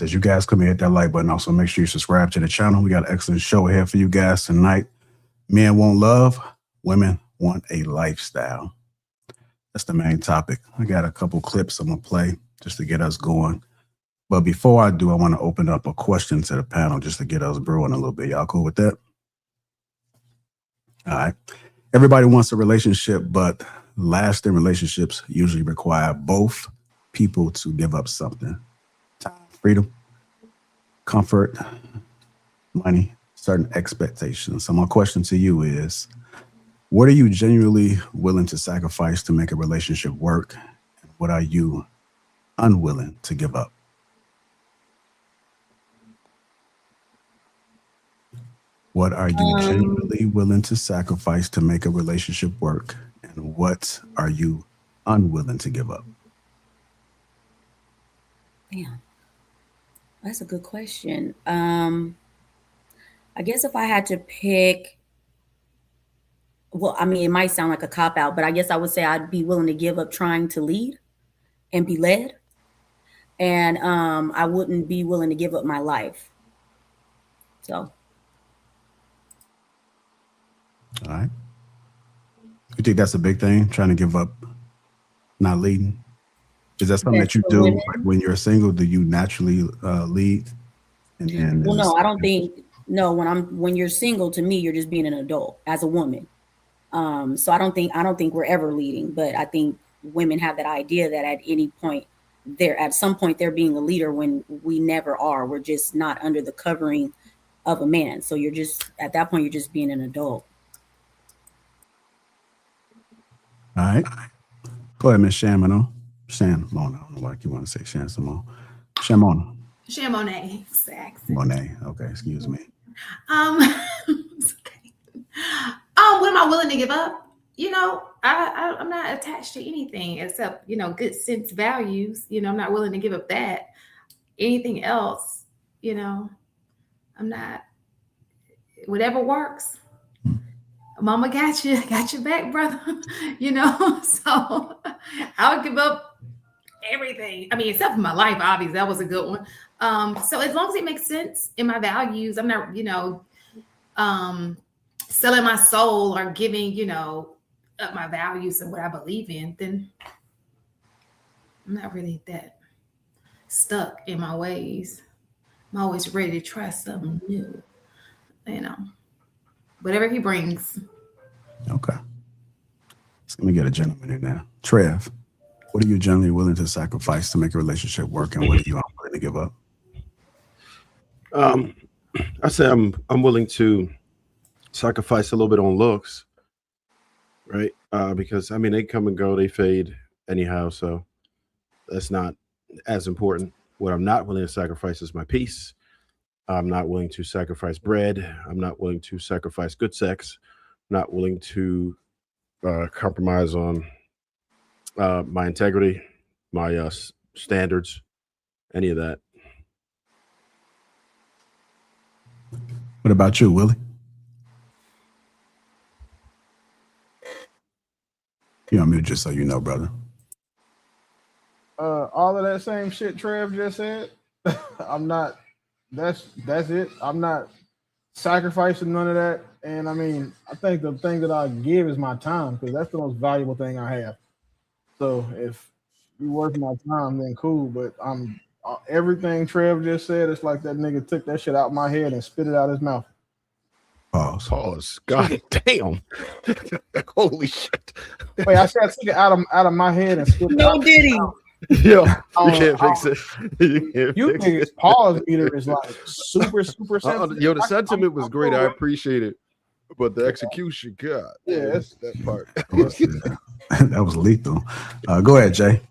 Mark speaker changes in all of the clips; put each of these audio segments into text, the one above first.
Speaker 1: As you guys come and hit that like button, also make sure you subscribe to the channel. We got an excellent show ahead for you guys tonight. Men want love, women want a lifestyle. That's the main topic. I got a couple clips I'm gonna play just to get us going. But before I do, I want to open up a question to the panel just to get us brewing a little bit. Y'all cool with that? All right. Everybody wants a relationship, but lasting relationships usually require both people to give up something: time, freedom, comfort, money, certain expectations. So my question to you is, what are you genuinely willing to sacrifice to make a relationship work? And what are you unwilling to give up? What are you genuinely willing to sacrifice to make a relationship work? And what are you unwilling to give up?
Speaker 2: Yeah, that's a good question. I guess if I had to pick, well, I mean, it might sound like a cop out, but I guess I would say I'd be willing to give up trying to lead and be led. And I wouldn't be willing to give up my life. So.
Speaker 1: All right. You think that's a big thing, trying to give up not leading? Is that something that you do when you're single? Do you naturally lead?
Speaker 2: And then well, no, I don't think. No, when you're single, to me, you're just being an adult as a woman. So I don't think we're ever leading, but I think women have that idea that at any point at some point they're being a leader when we never are. We're just not under the covering of a man. So you're just at that point, you're just being an adult.
Speaker 1: All right. Go ahead, Miss Shamona. Shamona. I don't know why you want to say Shamona. Shamona.
Speaker 3: Shamona.
Speaker 1: Monet. Okay, excuse me.
Speaker 3: It's okay. What am I willing to give up? I'm not attached to anything except, good sense values. I'm not willing to give up that. Anything else, I'm not. Whatever works. Mama got your back, brother. So I would give up everything. I mean, except for my life, obviously, that was a good one. So as long as it makes sense in my values, I'm not, selling my soul or giving, up my values and what I believe in, then I'm not really that stuck in my ways. I'm always ready to try something new, whatever he brings.
Speaker 1: Okay. Let me get a gentleman in there. Trev, what are you generally willing to sacrifice to make a relationship work, and what are you unwilling to give up?
Speaker 4: I say I'm willing to sacrifice a little bit on looks, right? Because I mean they come and go, they fade anyhow, so that's not as important. What I'm not willing to sacrifice is my peace. I'm not willing to sacrifice bread. I'm not willing to sacrifice good sex. I'm not willing to compromise on my integrity, my standards, any of that.
Speaker 1: What about you, Willie? You're on mute, just so you know, brother.
Speaker 5: All of that same shit Trev just said. I'm not. That's it. I'm not sacrificing none of that. And I mean, I think the thing that I give is my time, because that's the most valuable thing I have. So if you worth my time, then cool. But I'm everything Trev just said. It's like that nigga took that shit out my head and spit it out his mouth.
Speaker 4: Pause. God damn. Holy shit.
Speaker 5: Wait, I said I took it out of my head and spit it out.
Speaker 2: No, did he?
Speaker 4: Yo, you can't fix it.
Speaker 5: You niggas pause meter is like super sensitive.
Speaker 4: Yo, the sentiment was great. I appreciate it. But the execution, God.
Speaker 5: Yeah, that's
Speaker 4: that part.
Speaker 1: That was lethal. Go ahead, Jay.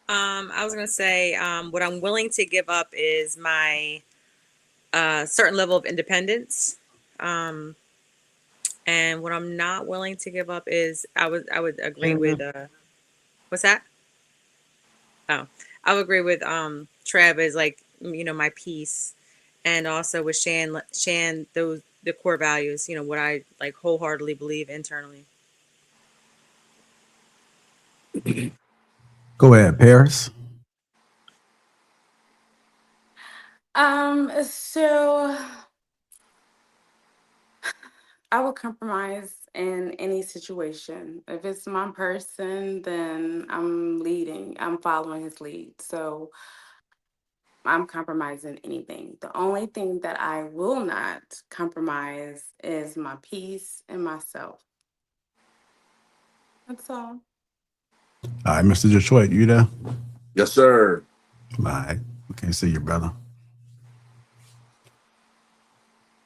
Speaker 6: I was gonna say what I'm willing to give up is my certain level of independence. And what I'm not willing to give up is I would agree with what's that? Oh, I would agree with Trev is like, my peace, and also with Shan the core values, what I like wholeheartedly believe internally.
Speaker 1: Go ahead, Paris.
Speaker 7: So I will compromise in any situation. If it's my person, then I'm leading. I'm following his lead. So I'm compromising anything. The only thing that I will not compromise is my peace and myself. That's all.
Speaker 1: All right, Mr. Detroit, you there?
Speaker 8: Yes, sir.
Speaker 1: All right. We can't see your brother.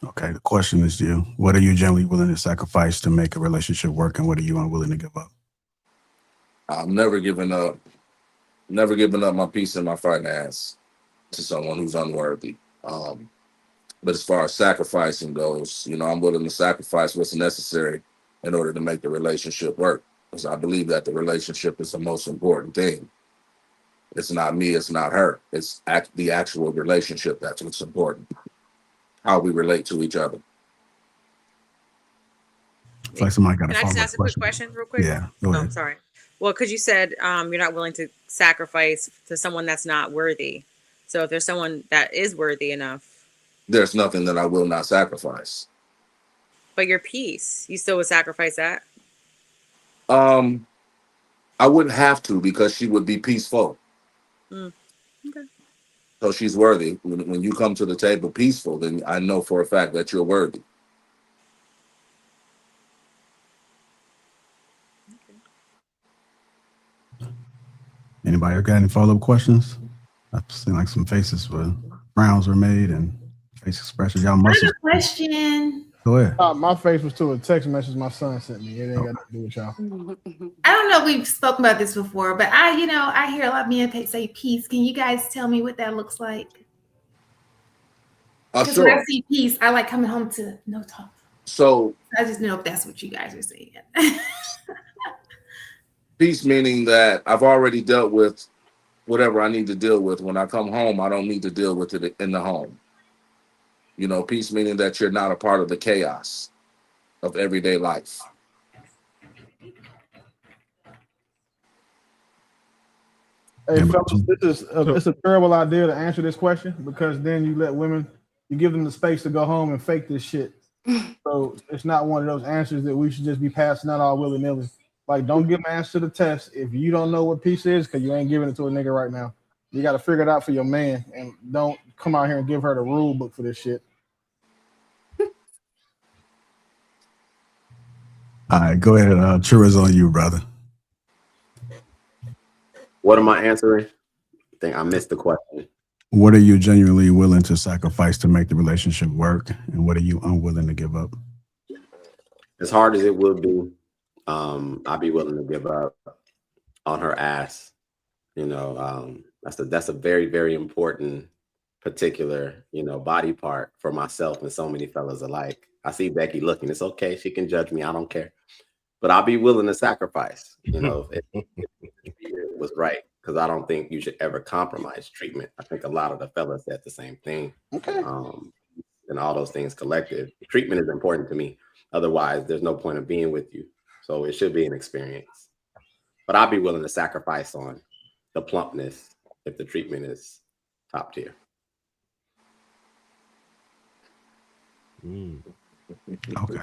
Speaker 1: Okay, the question is to you. What are you generally willing to sacrifice to make a relationship work, and what are you unwilling to give up?
Speaker 8: I'm never giving up my peace and my finance to someone who's unworthy. But as far as sacrificing goes, I'm willing to sacrifice what's necessary in order to make the relationship work. Because I believe that the relationship is the most important thing. It's not me, it's not her. It's the actual relationship that's what's important. How we relate to each other.
Speaker 1: It's like somebody got
Speaker 6: Can
Speaker 1: a
Speaker 6: I just
Speaker 1: follow-up
Speaker 6: ask a quick question real quick?
Speaker 1: Yeah, go ahead.
Speaker 6: Oh, sorry. Well, because you said you're not willing to sacrifice to someone that's not worthy. So if there's someone that is worthy enough.
Speaker 8: There's nothing that I will not sacrifice.
Speaker 6: But your peace, you still would sacrifice that?
Speaker 8: I wouldn't have to because she would be peaceful.
Speaker 6: Okay.
Speaker 8: So she's worthy. When you come to the table peaceful, then I know for a fact that you're worthy.
Speaker 1: Anybody got any follow-up questions? I've seen like some faces where frowns were made and face expressions. Y'all
Speaker 3: I
Speaker 1: must
Speaker 3: have
Speaker 1: have.
Speaker 3: a question.
Speaker 1: Go ahead.
Speaker 5: My face was to a text message my son sent me. It ain't got nothing to do with y'all.
Speaker 3: I don't know if we've spoken about this before, but I hear a lot of men say peace. Can you guys tell me what that looks like? Because
Speaker 8: Sure.
Speaker 3: when I see peace, I like coming home to no talk.
Speaker 8: So
Speaker 3: I just know if that's what you guys are saying.
Speaker 8: peace meaning that I've already dealt with whatever I need to deal with. When I come home, I don't need to deal with it in the home. Peace meaning that you're not a part of the chaos of everyday life.
Speaker 5: Hey, fellas, it's a terrible idea to answer this question because then you give them the space to go home and fake this shit. So it's not one of those answers that we should just be passing out all willy-nilly. Like, don't give an answer to the test if you don't know what peace is because you ain't giving it to a nigga right now. You got to figure it out for your man and don't come out here and give her the rule book for this shit.
Speaker 1: All right, go ahead. Chira's on you, brother.
Speaker 9: What am I answering? I think I missed the question.
Speaker 1: What are you genuinely willing to sacrifice to make the relationship work, and what are you unwilling to give up?
Speaker 9: As hard as it would be, I'd be willing to give up on her ass. That's a very, very important particular, body part for myself and so many fellas alike. I see Becky looking. It's okay. She can judge me. I don't care. But I'll be willing to sacrifice, if it was right. Because I don't think you should ever compromise treatment. I think a lot of the fellas said the same thing.
Speaker 5: Okay.
Speaker 9: And all those things collective. Treatment is important to me. Otherwise, there's no point of being with you. So it should be an experience. But I'll be willing to sacrifice on the plumpness if the treatment is top tier.
Speaker 1: Okay.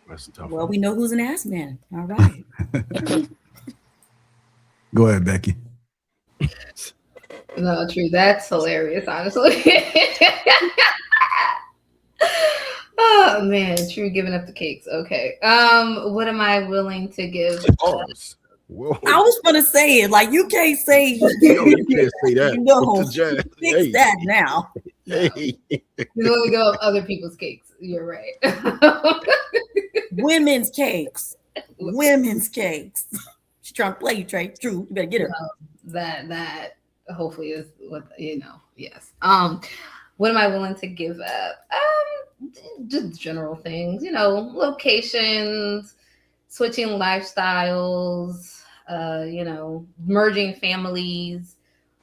Speaker 4: That's tough.
Speaker 2: Well, we know who's an ass man. All right.
Speaker 1: Go ahead, Becky.
Speaker 10: No, true. That's hilarious, honestly. Oh man, true. Giving up the cakes. Okay. What am I willing to give?
Speaker 4: Whoa.
Speaker 2: I was gonna say it. Like you can't say.
Speaker 4: Yo, you can't say that.
Speaker 2: Fix that now.
Speaker 4: Hey.
Speaker 10: You only go up other people's cakes. You're right.
Speaker 2: Women's cakes. Women's cakes. She's trying to play you, Trey. True. You better get her.
Speaker 10: That hopefully is what yes. What am I willing to give up? Just general things, locations, switching lifestyles, merging families,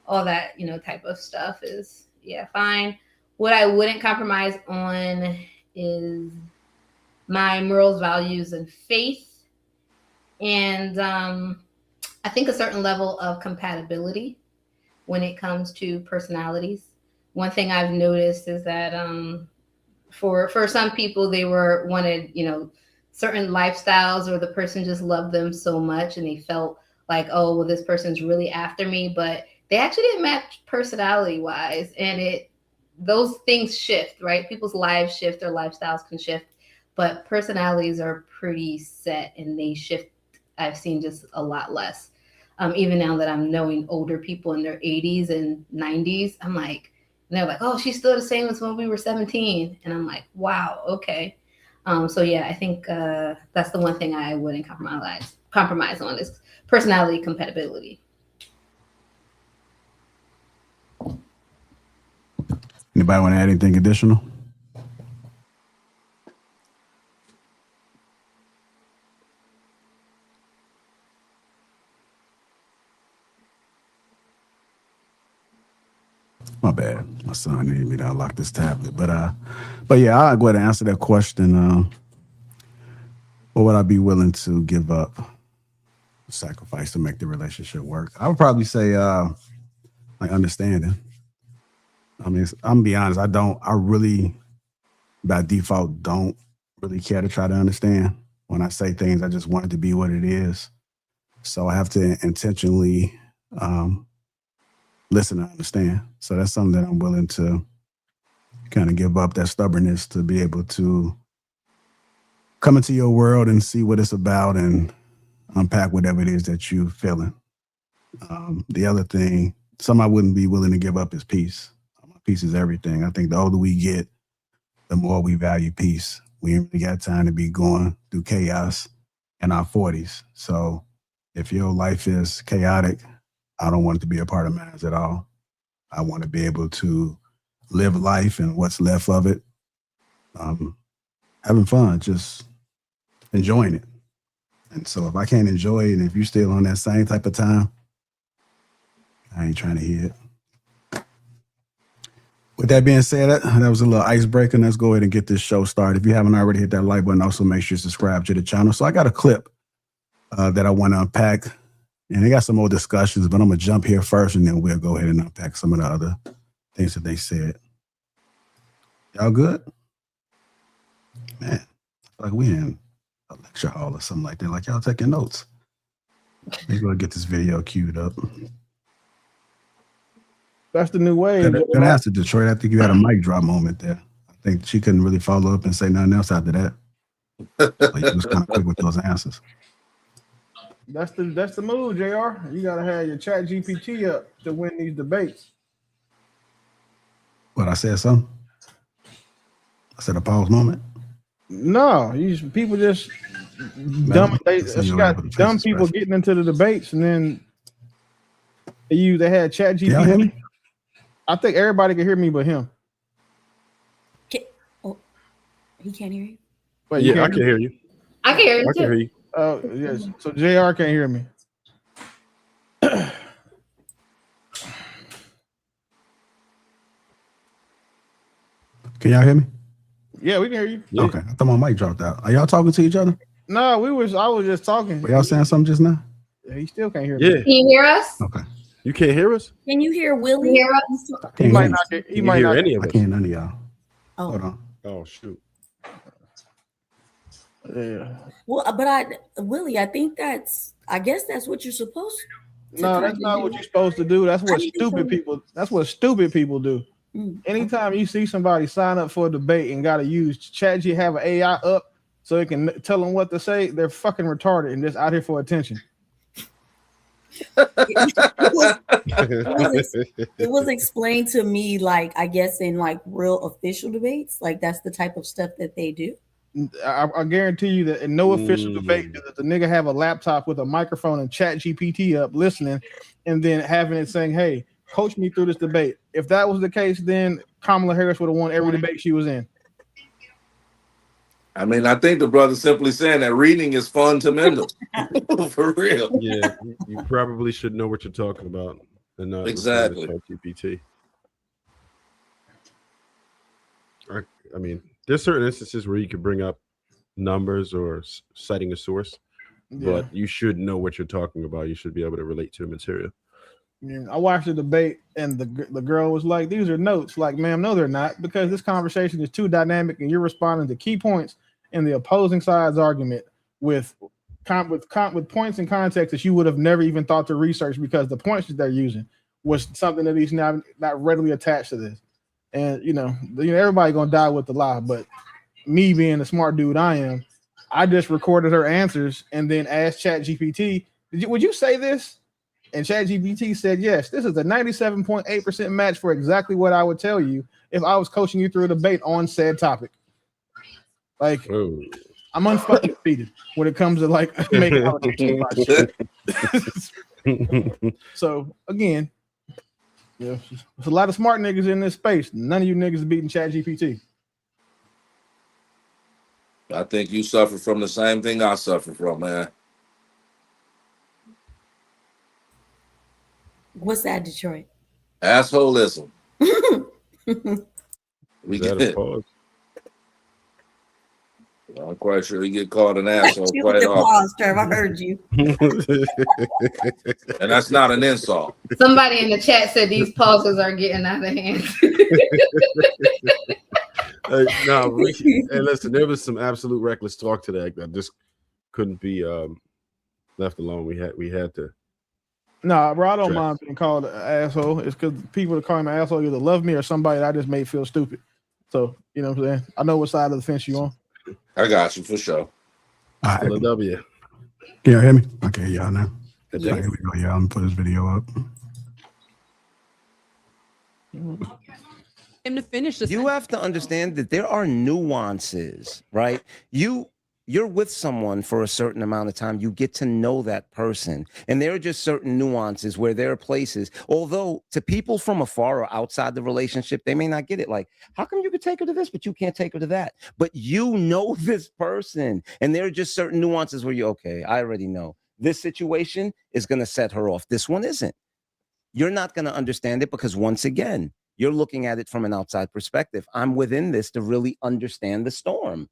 Speaker 10: all that, type of stuff is fine. What I wouldn't compromise on is my morals, values, and faith. And I think a certain level of compatibility when it comes to personalities. one thing I've noticed is that for some people they wanted, you know, certain lifestyles, or the person just loved them so much and they felt like, oh well, this person's really after me, but they actually didn't match personality wise, and those things shift, right? People's lives shift, their lifestyles can shift, but personalities are pretty set and they shift. I've seen just a lot less. Even now that I'm knowing older people in their 80s and 90s, I'm like, and they're like, oh, she's still the same as when we were 17. And I'm like, wow, okay. So yeah, I think that's the one thing I wouldn't compromise on is personality compatibility.
Speaker 1: Anybody want to add anything additional? My bad. My son needed me to unlock this tablet. But yeah, I'll go ahead and answer that question. What would I be willing to give up, sacrifice to make the relationship work? I would probably say like understanding. I mean, I'm gonna be honest, I really by default don't really care to try to understand. When I say things, I just want it to be what it is. So I have to intentionally listen and understand. So that's something that I'm willing to kind of give up, that stubbornness to be able to come into your world and see what it's about and unpack whatever it is that you're feeling. The other thing, something I wouldn't be willing to give up is peace. Peace is everything. I think the older we get, the more we value peace. We ain't really got time to be going through chaos in our 40s. So if your life is chaotic, I don't want it to be a part of mine at all. I want to be able to live life and what's left of it, having fun, just enjoying it. And so if I can't enjoy it, and if you're still on that same type of time, I ain't trying to hear it. With that being said, that was a little icebreaker. Let's go ahead and get this show started. If you haven't already hit that like button, also make sure you subscribe to the channel. So I got a clip that I want to unpack, and they got some more discussions, but I'm going to jump here first, and then we'll go ahead and unpack some of the other things that they said. Y'all good? Man, like we in a lecture hall or something like that, like y'all taking notes. Let's go get this video queued up.
Speaker 5: That's the new way.
Speaker 1: Gonna ask to Detroit. I think you had a mic drop moment there. I think she couldn't really follow up and say nothing else after that. Like you was kind of quick with those answers.
Speaker 5: That's the move, JR. You gotta have your chat GPT up to win these debates.
Speaker 1: What I said something? I said a pause moment.
Speaker 5: No, people just dumb. She got dumb people getting into the debates, and then they had chat GPT.
Speaker 1: Y'all hear me?
Speaker 5: I think everybody can hear me but him.
Speaker 2: He can't hear you?
Speaker 5: Wait,
Speaker 4: yeah, I can hear you.
Speaker 10: I can hear you
Speaker 4: I
Speaker 10: too.
Speaker 4: can hear you.
Speaker 5: Oh, yes. So JR can't hear me.
Speaker 1: Can y'all hear me?
Speaker 5: Yeah, we can hear you.
Speaker 4: Yeah.
Speaker 1: Okay. I thought my mic dropped out. Are y'all talking to each other?
Speaker 5: No, I was just talking.
Speaker 1: Were y'all saying something just now?
Speaker 5: He still can't hear me.
Speaker 4: Yeah.
Speaker 10: Can you hear us?
Speaker 1: Okay.
Speaker 4: You can't hear us?
Speaker 2: Can you hear Willie?
Speaker 10: Can you hear us?
Speaker 5: He might not. He might
Speaker 4: hear
Speaker 5: not.
Speaker 4: any of
Speaker 1: I
Speaker 4: us.
Speaker 1: can't none of y'all.
Speaker 2: Oh.
Speaker 1: Hold on.
Speaker 4: Oh shoot.
Speaker 5: Yeah.
Speaker 2: Well, Willie, I guess that's what you're supposed to.
Speaker 5: No, that's not what you're supposed to do. That's what stupid people. That's what stupid people do. Anytime you see somebody sign up for a debate and got to use ChatGPT, have an AI up so it can tell them what to say, they're fucking retarded and just out here for attention.
Speaker 2: It was explained to me, like, I guess in like real official debates, like that's the type of stuff that they do.
Speaker 5: I guarantee you that in no official debate does the nigga have a laptop with a microphone and chat GPT up listening and then having it saying, hey, coach me through this debate. If that was the case, then Kamala Harris would have won every debate she was in.
Speaker 8: I mean, I think the brother's simply saying that reading is fundamental. For real.
Speaker 4: Yeah, you probably should know what you're talking about and not
Speaker 8: Exactly.
Speaker 4: GPT. I mean, there's certain instances where you could bring up numbers or citing a source, but you should know what you're talking about. You should be able to relate to the material.
Speaker 5: I watched the debate, and the girl was like, "These are notes." Like, ma'am, no, they're not, because this conversation is too dynamic, and you're responding to key points in the opposing side's argument with points and context that you would have never even thought to research, because the points that they're using was something that he's not readily attached to this. And everybody gonna die with the lie, but me being the smart dude I am, I just recorded her answers and then asked ChatGPT, "Would you say this?" And ChatGPT said, "Yes, this is a 97.8% match for exactly what I would tell you if I was coaching you through a debate on said topic." Like, I'm unfucking defeated when it comes to like making allegations about shit. So again, there's a lot of smart niggas in this space. None of you niggas are beating ChatGPT.
Speaker 8: I think you suffer from the same thing I suffer from, man.
Speaker 2: What's that, Detroit?
Speaker 8: Assholism. We get it. I'm quite sure you get called an asshole quite often.
Speaker 2: Pause, Trev. I heard you.
Speaker 8: And that's not an insult.
Speaker 10: Somebody in the chat said these pauses are getting out of hand.
Speaker 4: And listen, there was some absolute reckless talk today that just couldn't be left alone. We had to.
Speaker 5: Nah, bro, I don't mind being called an asshole. It's because people that call me an asshole either love me or somebody that I just made feel stupid. So, you know what I'm saying? I know what side of the fence you on.
Speaker 8: I got you for sure.
Speaker 1: All right.
Speaker 4: W.
Speaker 1: Can you hear me? Okay, y'all now.
Speaker 2: Yeah.
Speaker 1: Here we go, y'all. I'm gonna put this video up.
Speaker 11: Him to finish this.
Speaker 12: You have to understand that there are nuances, right? You're with someone for a certain amount of time. You get to know that person. And there are just certain nuances where there are places, although to people from afar or outside the relationship, they may not get it. Like, how come you could take her to this, but you can't take her to that? But you know this person. And there are just certain nuances where okay, I already know. This situation is going to set her off. This one isn't. You're not going to understand it because, once again, you're looking at it from an outside perspective. I'm within this to really understand the storm.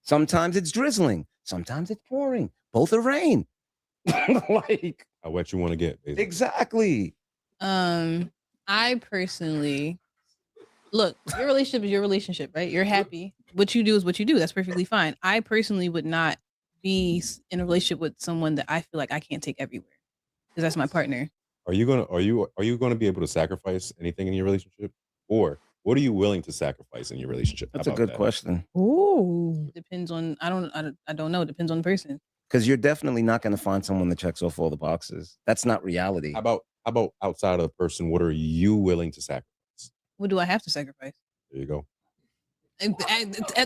Speaker 12: Sometimes it's drizzling. Sometimes it's pouring. Both are rain. Like,
Speaker 13: how wet you want to get. Basically.
Speaker 12: Exactly.
Speaker 11: I personally, look, your relationship is your relationship, right? You're happy. What you do is what you do. That's perfectly fine. I personally would not be in a relationship with someone that I feel like I can't take everywhere, because that's my partner.
Speaker 13: Are you gonna be able to sacrifice anything in your relationship, or what are you willing to sacrifice in your relationship?
Speaker 12: That's a good question.
Speaker 11: Ooh, depends on. I don't know. Depends on the person.
Speaker 12: Because you're definitely not going to find someone that checks off all the boxes. That's not reality.
Speaker 13: How about outside of the person? What are you willing to sacrifice?
Speaker 11: What do I have to sacrifice?
Speaker 13: There you go.
Speaker 11: And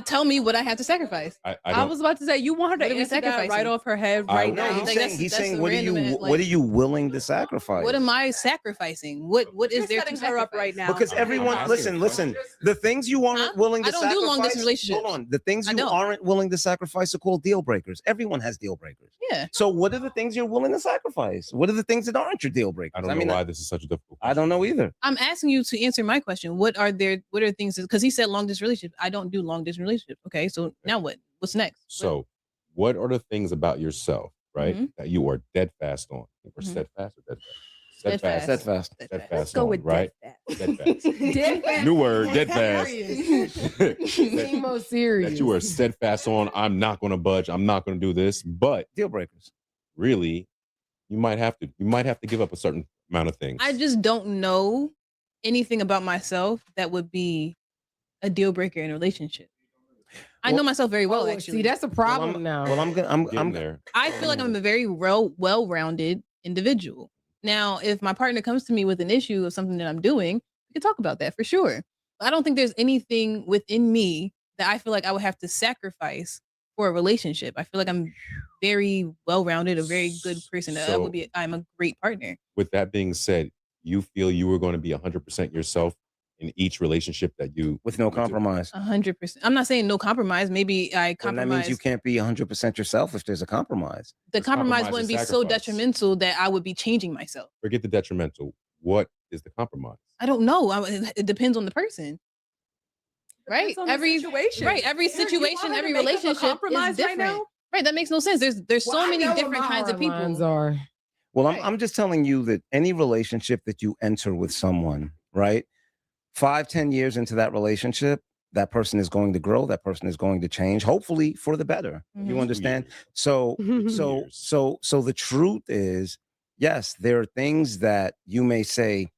Speaker 11: tell me what I have to sacrifice.
Speaker 14: I was about to say, you want her to answer that right off her head right now.
Speaker 12: He's saying what are you willing to sacrifice?
Speaker 11: What am I sacrificing? What is there to
Speaker 14: her up right now?
Speaker 12: Because everyone, listen. The things you aren't willing to sacrifice.
Speaker 11: I don't do long distance relationships.
Speaker 12: Hold on. The things you aren't willing to sacrifice are called deal breakers. Everyone has deal breakers.
Speaker 11: Yeah.
Speaker 12: So what are the things you're willing to sacrifice? What are the things that aren't your deal breakers?
Speaker 13: I don't know why this is such a difficult question.
Speaker 12: I don't know either.
Speaker 11: I'm asking you to answer my question. What are things? Because he said long distance relationships. I don't do long distance relationships. Okay, so now what? What's next?
Speaker 13: So, what are the things about yourself, right, that you are dead fast on? Or steadfast or dead fast?
Speaker 12: Steadfast.
Speaker 13: Steadfast on, right? Steadfast. New word, dead fast.
Speaker 14: Most serious.
Speaker 13: That you are steadfast on. I'm not going to budge. I'm not going to do this. But
Speaker 12: deal breakers.
Speaker 13: Really, you might have to give up a certain amount of things.
Speaker 11: I just don't know anything about myself that would be a deal breaker in a relationship. I know myself very well, actually.
Speaker 14: See, that's a problem now.
Speaker 12: Well, I'm
Speaker 13: there.
Speaker 11: I feel like I'm a very well-rounded individual. Now, if my partner comes to me with an issue of something that I'm doing, we can talk about that for sure. I don't think there's anything within me that I feel like I would have to sacrifice for a relationship. I feel like I'm very well-rounded, a very good person. I'm a great partner.
Speaker 13: With that being said, you feel you were going to be 100% yourself in each relationship that you
Speaker 12: with no compromise.
Speaker 11: 100%. I'm not saying no compromise. Maybe I compromise.
Speaker 12: And that means you can't be 100% yourself if there's a compromise.
Speaker 11: The compromise wouldn't be so detrimental that I would be changing myself.
Speaker 13: Forget the detrimental. What is the compromise?
Speaker 11: I don't know. It depends on the person. Right?
Speaker 14: Every situation.
Speaker 11: Right. Every situation, every relationship is different. Right. That makes no sense. There's so many different kinds of people.
Speaker 12: Well, I'm just telling you that any relationship that you enter with someone, right? 5-10 years into that relationship, that person is going to grow. That person is going to change, hopefully for the better. You understand? So the truth is, yes, there are things that you may say,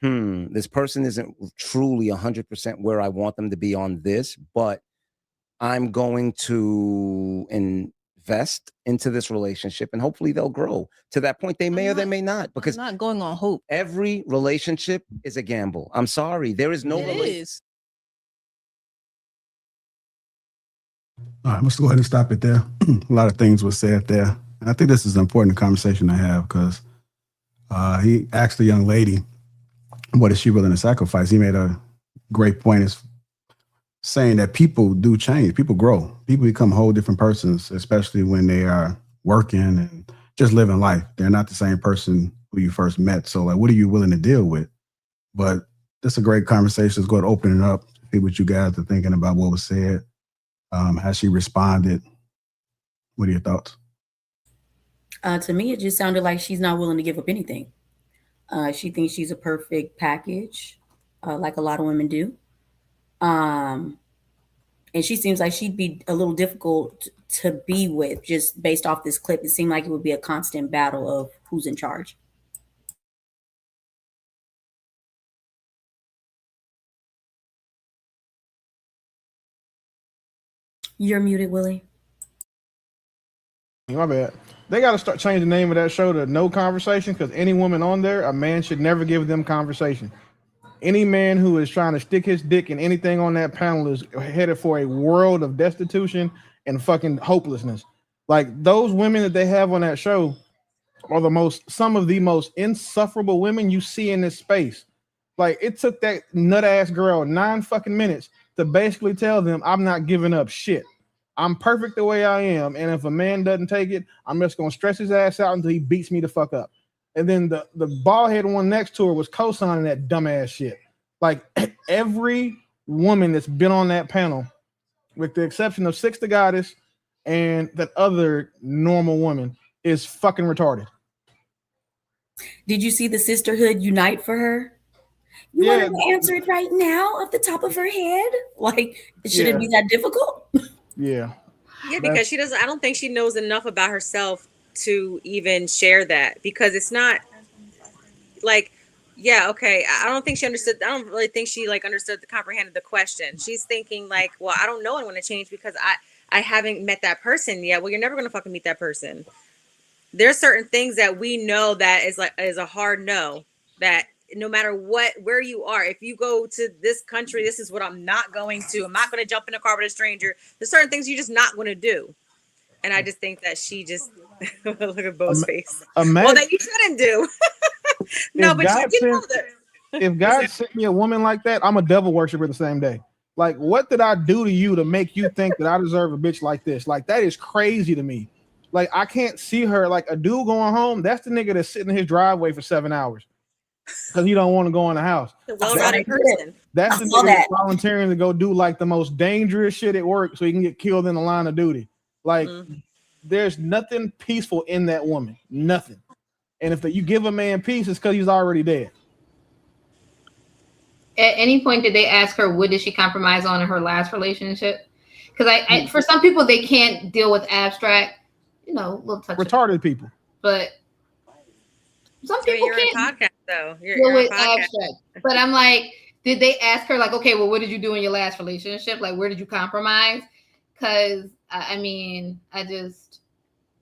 Speaker 12: this person isn't truly 100% where I want them to be on this, but I'm going to invest into this relationship and hopefully they'll grow to that point. They may or they may not, because
Speaker 11: I'm not going on hope.
Speaker 12: Every relationship is a gamble. I'm sorry. There is no
Speaker 11: relationship.
Speaker 1: All right, let's go ahead and stop it there. A lot of things were said there. And I think this is an important conversation to have because he asked the young lady, what is she willing to sacrifice? He made a great point is saying that people do change. People grow. People become whole different persons, especially when they are working and just living life. They're not the same person who you first met. So like, what are you willing to deal with? But this is a great conversation. Let's go ahead and open it up, see what you guys are thinking about what was said. How she responded. What are your thoughts?
Speaker 2: To me, it just sounded like she's not willing to give up anything. She thinks she's a perfect package, like a lot of women do. And she seems like she'd be a little difficult to be with just based off this clip. It seemed like it would be a constant battle of who's in charge. You're muted, Willie.
Speaker 5: My bad. They got to start changing the name of that show to No Conversation, because any woman on there, a man should never give them conversation. Any man who is trying to stick his dick in anything on that panel is headed for a world of destitution and fucking hopelessness. Like, those women that they have on that show are some of the most insufferable women you see in this space. Like, it took that nut ass girl 9 fucking minutes to basically tell them, I'm not giving up shit. I'm perfect the way I am, and if a man doesn't take it, I'm just gonna stress his ass out until he beats me the fuck up. And then the bald head one next to her was co-signing that dumbass shit. Like, every woman that's been on that panel, with the exception of Six the Goddess and that other normal woman, is fucking retarded.
Speaker 2: Did you see the sisterhood unite for her? You want her to answer it right now off the top of her head? Like, should it be that difficult?
Speaker 5: Yeah,
Speaker 6: because she doesn't. I don't think she knows enough about herself to even share that, because it's not like, yeah, okay. I don't think she understood. I don't really think she comprehended the question. She's thinking like, well, I don't know I'm going to change because I haven't met that person yet. Well, you're never going to fucking meet that person. There's certain things that we know that is a hard no, that no matter where you are, if you go to this country, this is what I'm not going to. I'm not going to jump in a car with a stranger. There's certain things you're just not going to do. And I just think that she just look at Bo's face. Well, that you shouldn't do. No, but you know that.
Speaker 5: If God sent me a woman like that, I'm a devil worshiper the same day. Like, what did I do to you to make you think that I deserve a bitch like this? Like, that is crazy to me. Like, I can't see her like a dude going home. That's the nigga that's sitting in his driveway for 7 hours because he don't want to go in the house. That's the nigga that's volunteering to go do like the most dangerous shit at work so he can get killed in the line of duty. Like, there's nothing peaceful in that woman. Nothing. And if you give a man peace, it's because he's already dead.
Speaker 10: At any point, did they ask her what did she compromise on in her last relationship? Because for some people, they can't deal with abstract, little touch.
Speaker 5: Retarded people.
Speaker 10: But some people
Speaker 6: you're
Speaker 10: can't
Speaker 6: in podcast, though.
Speaker 10: deal with abstract. But I'm like, did they ask her like, okay, well, what did you do in your last relationship? Like, where did you compromise? Because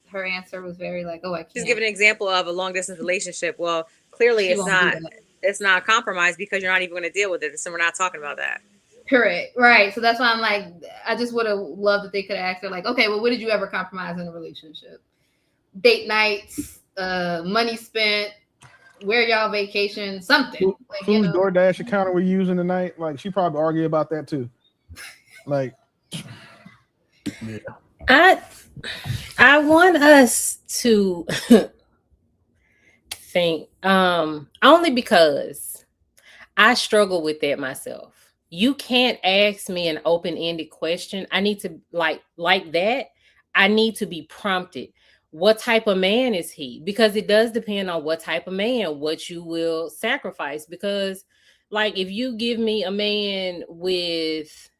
Speaker 10: her answer was very like, oh, I can't.
Speaker 6: She's giving an example of a long distance relationship. Well, clearly it's not compromise because you're not even going to deal with it. So we're not talking about that.
Speaker 10: Correct. Right. So that's why I'm like, I just would have loved that they could have asked her like, okay, well, what did you ever compromise in a relationship? Date nights, money spent, where y'all vacation, something.
Speaker 5: Whose DoorDash account are we using tonight? Like, she probably argue about that too. Like,
Speaker 15: yeah. I want us to think, only because I struggle with that myself. You can't ask me an open-ended question. I need to like that. I need to be prompted. what type of man is he? Because it does depend on what type of man, what you will sacrifice. Because like if you give me a man with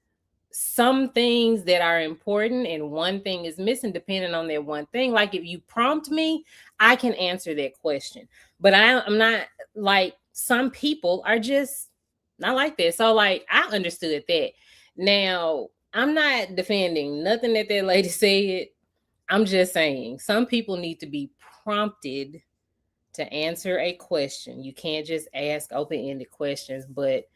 Speaker 15: some things that are important and one thing is missing, depending on that one thing, like if you prompt me, I can answer that question. But I'm not, like, some people are just not like that. So like I understood that. Now I'm not defending nothing that lady said. I'm just saying some people need to be prompted to answer a question. You can't just ask open-ended questions. But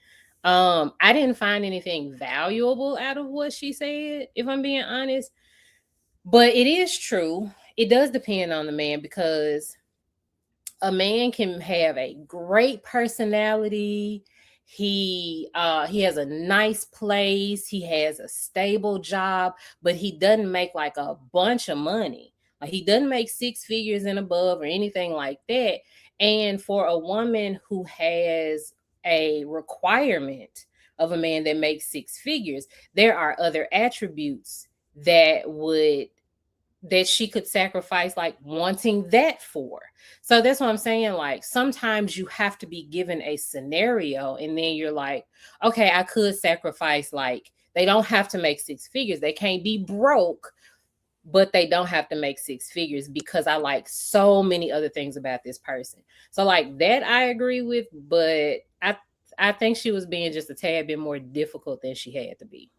Speaker 15: I didn't find anything valuable out of what she said, if I'm being honest. But it is true. It does depend on the man, because a man can have a great personality. He has a nice place. He has a stable job, but he doesn't make like a bunch of money. Like he doesn't make six figures and above or anything like that. And for a woman who has a requirement of a man that makes six figures, there are other attributes that she could sacrifice, like wanting that for. So that's what I'm saying. Like sometimes you have to be given a scenario and then you're like, okay, I could sacrifice, like they don't have to make six figures. They can't be broke, but they don't have to make six figures because I like so many other things about this person. So like that I agree with, but I think she was being just a tad bit more difficult than she had to be.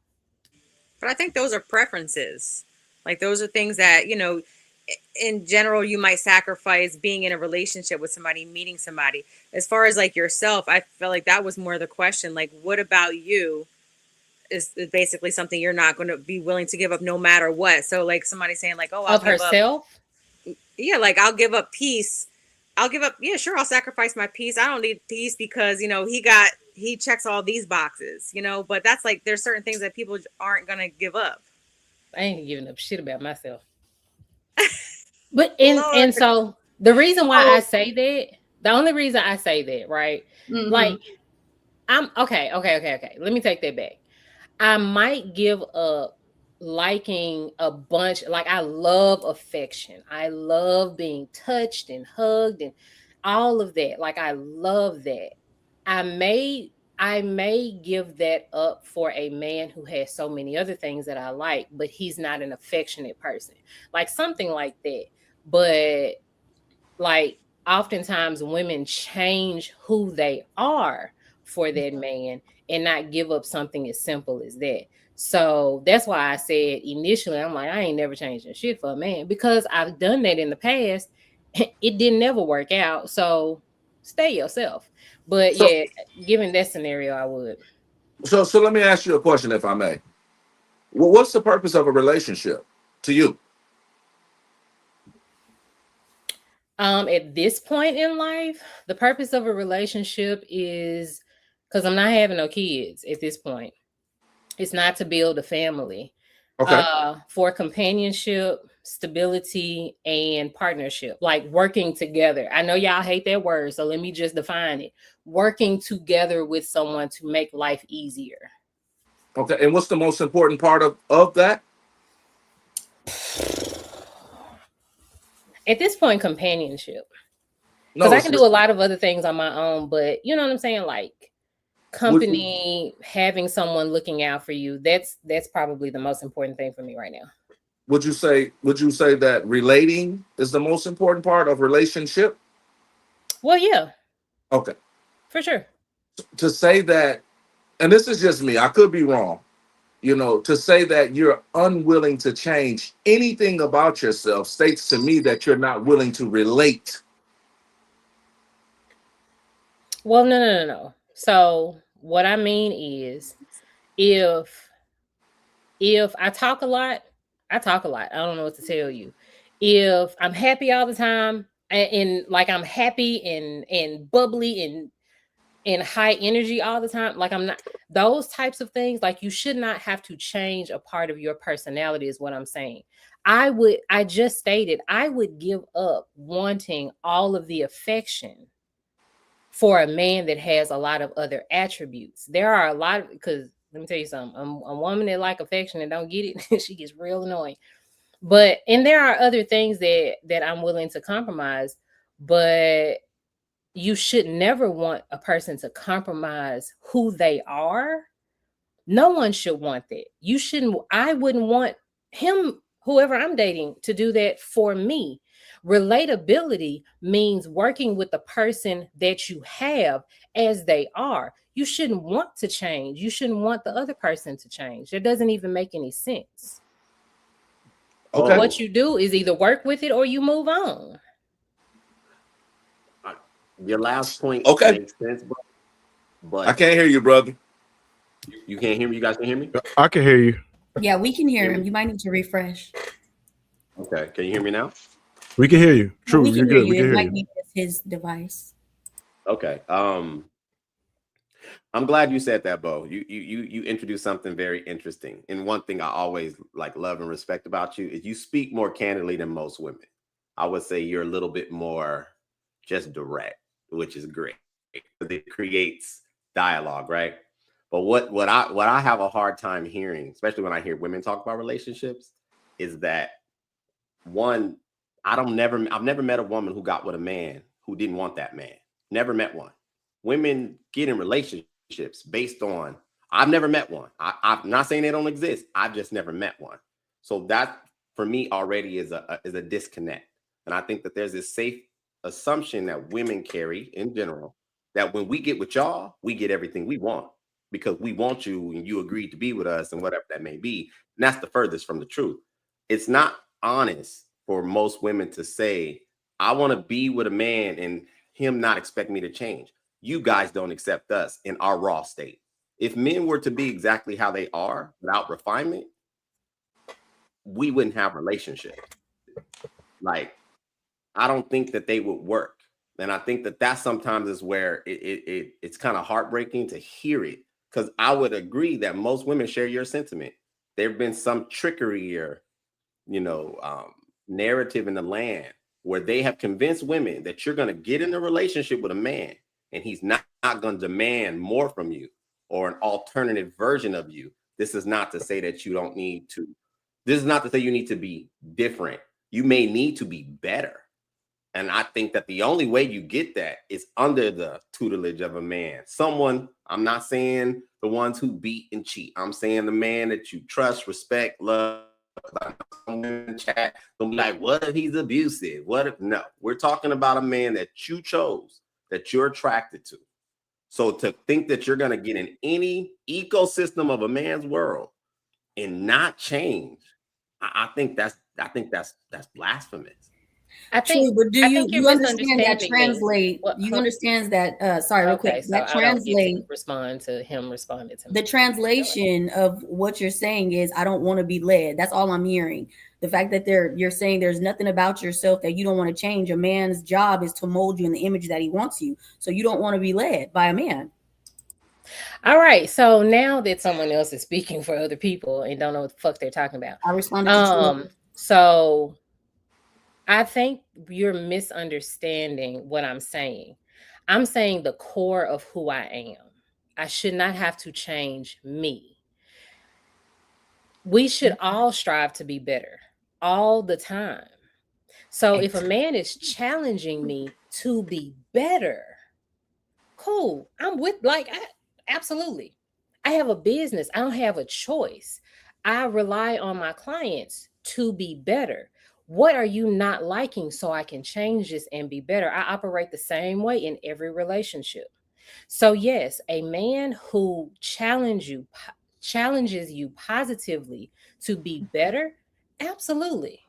Speaker 6: But I think those are preferences. Like those are things that, you know, in general, you might sacrifice being in a relationship with somebody, meeting somebody. As far as like yourself, I felt like that was more the question. Like, what about you is basically something you're not going to be willing to give up no matter what. So like somebody saying like, oh, I'll
Speaker 15: of herself.
Speaker 6: Yeah. Like I'll give up peace. I'll give up. Yeah, sure. I'll sacrifice my peace. I don't need peace because, you know, he checks all these boxes, you know, but that's like, there's certain things that people aren't going to give up.
Speaker 15: I ain't giving up shit about myself. But and so the reason why I say that, the only reason I say that, right?
Speaker 10: Mm-hmm.
Speaker 15: Like I'm okay. Let me take that back. I might give up liking a bunch. Like I love affection. I love being touched and hugged and all of that. Like I love that. I may give that up for a man who has so many other things that I like, but he's not an affectionate person. Like something like that. But like oftentimes women change who they are for that man and not give up something as simple as that. So that's why I said initially, I'm like, I ain't never changing shit for a man, because I've done that in the past. It didn't never work out. So stay yourself. But yeah, given that scenario, I would.
Speaker 8: So let me ask you a question, if I may. Well, what's the purpose of a relationship to you?
Speaker 15: At this point in life, the purpose of a relationship is, because I'm not having no kids at this point, it's not to build a family.
Speaker 8: Okay.
Speaker 15: For companionship, stability, and partnership, like working together. I know y'all hate that word, so let me just define it. Working together with someone to make life easier.
Speaker 8: Okay. And what's the most important part of that?
Speaker 15: At this point, companionship. Because I can do a lot of other things on my own, but you know what I'm saying? Like company, having someone looking out for you, that's probably the most important thing for me right now.
Speaker 8: Would you say that relating is the most important part of relationship?
Speaker 15: Well, yeah.
Speaker 8: Okay.
Speaker 15: For sure.
Speaker 8: To say that, and this is just me, I could be wrong, you know, to say that you're unwilling to change anything about yourself states to me that you're not willing to relate.
Speaker 15: Well, no. So what I mean is, if I talk a lot, I don't know what to tell you. If I'm happy all the time and like I'm happy and bubbly and high energy all the time, like I'm not, those types of things, like you should not have to change a part of your personality is what I'm saying. I just stated I would give up wanting all of the affection for a man that has a lot of other attributes. There are a lot of, because let me tell you something, a woman that like affection and don't get it, she gets real annoying. But and there are other things that I'm willing to compromise, but you should never want a person to compromise who they are. No one should want that. You shouldn't. I wouldn't want him, whoever I'm dating, to do that for me. Relatability means working with the person that you have as they are. You shouldn't want to change. You shouldn't want the other person to change. It doesn't even make any sense. Okay. What you do is either work with it or you move on.
Speaker 9: Your last point makes sense, but
Speaker 8: I can't hear you, brother.
Speaker 9: You can't hear me? You guys can hear me?
Speaker 4: I can hear you.
Speaker 2: Yeah, we can hear him. You might need to refresh.
Speaker 9: Okay. Can you hear me now?
Speaker 4: We can hear you. True.
Speaker 2: We can
Speaker 4: You're
Speaker 2: hear
Speaker 4: good.
Speaker 2: you.
Speaker 4: We can
Speaker 2: It
Speaker 4: hear
Speaker 2: might
Speaker 4: you.
Speaker 2: be his device.
Speaker 9: Okay. I'm glad you said that, Bo. You introduced something very interesting. And one thing I always love and respect about you is you speak more candidly than most women. I would say you're a little bit more just direct, which is great. It creates dialogue, right? But what I have a hard time hearing, especially when I hear women talk about relationships, is that one, I've never met a woman who got with a man who didn't want that man. Never met one. Women get in relationships based on, I've never met one. I'm not saying they don't exist. I've just never met one. So that for me already is a disconnect. And I think that there's this safe assumption that women carry in general, that when we get with y'all, we get everything we want because we want you and you agreed to be with us and whatever that may be. And that's the furthest from the truth. It's not honest for most women to say, I want to be with a man and him not expect me to change. You guys don't accept us in our raw state. If men were to be exactly how they are without refinement, we wouldn't have relationships. I don't think that they would work. And I think that sometimes is where it's kind of heartbreaking to hear it, because I would agree that most women share your sentiment. There have been some trickery or, narrative in the land where they have convinced women that you're going to get in a relationship with a man and he's not going to demand more from you or an alternative version of you. This is not to say that you don't need to. This is not to say you need to be different. You may need to be better. And I think that the only way you get that is under the tutelage of a man. Someone, I'm not saying the ones who beat and cheat. I'm saying the man that you trust, respect, love. Chat, gonna be like, what if he's abusive? What if no? We're talking about a man that you chose, that you're attracted to. So to think that you're gonna get in any ecosystem of a man's world and not change, I think that's blasphemous.
Speaker 2: True, but do you understand that translate? You understand that? Sorry, real quick. That translate.
Speaker 15: Respond to him. Responded to me.
Speaker 2: The translation of what you're saying is, I don't want to be led. That's all I'm hearing. The fact that you're saying there's nothing about yourself that you don't want to change. A man's job is to mold you in the image that he wants you. So you don't want to be led by a man.
Speaker 15: All right. So now that someone else is speaking for other people and don't know what the fuck they're talking about,
Speaker 2: I responded to you.
Speaker 15: So I think you're misunderstanding what I'm saying. I'm saying the core of who I am. I should not have to change me. We should all strive to be better all the time. So if a man is challenging me to be better, cool. I'm with absolutely. I have a business. I don't have a choice. I rely on my clients to be better. What are you not liking so I can change this and be better? I operate the same way in every relationship. So yes, a man who challenges you positively to be better, absolutely.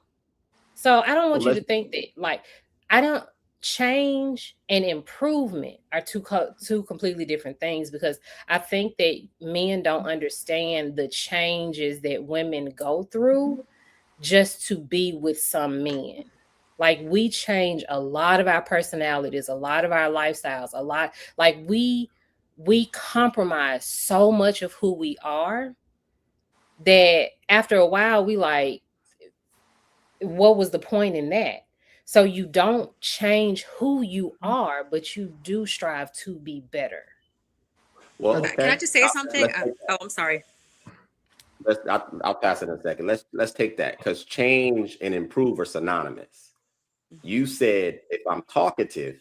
Speaker 15: So I don't want you to think that I don't change and improvement are two completely different things, because I think that men don't understand the changes that women go through just to be with some men. Like, we change a lot of our personalities, a lot of our lifestyles, a lot. Like, we compromise so much of who we are that after a while we like, what was the point in that? So you don't change who you are, but you do strive to be better.
Speaker 9: Well,
Speaker 6: Can I just say something? Oh, I'm sorry.
Speaker 9: I'll pass it in a second. Let's take that, because change and improve are synonymous. You said if I'm talkative,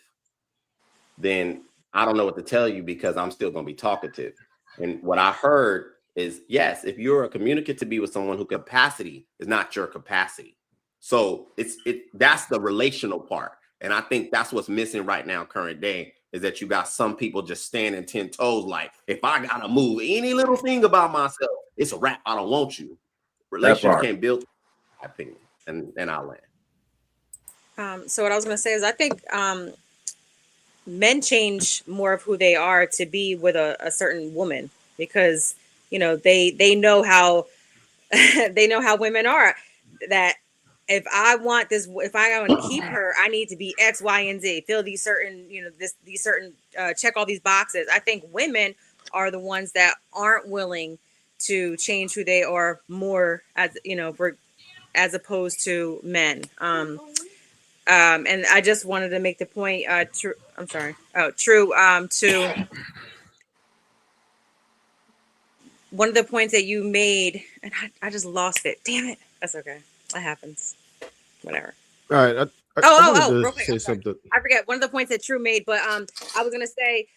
Speaker 9: then I don't know what to tell you because I'm still going to be talkative. And what I heard is, yes, if you're a communicative to be with someone who capacity is not your capacity. So that's the relational part. And I think that's what's missing right now, current day, is that you got some people just standing 10 toes. Like, if I got to move any little thing about myself, it's a wrap. I don't want you. Relationships can't build, in my opinion, and I'll land.
Speaker 6: So what I was going to say is I think men change more of who they are to be with a certain woman, because they know how they know how women are, that if I want to keep her, I need to be X, Y, and Z, fill these certain these certain check all these boxes. I think women are the ones that aren't willing to change who they are more, as opposed to men. And I just wanted to make the point, to one of the points that you made, and I just lost it. Damn it. That's okay. That happens. Whatever.
Speaker 4: All right.
Speaker 6: Real
Speaker 4: I
Speaker 6: quick,
Speaker 4: say something.
Speaker 6: I forget one of the points that True made, but I was gonna say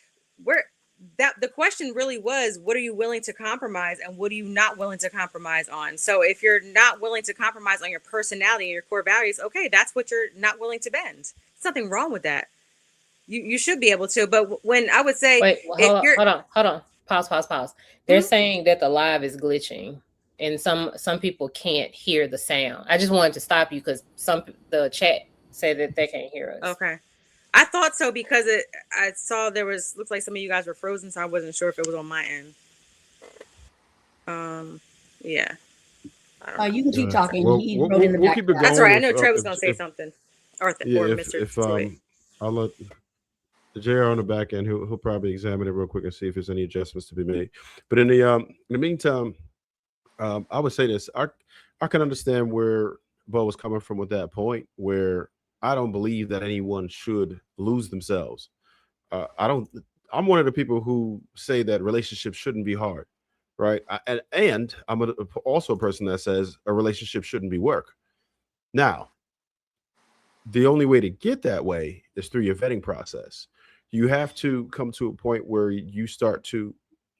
Speaker 6: the question really was, what are you willing to compromise and what are you not willing to compromise on? So if you're not willing to compromise on your personality and your core values, okay, that's what you're not willing to bend. There's nothing wrong with that. You should be able to. But when I would say,
Speaker 15: wait, hold on. Pause. They're saying that the live is glitching and some people can't hear the sound. I just wanted to stop you because the chat said that they can't hear us.
Speaker 6: Okay. I thought so because I saw looks like some of you guys were frozen, so I wasn't sure if it was on my end. Yeah.
Speaker 2: You can keep talking.
Speaker 4: Well,
Speaker 2: He
Speaker 4: we'll
Speaker 2: wrote in the back.
Speaker 4: keep it going.
Speaker 6: That's right. I know Trey was going to say something. Or
Speaker 4: If I'll let the JR on the back end, he'll probably examine it real quick and see if there's any adjustments to be made. But in the meantime, I would say this: I can understand where Bo was coming from with that point, where I don't believe that anyone should lose themselves. I'm one of the people who say that relationships shouldn't be hard, right? And I'm also a person that says a relationship shouldn't be work. Now, the only way to get that way is through your vetting process. You have to come to a point where you start to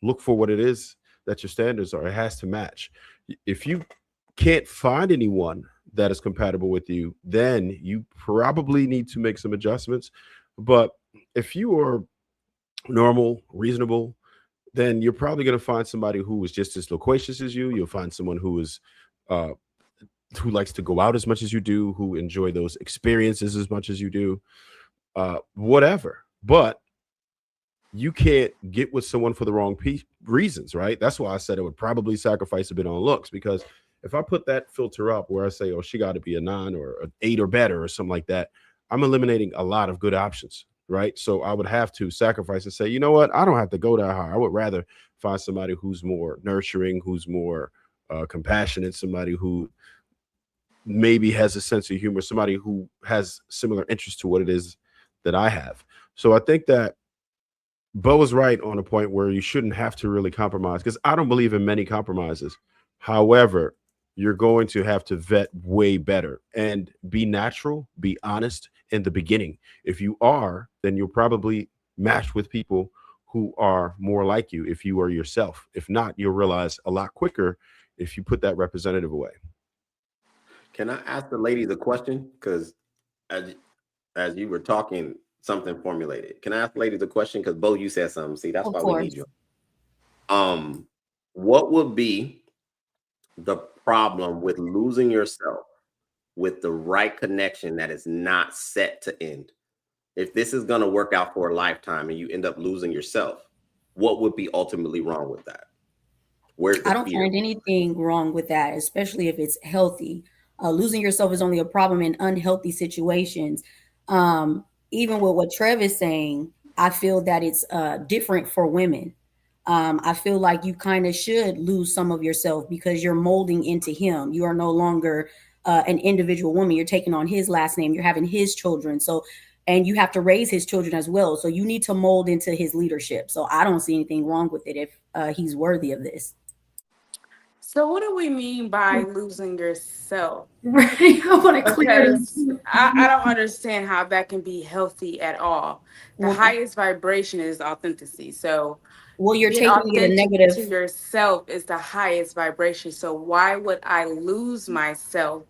Speaker 4: look for what it is that your standards are. It has to match. If you can't find anyone that is compatible with you, then you probably need to make some adjustments. But if you are normal, reasonable, then you're probably going to find somebody who is just as loquacious as you. You'll find someone who is who likes to go out as much as you do, who enjoy those experiences as much as you do, whatever. But you can't get with someone for the wrong reasons, right? That's why I said it would probably sacrifice a bit on looks, because if I put that filter up where I say, oh, she got to be a 9 or an 8 or better or something like that, I'm eliminating a lot of good options, right? So I would have to sacrifice and say, you know what? I don't have to go that high. I would rather find somebody who's more nurturing, who's more compassionate, somebody who maybe has a sense of humor, somebody who has similar interests to what it is that I have. So I think that Bo is right on a point where you shouldn't have to really compromise, because I don't believe in many compromises. However, you're going to have to vet way better and be natural, be honest in the beginning. If you are, then you'll probably match with people who are more like you if you are yourself. If not, you'll realize a lot quicker if you put that representative away.
Speaker 9: Can I ask the ladies a question? Because as you were talking, something formulated. Can I ask the ladies a question? Because Bo, you said something. See, that's why we need you. What would be the problem with losing yourself with the right connection that is not set to end? If this is going to work out for a lifetime and you end up losing yourself, what would be ultimately wrong with that?
Speaker 2: I don't find anything wrong with that, especially if it's healthy. Losing yourself is only a problem in unhealthy situations. Even with what Trev is saying, I feel that it's different for women. I feel like you kind of should lose some of yourself because you're molding into him. You are no longer an individual woman. You're taking on his last name. You're having his children. And you have to raise his children as well. So you need to mold into his leadership. So I don't see anything wrong with it if he's worthy of this.
Speaker 7: So what do we mean by losing yourself?
Speaker 3: Right. I want to clear
Speaker 7: Because
Speaker 3: this.
Speaker 7: I don't understand how that can be healthy at all. The
Speaker 2: Well,
Speaker 7: highest vibration is authenticity. So
Speaker 2: well, you're
Speaker 7: being
Speaker 2: taking it a
Speaker 7: authentic
Speaker 2: negative.
Speaker 7: to yourself is the highest vibration. So why would I lose myself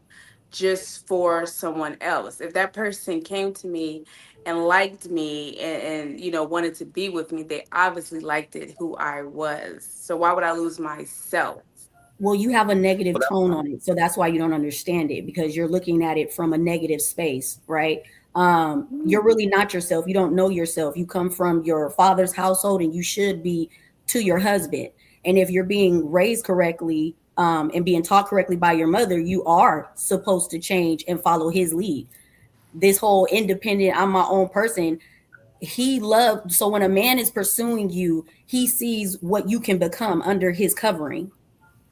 Speaker 7: just for someone else? If that person came to me and liked me and you know wanted to be with me, they obviously liked it who I was. So why would I lose myself?
Speaker 2: Well, you have a negative tone on it, so that's why you don't understand it, because you're looking at it from a negative space, right? You're really not yourself. You don't know yourself. You come from your father's household, and you should be to your husband. And if you're being raised correctly, and being taught correctly by your mother, you are supposed to change and follow his lead. This whole independent, I'm my own person. He loved. So when a man is pursuing you, he sees what you can become under his covering.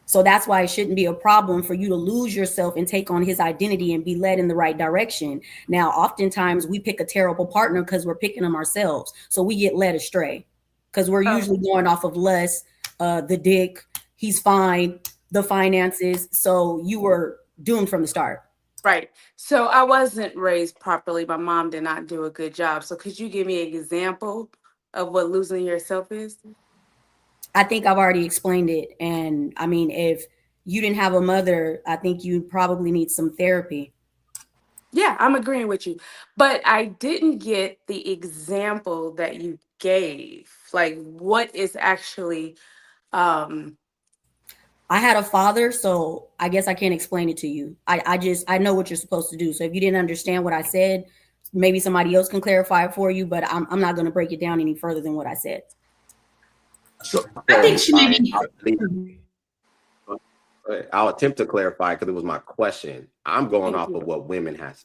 Speaker 2: So that's why it shouldn't be a problem for you to lose yourself and take on his identity and be led in the right direction. Now, oftentimes we pick a terrible partner because we're picking them ourselves. So we get led astray because we're usually going off of lust, the dick, he's fine, the finances. So you were doomed from the start.
Speaker 7: Right. So I wasn't raised properly. My mom did not do a good job. So could you give me an example of what losing yourself is?
Speaker 2: I think I've already explained it. And I mean, if you didn't have a mother, I think you probably need some therapy.
Speaker 7: Yeah, I'm agreeing with you. But I didn't get the example that you gave. Like what is actually
Speaker 2: I had a father, so I guess I can't explain it to you. I know what you're supposed to do. So if you didn't understand what I said, maybe somebody else can clarify it for you, but I'm not going to break it down any further than what I said.
Speaker 9: So
Speaker 3: I think she may
Speaker 9: be. I'll attempt to clarify because it was my question. I'm going off of what women has.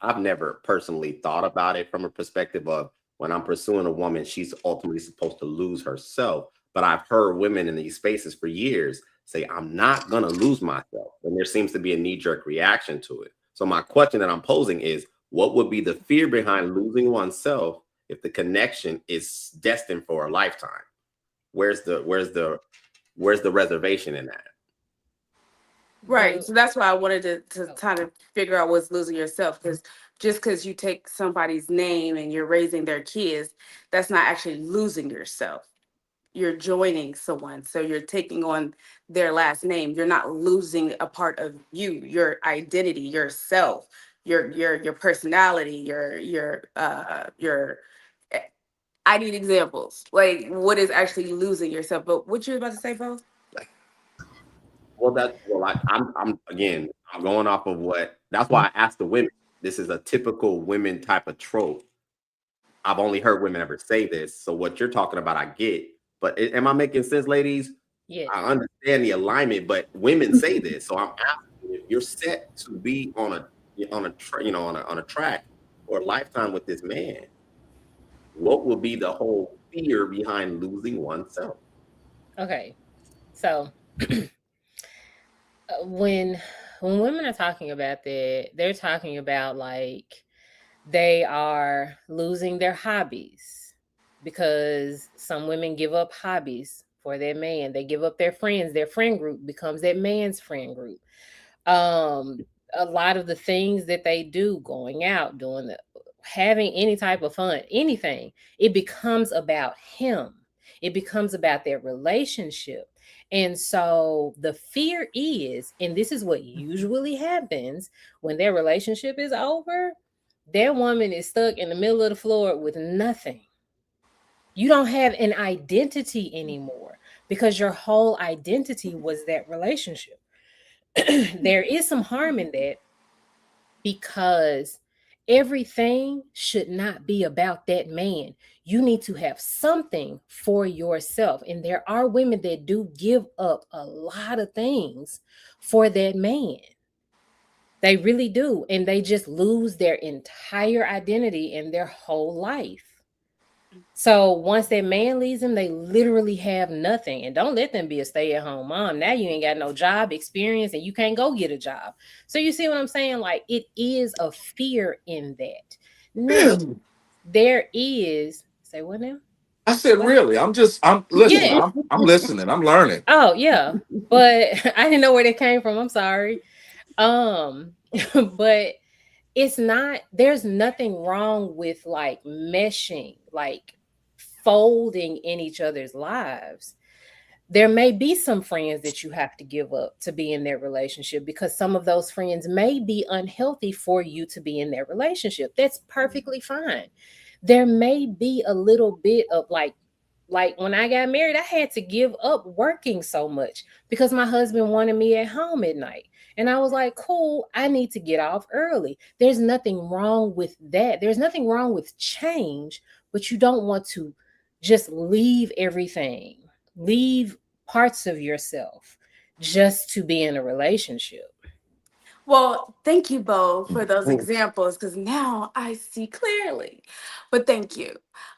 Speaker 9: I've never personally thought about it from a perspective of when I'm pursuing a woman, she's ultimately supposed to lose herself. But I've heard women in these spaces for years say, I'm not going to lose myself. And there seems to be a knee-jerk reaction to it. So my question that I'm posing is, what would be the fear behind losing oneself if the connection is destined for a lifetime? Where's the reservation in that?
Speaker 7: right. So that's why I wanted to kind of figure out what's losing yourself. Because just because you take somebody's name and you're raising their kids, that's not actually losing yourself. You're joining someone. So you're taking on their last name. You're not losing a part of you, your identity, yourself, your personality, your I need examples. Like what is actually losing yourself? But what you about to say, Bo?
Speaker 9: I'm again, I'm going off of what. That's why I asked the women. This is a typical women type of trope. I've only heard women ever say this. So what you're talking about, I get. But am I making sense, ladies?
Speaker 15: Yeah.
Speaker 9: I understand the alignment, but women say this. So I'm asking, if you're set to be on a track or a lifetime with this man, what will be the whole fear behind losing oneself?
Speaker 15: Okay, so when women are talking about that, they're talking about like they are losing their hobbies, because some women give up hobbies for their man. They give up their friends. Their friend group becomes that man's friend group. A lot of the things that they do, going out, having any type of fun, anything, it becomes about him. It becomes about their relationship. And so the fear is, and this is what usually happens when their relationship is over, that woman is stuck in the middle of the floor with nothing. You don't have an identity anymore because your whole identity was that relationship. There is some harm in that, because everything should not be about that man. You need to have something for yourself. And there are women that do give up a lot of things for that man. They really do. And they just lose their entire identity and their whole life. So once that man leaves them, they literally have nothing. And don't let them be a stay-at-home mom. Now you ain't got no job experience and you can't go get a job. So you see what I'm saying? Like, it is a fear in that. Now, there is, say what now?
Speaker 8: I said, really? I'm listening.
Speaker 15: Yeah.
Speaker 8: I'm listening. I'm learning.
Speaker 15: Oh yeah, but I didn't know where they came from. I'm sorry. But it's not. There's nothing wrong with like meshing, like folding in each other's lives. There may be some friends that you have to give up to be in their relationship because some of those friends may be unhealthy for you to be in their relationship. That's perfectly fine. There may be a little bit of like when I got married, I had to give up working so much because my husband wanted me at home at night. And I was like, cool, I need to get off early. There's nothing wrong with that. There's nothing wrong with change, but you don't want to just leave everything, leave parts of yourself just to be in a relationship.
Speaker 7: Well, thank you both for those examples because now I see clearly. But thank you.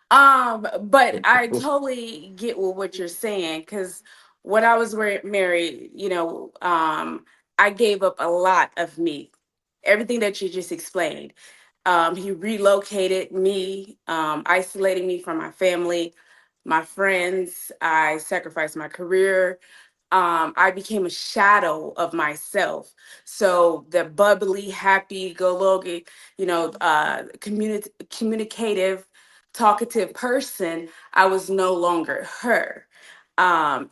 Speaker 7: But I totally get what you're saying because when I was married, I gave up a lot of me, everything that you just explained. He relocated me, isolating me from my family, my friends. I sacrificed my career. I became a shadow of myself. So the bubbly, happy, go lucky, communicative, talkative person, I was no longer her.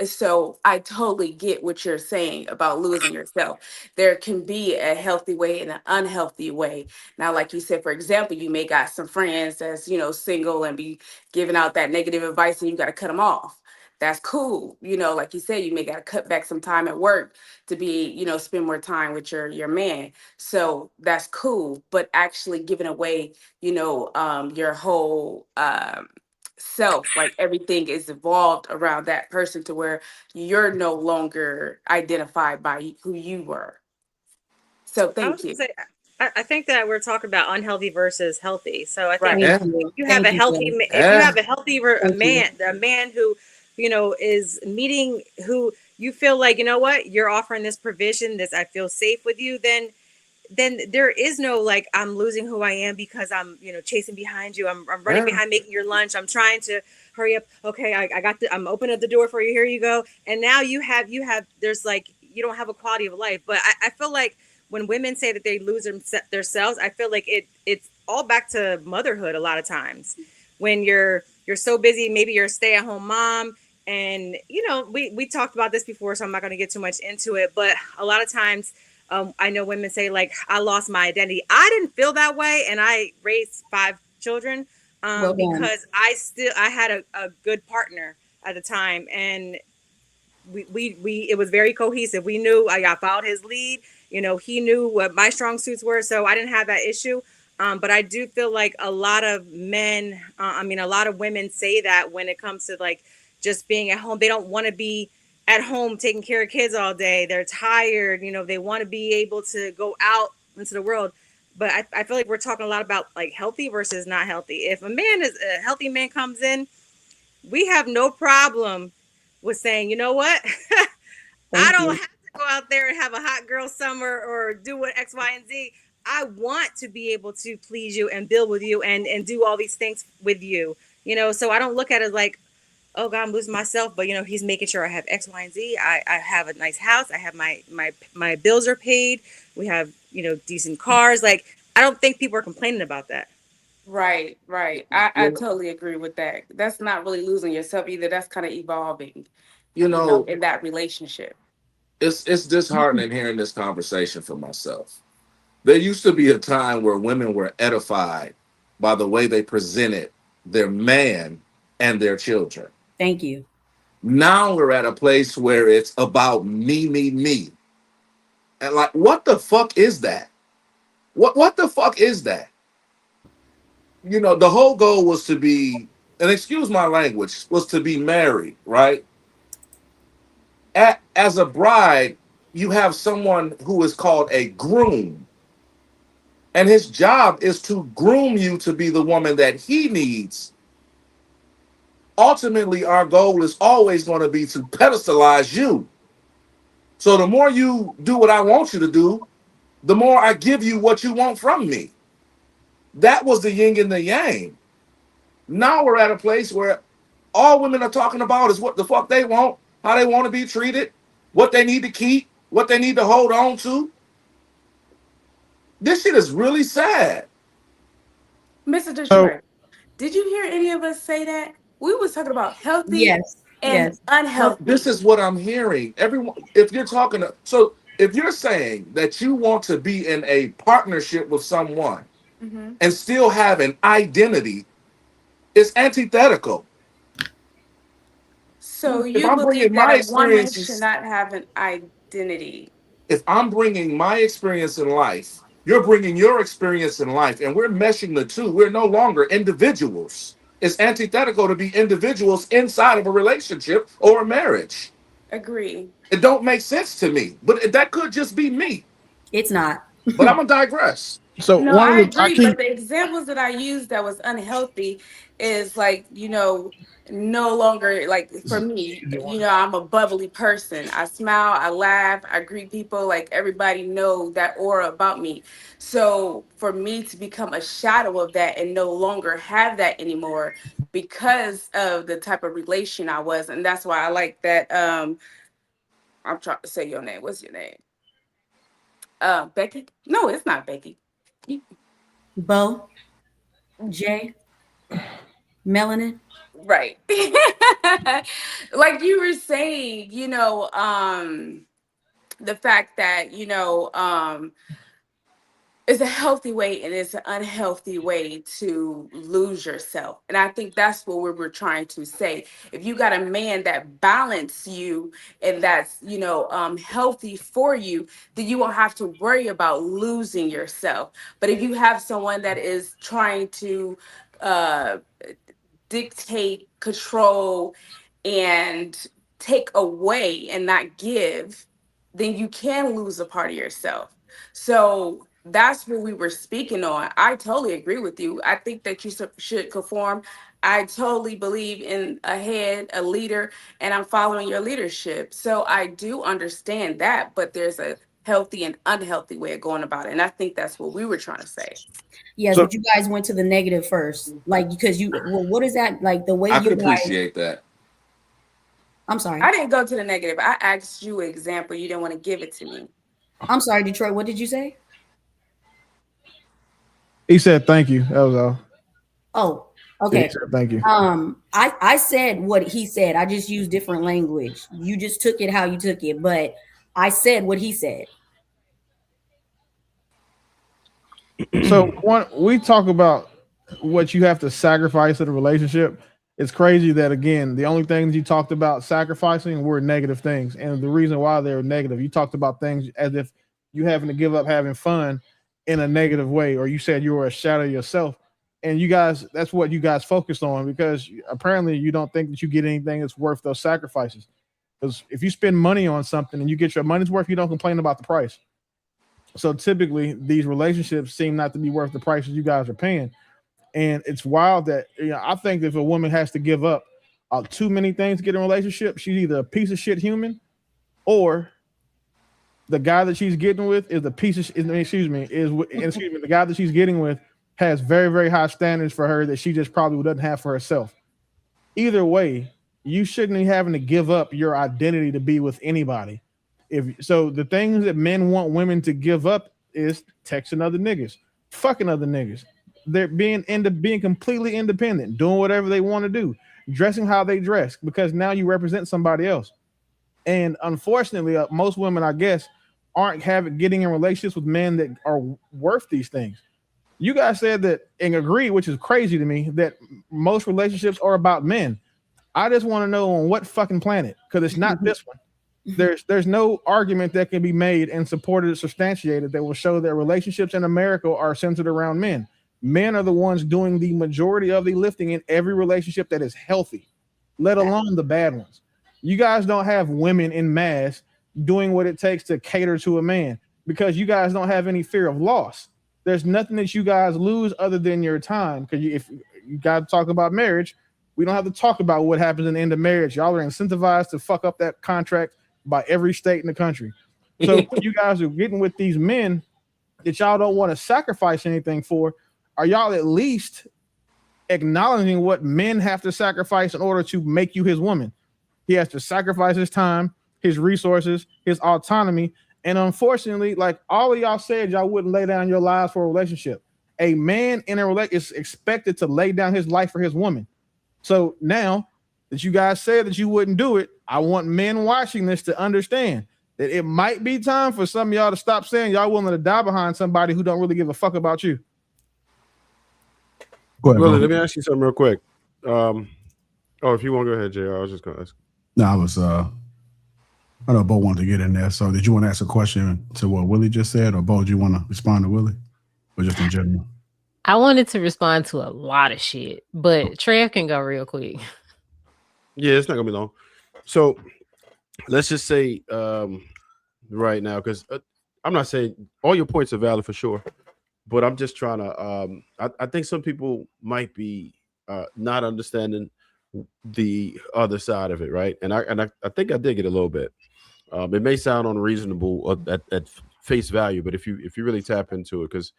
Speaker 7: So I totally get what you're saying about losing yourself. There can be a healthy way and an unhealthy way. Now, like you said, for example, you may got some friends that's, single and be giving out that negative advice and you got to cut them off. That's cool. Like you said, you may got to cut back some time at work to be, spend more time with your man. So that's cool. But actually giving away, your whole self, like everything is evolved around that person to where you're no longer identified by who you were. So
Speaker 6: I was
Speaker 7: thank
Speaker 6: gonna
Speaker 7: you.
Speaker 6: say, I think that we're talking about unhealthy versus healthy. So I think
Speaker 7: Right.
Speaker 6: if
Speaker 2: Thank you.
Speaker 6: you have
Speaker 2: Thank
Speaker 6: a
Speaker 2: you,
Speaker 6: healthy,
Speaker 2: Jay.
Speaker 6: if you have a healthy
Speaker 2: Thank you.
Speaker 6: a man who, is meeting, who you feel like, you know what, you're offering this provision, this, I feel safe with you, then there is no like I'm losing who I am because I'm chasing behind you. I'm running behind making your lunch. I'm trying to hurry up. Okay, I got I'm opening up the door for you. Here you go. And now you have there's like you don't have a quality of life. But I feel like when women say that they lose themselves, I feel like it's all back to motherhood a lot of times. When you're so busy, maybe you're a stay-at-home mom. And we talked about this before, so I'm not going to get too much into it. But a lot of times I know women say like, I lost my identity. I didn't feel that way. And I raised 5 children
Speaker 2: Well done.
Speaker 6: because I had a good partner at the time. And we it was very cohesive. We knew I followed his lead. He knew what my strong suits were. So I didn't have that issue. But I do feel like a lot of men, a lot of women say that when it comes to like just being at home, they don't want to be at home taking care of kids all day. They're tired. They want to be able to go out into the world. But I feel like we're talking a lot about like healthy versus not healthy. If a healthy man comes in, we have no problem with saying, you know what? I don't have to go out there and have a hot girl summer or do what X, Y, and Z. I want to be able to please you and build with you and do all these things with you. So I don't look at it like, oh God, I'm losing myself. But he's making sure I have X, Y, and Z. I have a nice house. I have my bills are paid. We have, decent cars. Like, I don't think people are complaining about that.
Speaker 7: Right. I totally agree with that. That's not really losing yourself either. That's kind of evolving, in that relationship.
Speaker 8: It's disheartening hearing this conversation for myself. There used to be a time where women were edified by the way they presented their man and their children.
Speaker 2: Thank you.
Speaker 8: Now we're at a place where it's about me, me, me. And like, what the fuck is that? What the fuck is that? The whole goal was to be, and excuse my language, was to be married, right? As a bride, you have someone who is called a groom. And his job is to groom you to be the woman that he needs. Ultimately, our goal is always going to be to pedestalize you. So the more you do what I want you to do, the more I give you what you want from me. That was the yin and the yang. Now we're at a place where All women are talking about is what the fuck they want, how they want to be treated, what they need to keep, what they need to hold on to. This shit is really sad.
Speaker 7: Mr. Detroit, did you hear any of us say that? We was talking about healthy and unhealthy.
Speaker 8: This is what I'm hearing. Everyone, if you're talking to, so if you're saying that you want to be in a partnership with someone and still have an identity, it's antithetical.
Speaker 7: So you believe that a woman should not have an identity?
Speaker 8: If I'm bringing my experience in life, you're bringing your experience in life, and we're meshing the two. We're no longer individuals. It's antithetical to be individuals inside of a relationship or a marriage.
Speaker 7: Agree.
Speaker 8: It don't make sense to me, but that could just be me.
Speaker 2: It's not.
Speaker 8: But I'm gonna digress.
Speaker 5: So
Speaker 7: no, I agree, but the examples that I used that was unhealthy is like, no longer, like for me, I'm a bubbly person. I smile, I laugh, I greet people, like everybody know that aura about me. So for me to become a shadow of that and no longer have that anymore because of the type of relation I was, and that's why I like that. I'm trying to say your name. What's your name? Becky? No, it's not Becky.
Speaker 2: Bo, Jay, Melanin.
Speaker 7: Right. Like you were saying, the fact that, it's a healthy way and it's an unhealthy way to lose yourself. And I think that's what we were trying to say. If you got a man that balance you and that's, healthy for you, then you won't have to worry about losing yourself. But if you have someone that is trying to dictate, control, and take away and not give, then you can lose a part of yourself. So that's what we were speaking on. I totally agree with you. I think that you should conform. I totally believe in a head, a leader, and I'm following your leadership. So I do understand that, but there's a healthy and unhealthy way of going about it. And I think that's what we were trying to say.
Speaker 2: Yes, but you guys went to the negative first. Like, because what is that? Like the way
Speaker 8: I could appreciate that.
Speaker 2: I'm sorry.
Speaker 7: I didn't go to the negative. I asked you an example. You didn't want to give it to me.
Speaker 2: I'm sorry, Detroit. What did you say?
Speaker 5: He said thank you. That was all.
Speaker 2: Oh, okay.
Speaker 5: Thank you.
Speaker 2: I said what he said. I just used different language. You just took it how you took it, but I said what he said.
Speaker 5: So we talk about what you have to sacrifice in a relationship. It's crazy that, again, the only things you talked about sacrificing were negative things. And the reason why they're negative, you talked about things as if you having to give up having fun in a negative way, or you said you were a shadow yourself. And you guys, that's what you guys focused on, because apparently you don't think that you get anything that's worth those sacrifices. Because if you spend money on something and you get your money's worth, you don't complain about the price. So typically these relationships seem not to be worth the prices you guys are paying. And it's wild that, I think if a woman has to give up too many things to get in a relationship, she's either a piece of shit human, or the guy that she's getting with is the the guy that she's getting with has very, very high standards for her that she just probably doesn't have for herself. Either way, you shouldn't be having to give up your identity to be with anybody. So the things that men want women to give up is texting other niggas, fucking other niggas. They're being completely independent, doing whatever they want to do, dressing how they dress, because now you represent somebody else. And unfortunately, most women, I guess, aren't getting in relationships with men that are worth these things. You guys said that and agree, which is crazy to me, that most relationships are about men. I just want to know on what fucking planet, because it's not this one. There's no argument that can be made and supported or substantiated that will show that relationships in America are centered around men. Men are the ones doing the majority of the lifting in every relationship that is healthy, let alone the bad ones. You guys don't have women in mass doing what it takes to cater to a man, because you guys don't have any fear of loss. There's nothing that you guys lose other than your time. Because if you got to talk about marriage, we don't have to talk about what happens in the end of marriage. Y'all are incentivized to fuck up that contract by every state in the country. So when you guys are getting with these men that y'all don't want to sacrifice anything for, are y'all at least acknowledging what men have to sacrifice in order to make you his woman. He has to sacrifice his time, his resources, his autonomy. And unfortunately, like all of y'all said, y'all wouldn't lay down your lives for a relationship. A man in a relationship is expected to lay down his life for his woman. So now that you guys said that you wouldn't do it, I want men watching this to understand that it might be time for some of y'all to stop saying y'all willing to die behind somebody who don't really give a fuck about you.
Speaker 4: Go ahead, Willie, let me ask you something real quick. If you want to go ahead, JR, I was just going to ask.
Speaker 1: No, I know Bo wanted to get in there. So did you want to ask a question to what Willie just said, or Bo, do you want to respond to Willie, or just in general?
Speaker 15: I wanted to respond to a lot of shit, but Trev can go real quick.
Speaker 4: Yeah, it's not gonna be long. So let's just say right now, because I'm not saying all your points are valid for sure, but I'm just trying to. I think some people might be not understanding the other side of it, right? And I think I dig it a little bit. It may sound unreasonable at face value, but if you really tap into it, because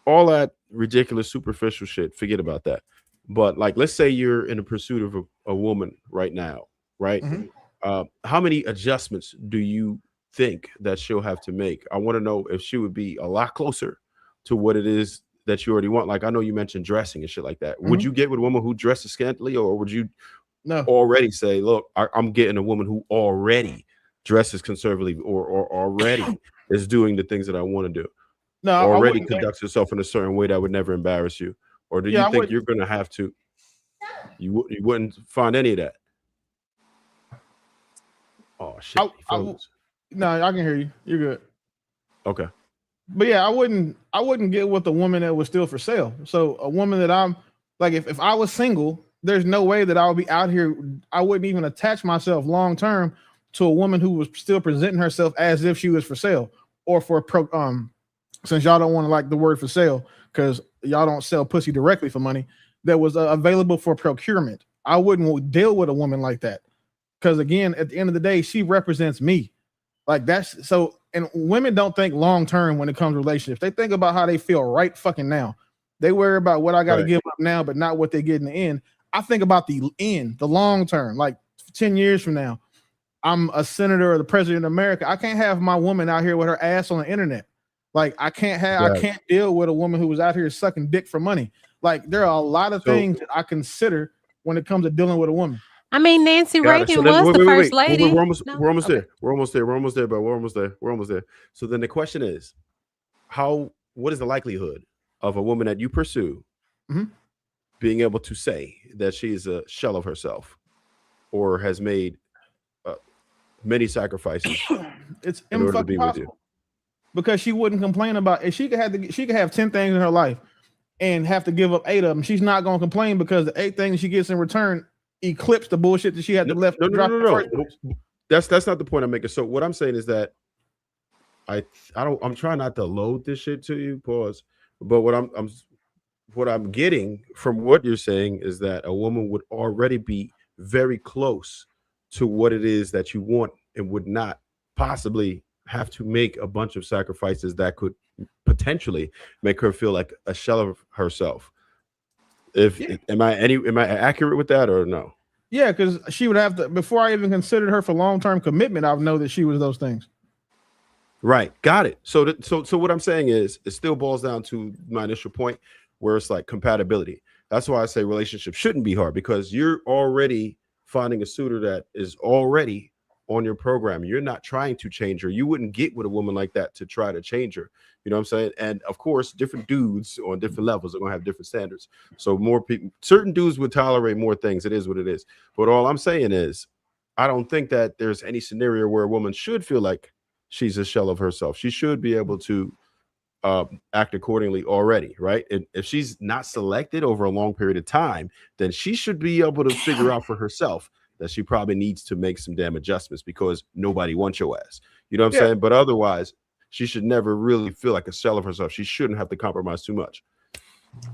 Speaker 4: all that ridiculous superficial shit, forget about that. But like, let's say you're in the pursuit of a woman right now, right? Mm-hmm. How many adjustments do you think that she'll have to make? I want to know if she would be a lot closer to what it is that you already want. Like, I know you mentioned dressing and shit like that. Mm-hmm. Would you get with a woman who dresses scantily, or would you already say, look, I'm getting a woman who already dresses conservatively, or already is doing the things that I want to do? No, already conducts herself in a certain way that would never embarrass you? Or do you think you're going to have to? You wouldn't find any of that. Oh shit!
Speaker 5: No, I can hear you. You're good.
Speaker 4: Okay.
Speaker 5: But yeah, I wouldn't get with a woman that was still for sale. So a woman that I'm like, if I was single, there's no way that I would be out here. I wouldn't even attach myself long term to a woman who was still presenting herself as if she was for sale, or for since y'all don't want to like the word for sale because y'all don't sell pussy directly for money, that was available for procurement. I wouldn't deal with a woman like that because, again, at the end of the day, she represents me. Like, that's so. And women don't think long term when it comes to relationships. They think about how they feel right fucking now. They worry about what I got to give up now, but not what they get in the end. I think about the end, the long term, like 10 years from now. I'm a senator or the president of America. I can't have my woman out here with her ass on the internet. Like, I can't deal with a woman who was out here sucking dick for money. Like, there are a lot of things that I consider when it comes to dealing with a woman.
Speaker 15: I mean, Nancy Reagan was the first lady.
Speaker 4: We're almost there. We're almost there, but we're almost there. So then the question is, what is the likelihood of a woman that you pursue being able to say that she is a shell of herself or has made many sacrifices
Speaker 5: it's in order to be with you? Because she wouldn't complain about it. She could have 10 things in her life and have to give up 8 of them. She's not going to complain because the 8 things she gets in return eclipse the bullshit that she had to left.
Speaker 4: No. That's not the point I'm making. So what I'm saying is that I'm trying not to load this shit to you, pause. But what I'm getting from what you're saying is that a woman would already be very close to what it is that you want and would not possibly have to make a bunch of sacrifices that could potentially make her feel like a shell of herself. Am I accurate with that or no?
Speaker 5: Yeah, because she would have to, before I even considered her for long-term commitment, I would know that she was those things.
Speaker 4: Right. Got it. So what I'm saying is it still boils down to my initial point where it's like compatibility. That's why I say relationships shouldn't be hard, because you're already finding a suitor that is already on your program. You're not trying to change her. You wouldn't get with a woman like that to try to change her. You know what I'm saying? And of course, different dudes on different levels are going to have different standards. So more people, certain dudes would tolerate more things. It is what it is. But all I'm saying is, I don't think that there's any scenario where a woman should feel like she's a shell of herself. She should be able to act accordingly already, right? And if she's not selected over a long period of time, then she should be able to figure out for herself that she probably needs to make some damn adjustments because nobody wants your ass. You know what I'm saying? But otherwise, she should never really feel like a shell of herself. She shouldn't have to compromise too much.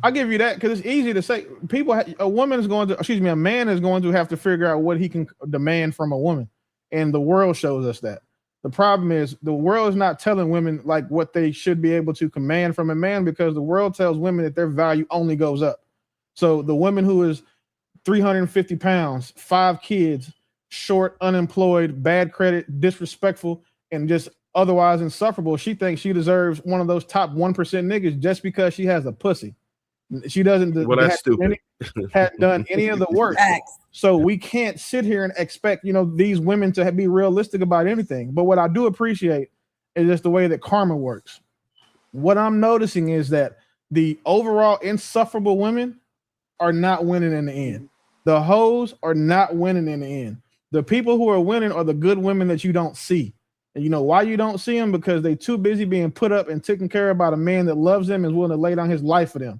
Speaker 5: I'll give you that, because it's easy to say. A man is going to have to figure out what he can demand from a woman. And the world shows us that. The problem is the world is not telling women like what they should be able to command from a man, because the world tells women that their value only goes up. So the woman who is 350 pounds, 5 kids, short, unemployed, bad credit, disrespectful, and just otherwise insufferable, she thinks she deserves one of those top 1% niggas just because she has a pussy. She doesn't.
Speaker 4: Well, that's stupid.
Speaker 5: Hadn't done any of the work. So we can't sit here and expect, these women to be realistic about anything. But what I do appreciate is just the way that karma works. What I'm noticing is that the overall insufferable women are not winning in the end. The hoes are not winning in the end. The people who are winning are the good women that you don't see. And you know why you don't see them? Because they're too busy being put up and taken care of by a man that loves them and is willing to lay down his life for them.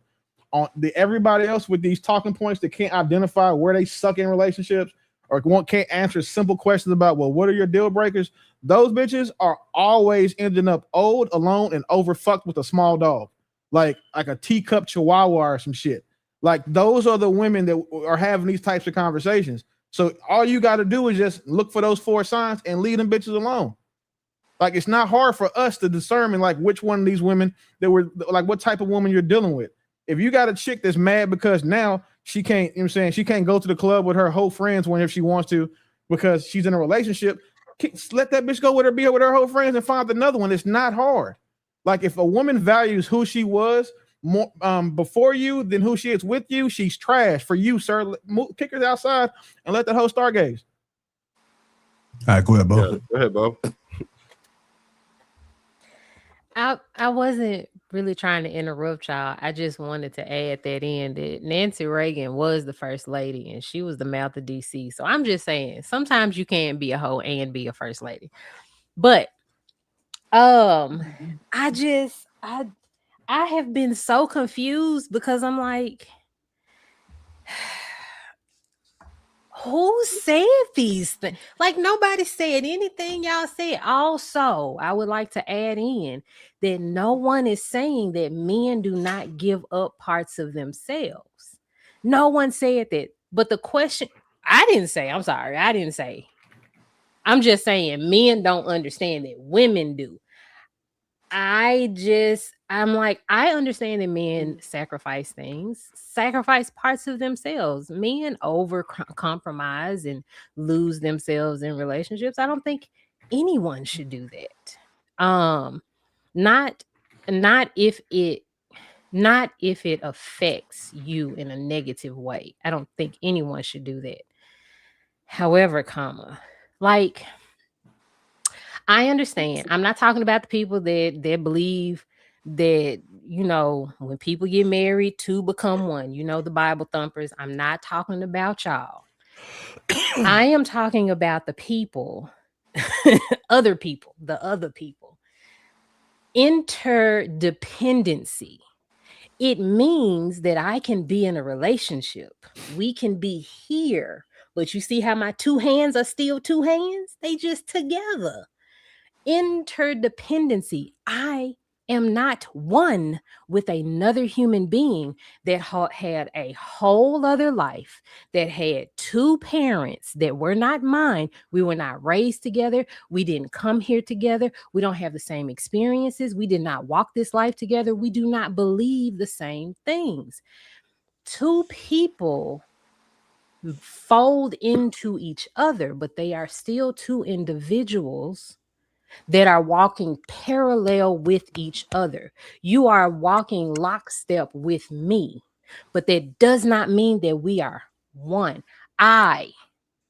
Speaker 5: Everybody else with these talking points that can't identify where they suck in relationships or can't answer simple questions about, well, what are your deal breakers? Those bitches are always ending up old, alone, and overfucked with a small dog, like a teacup chihuahua or some shit. Like those are the women that are having these types of conversations. So all you got to do is just look for those 4 signs and leave them bitches alone. Like it's not hard for us to discern like which one of these women that were like what type of woman you're dealing with. If you got a chick that's mad because now she can't, she can't go to the club with her whole friends whenever she wants to because she's in a relationship, let that bitch go with her, be with her whole friends and find another one. It's not hard. Like if a woman values who she was more before you than who she is with you, she's trash for you, sir. Kick her outside and let that hoe stargaze.
Speaker 1: All right, go ahead, Bo.
Speaker 4: Yeah, go ahead, Bo.
Speaker 15: I wasn't really trying to interrupt y'all. I just wanted to add that in that Nancy Reagan was the first lady and she was the mouth of DC. So I'm just saying sometimes you can be a hoe and be a first lady. But I have been so confused because I'm like, who said these things? Like nobody said anything y'all said. Also, I would like to add in that no one is saying that men do not give up parts of themselves. No one said that. But the question, I didn't say. I'm just saying men don't understand that women do. I'm like, I understand that men sacrifice parts of themselves. Men over compromise and lose themselves in relationships. I don't think anyone should do that. Not if it affects you in a negative way. I don't think anyone should do that. However, like, I understand. I'm not talking about the people that believe that, when people get married, 2 become 1, the Bible thumpers. I'm not talking about y'all. I am talking about the people, the other people. Interdependency. It means that I can be in a relationship. We can be here, but you see how my 2 hands are still 2 hands? They just together. Interdependency. I am not one with another human being that had a whole other life, that had 2 parents that were not mine. We were not raised together. We didn't come here together. We don't have the same experiences. We did not walk this life together. We do not believe the same things. 2 people fold into each other, but they are still 2 individuals that are walking parallel with each other. You are walking lockstep with me, but that does not mean that we are one. I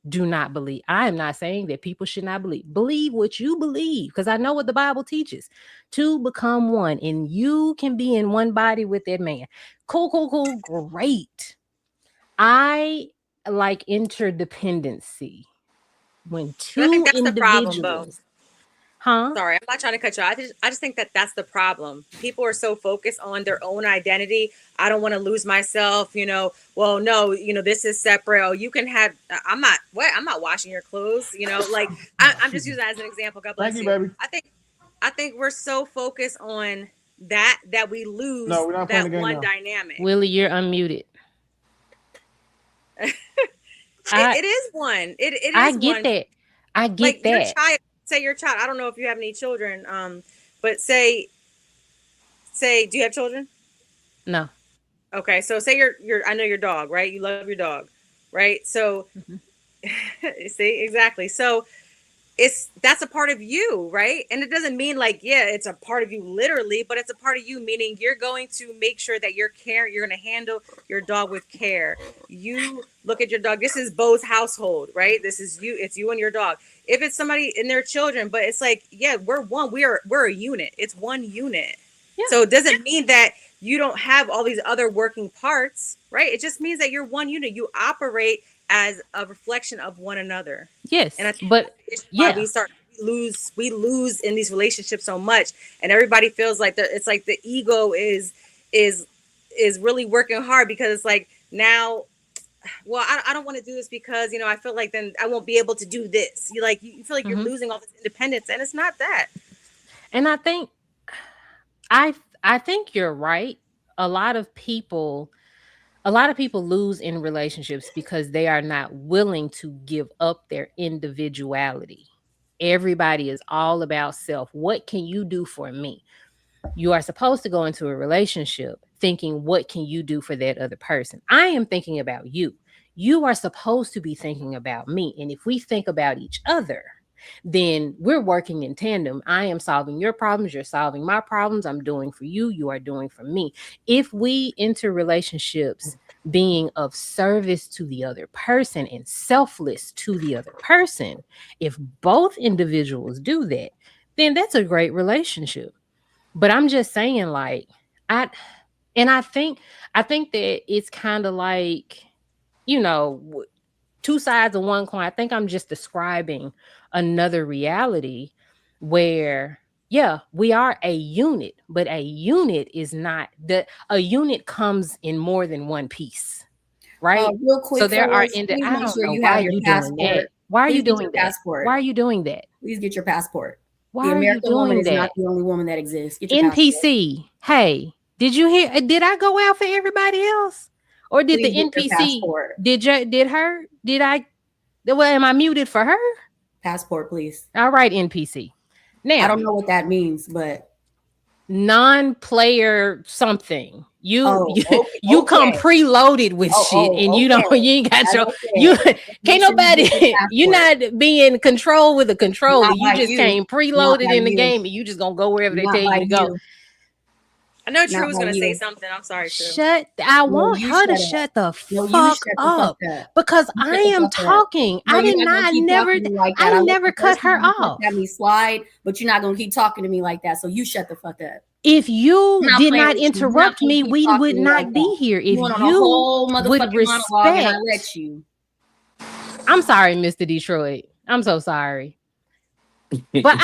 Speaker 15: do not believe. I am not saying that people should not believe. Believe what you believe, because I know what the Bible teaches. 2 become 1, and you can be in one body with that man. Cool, great. I like interdependency. When 2
Speaker 6: I think that's
Speaker 15: individuals.
Speaker 6: The problem, Bo.
Speaker 15: Huh?
Speaker 6: Sorry, I'm not trying to cut you off. I just think that that's the problem. People are so focused on their own identity. I don't want to lose myself, well, no, this is separate. Oh, you can have, I'm not washing your clothes, like I'm just using that as an example. God bless you.
Speaker 5: Baby.
Speaker 6: I think we're so focused on that we lose that one dynamic.
Speaker 15: Willie, you're unmuted.
Speaker 6: It is one. It is
Speaker 15: I get
Speaker 6: one.
Speaker 15: that. I get that.
Speaker 6: Your child, I don't know if you have any children, but say, do you have children?
Speaker 15: No.
Speaker 6: Okay, so say I know your dog, right? You love your dog, right? So see, exactly. So that's a part of you, right? And it doesn't mean like, yeah, it's a part of you literally, but it's a part of you, meaning you're going to make sure that you're going to handle your dog with care. You look at your dog. This is Bo's household, right? This is you. It's you and your dog. If it's somebody and their children, but it's like, yeah, we're one. We're a unit. It's one unit. Yeah. So it doesn't mean that you don't have all these other working parts, right? It just means that you're one unit. You operate as a reflection of one another.
Speaker 15: Yes,
Speaker 6: and I think
Speaker 15: but
Speaker 6: why we lose in these relationships so much, and everybody feels like it's like the ego is really working hard, because it's like, now, well, I don't want to do this because, you know, I feel like then I won't be able to do this. You feel like you're losing all this independence, and it's not that.
Speaker 15: And I think I think you're right. A lot of people lose in relationships because they are not willing to give up their individuality. Everybody is all about self. What can you do for me? You are supposed to go into a relationship thinking, what can you do for that other person? I am thinking about you. You are supposed to be thinking about me. And if we think about each other, then we're working in tandem. I am solving your problems. You're solving my problems. I'm doing for you. You are doing for me. If we enter relationships being of service to the other person and selfless to the other person, if both individuals do that, then that's a great relationship. But I'm just saying, like, I think that it's kind of like, you know, two sides of one coin. I think I'm just describing another reality where, yeah, we are a unit, but a unit is not a unit comes in more than one piece, right?
Speaker 2: Real quick,
Speaker 15: so there are
Speaker 2: please
Speaker 15: I
Speaker 2: make
Speaker 15: don't
Speaker 2: sure
Speaker 15: know
Speaker 2: you
Speaker 15: why
Speaker 2: have your
Speaker 15: you doing that.
Speaker 2: passport.
Speaker 15: Why are
Speaker 2: Please
Speaker 15: you
Speaker 2: get your
Speaker 15: doing that?
Speaker 2: passport.
Speaker 15: Why are you doing that?
Speaker 2: Please get your passport.
Speaker 15: Why
Speaker 2: The
Speaker 15: are you
Speaker 2: American woman
Speaker 15: doing
Speaker 2: is
Speaker 15: that?
Speaker 2: not the only woman that exists. Get your passport.
Speaker 15: NPC. Hey, did you hear? Did I go out for everybody else, or did
Speaker 2: Please
Speaker 15: the
Speaker 2: get your
Speaker 15: NPC?
Speaker 2: passport.
Speaker 15: Did I? Well, am I muted for her?
Speaker 2: Passport, please.
Speaker 15: All right, NPC. Now,
Speaker 2: I don't know what that means, but
Speaker 15: non-player something. You
Speaker 2: okay.
Speaker 15: come preloaded with shit, and you don't. You ain't got your.
Speaker 2: Okay.
Speaker 15: You can't nobody. You're not being controlled with a controller. You just came preloaded in the game, and you just gonna go wherever they tell you to go.
Speaker 6: I know True was gonna say something. I'm sorry, True.
Speaker 15: I want her to shut the fuck up, because I am talking. I did not I never cut her off.
Speaker 2: Let me slide, but you're not gonna keep talking to me like that. So you shut the fuck up.
Speaker 15: If you did not interrupt me, we would not be here. If you would respect,
Speaker 2: let you.
Speaker 15: I'm sorry, Mr. Detroit. I'm so sorry. But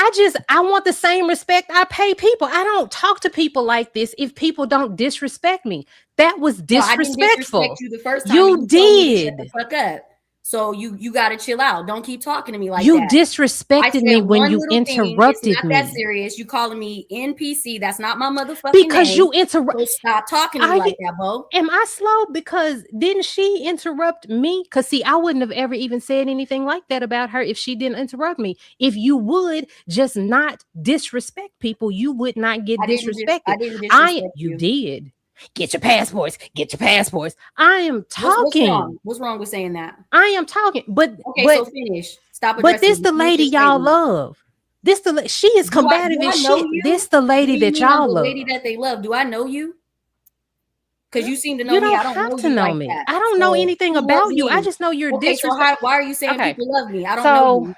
Speaker 15: I want the same respect I pay people. I don't talk to people like this if people don't disrespect me. That was disrespectful.
Speaker 2: I didn't disrespect you the first time.
Speaker 15: You did.
Speaker 2: Shut the fuck up. So you got to chill out. Don't keep talking to me like
Speaker 15: that.
Speaker 2: You
Speaker 15: disrespected me when you interrupted me.
Speaker 2: It's not that serious. You calling me NPC. That's not my motherfucking
Speaker 15: because
Speaker 2: name.
Speaker 15: You interrupt.
Speaker 2: So stop talking to me like that, Bo.
Speaker 15: Am I slow? Because didn't she interrupt me? Because see, I wouldn't have ever even said anything like that about her if she didn't interrupt me. If you would just not disrespect people, you would not get disrespected.
Speaker 2: I didn't disrespect
Speaker 15: you. did. Get your passports. Get your passports. I am talking.
Speaker 2: What's wrong with saying that?
Speaker 15: I am talking. But
Speaker 2: so finish. Stop.
Speaker 15: But this the lady y'all love. She is combative as shit. This the lady that y'all love.
Speaker 2: Lady that they love. Do I know you? Because you seem to know me.
Speaker 15: I don't have to know me. I don't know anything about you. I just know you're disrespectful.
Speaker 2: So why are you saying people love me? I don't know you.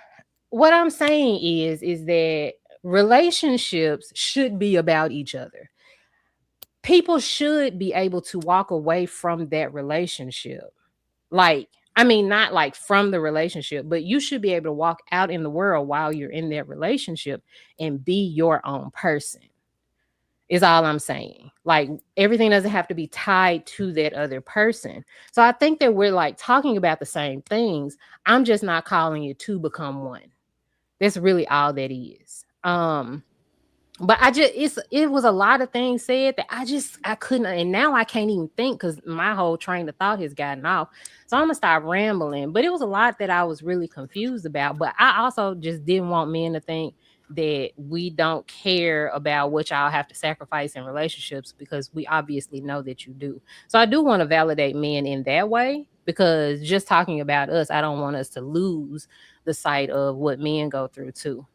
Speaker 15: What I'm saying is that relationships should be about each other. People should be able to walk away from that relationship. Not like from the relationship, but you should be able to walk out in the world while you're in that relationship and be your own person. Is all I'm saying. Like, everything doesn't have to be tied to that other person. So I think that we're like talking about the same things. I'm just not calling it to become one. That's really all that is. But it was a lot of things said that I couldn't, and now I can't even think because my whole train of thought has gotten off. So I'm gonna stop rambling. But it was a lot that I was really confused about. But I also just didn't want men to think that we don't care about what y'all have to sacrifice in relationships, because we obviously know that you do. So I do want to validate men in that way, because just talking about us, I don't want us to lose the sight of what men go through too.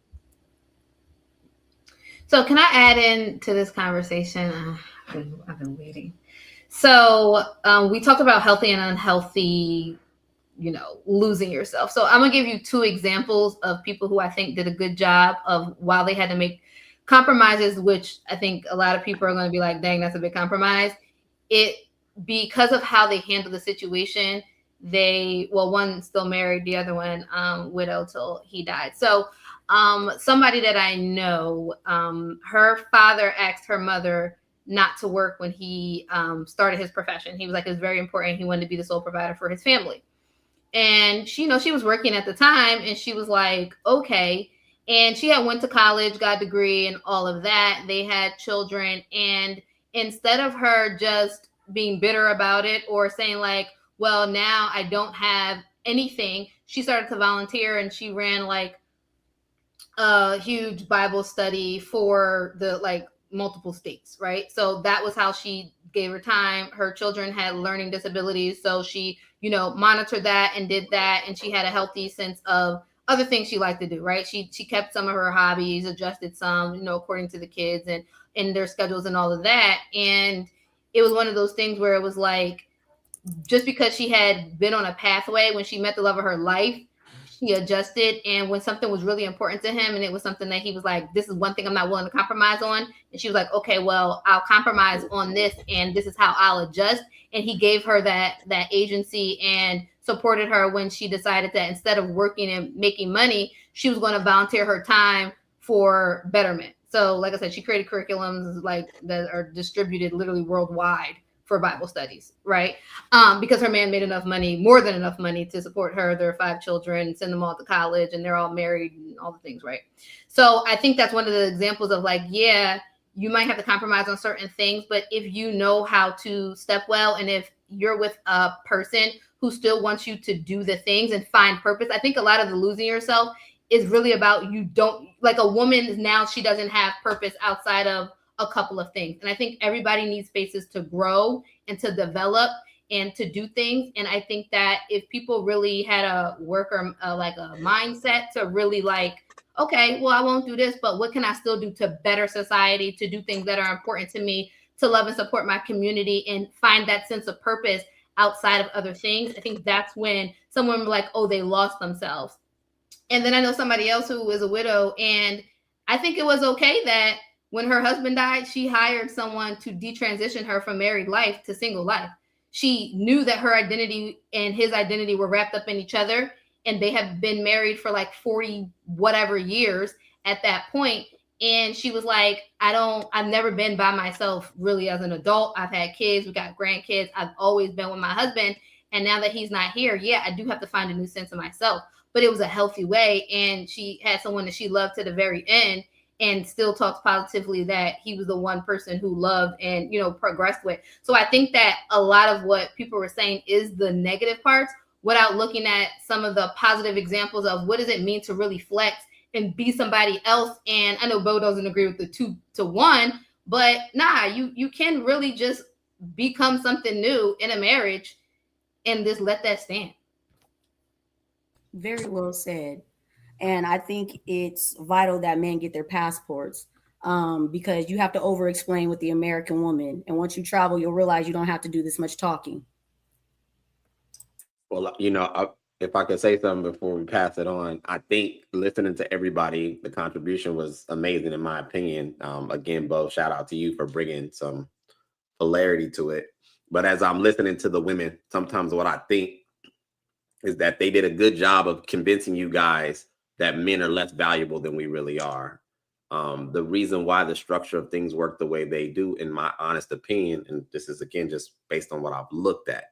Speaker 10: So can I add in to this conversation? I've been waiting. So we talked about healthy and unhealthy, losing yourself. So I'm gonna give you 2 examples of people who I think did a good job of, while they had to make compromises, which I think a lot of people are going to be like, dang, that's a big compromise. Because of how they handled the situation, one still married, the other one widowed till he died. So somebody that I know, her father asked her mother not to work when he started his profession. He was like, it was very important. He wanted to be the sole provider for his family. And she was working at the time, and she was like, okay. And she had went to college, got a degree and all of that. They had children. And instead of her just being bitter about it or saying like, well, now I don't have anything, she started to volunteer, and she ran like a huge Bible study for the multiple states, right? So that was how she gave her time. Her children had learning disabilities, so she monitored that and did that, and she had a healthy sense of other things she liked to do, right? She kept some of her hobbies, adjusted some, according to the kids and in their schedules and all of that. And it was one of those things where it was like, just because she had been on a pathway, when she met the love of her life, she adjusted. And when something was really important to him, and it was something that he was like, this is one thing I'm not willing to compromise on, and she was like, okay, well, I'll compromise on this, and this is how I'll adjust. And he gave her that agency and supported her when she decided that instead of working and making money, she was going to volunteer her time for betterment. So like I said, she created curriculums that are distributed literally worldwide for Bible studies, right? Because her man made enough money, more than enough money, to support her, their 5 children, send them all to college, and they're all married and all the things, right? So I think that's one of the examples of like, yeah, you might have to compromise on certain things, but if you know how to step well, and if you're with a person who still wants you to do the things and find purpose, I think a lot of the losing yourself is really about, like a woman now, she doesn't have purpose outside of a couple of things. And I think everybody needs spaces to grow and to develop and to do things. And I think that if people really had a mindset to really like, okay, well, I won't do this, but what can I still do to better society, to do things that are important to me, to love and support my community, and find that sense of purpose outside of other things. I think that's when someone like, oh, they lost themselves. And then I know somebody else who is a widow, and I think it was okay that when her husband died, she hired someone to detransition her from married life to single life. She knew that her identity and his identity were wrapped up in each other, and they have been married for like 40 whatever years at that point. And she was like, I've never been by myself really as an adult. I've had kids, we got grandkids. I've always been with my husband. And now that he's not here, yeah, I do have to find a new sense of myself. But it was a healthy way. And she had someone that she loved to the very end, and still talks positively that he was the one person who loved and, progressed with. So I think that a lot of what people were saying is the negative parts, without looking at some of the positive examples of what does it mean to really flex and be somebody else. And I know Bo doesn't agree with the 2 to 1, but you can really just become something new in a marriage and just let that stand.
Speaker 2: Very well said. And I think it's vital that men get their passports, because you have to over-explain with the American woman. And once you travel, you'll realize you don't have to do this much talking.
Speaker 9: Well, if I could say something before we pass it on, I think listening to everybody, the contribution was amazing in my opinion. Again, Bo, shout out to you for bringing some polarity to it. But as I'm listening to the women, sometimes what I think is that they did a good job of convincing you guys that men are less valuable than we really are. The reason why the structure of things work the way they do, in my honest opinion, and this is again just based on what I've looked at,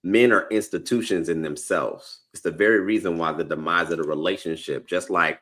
Speaker 9: men are institutions in themselves. It's the very reason why the demise of the relationship, just like,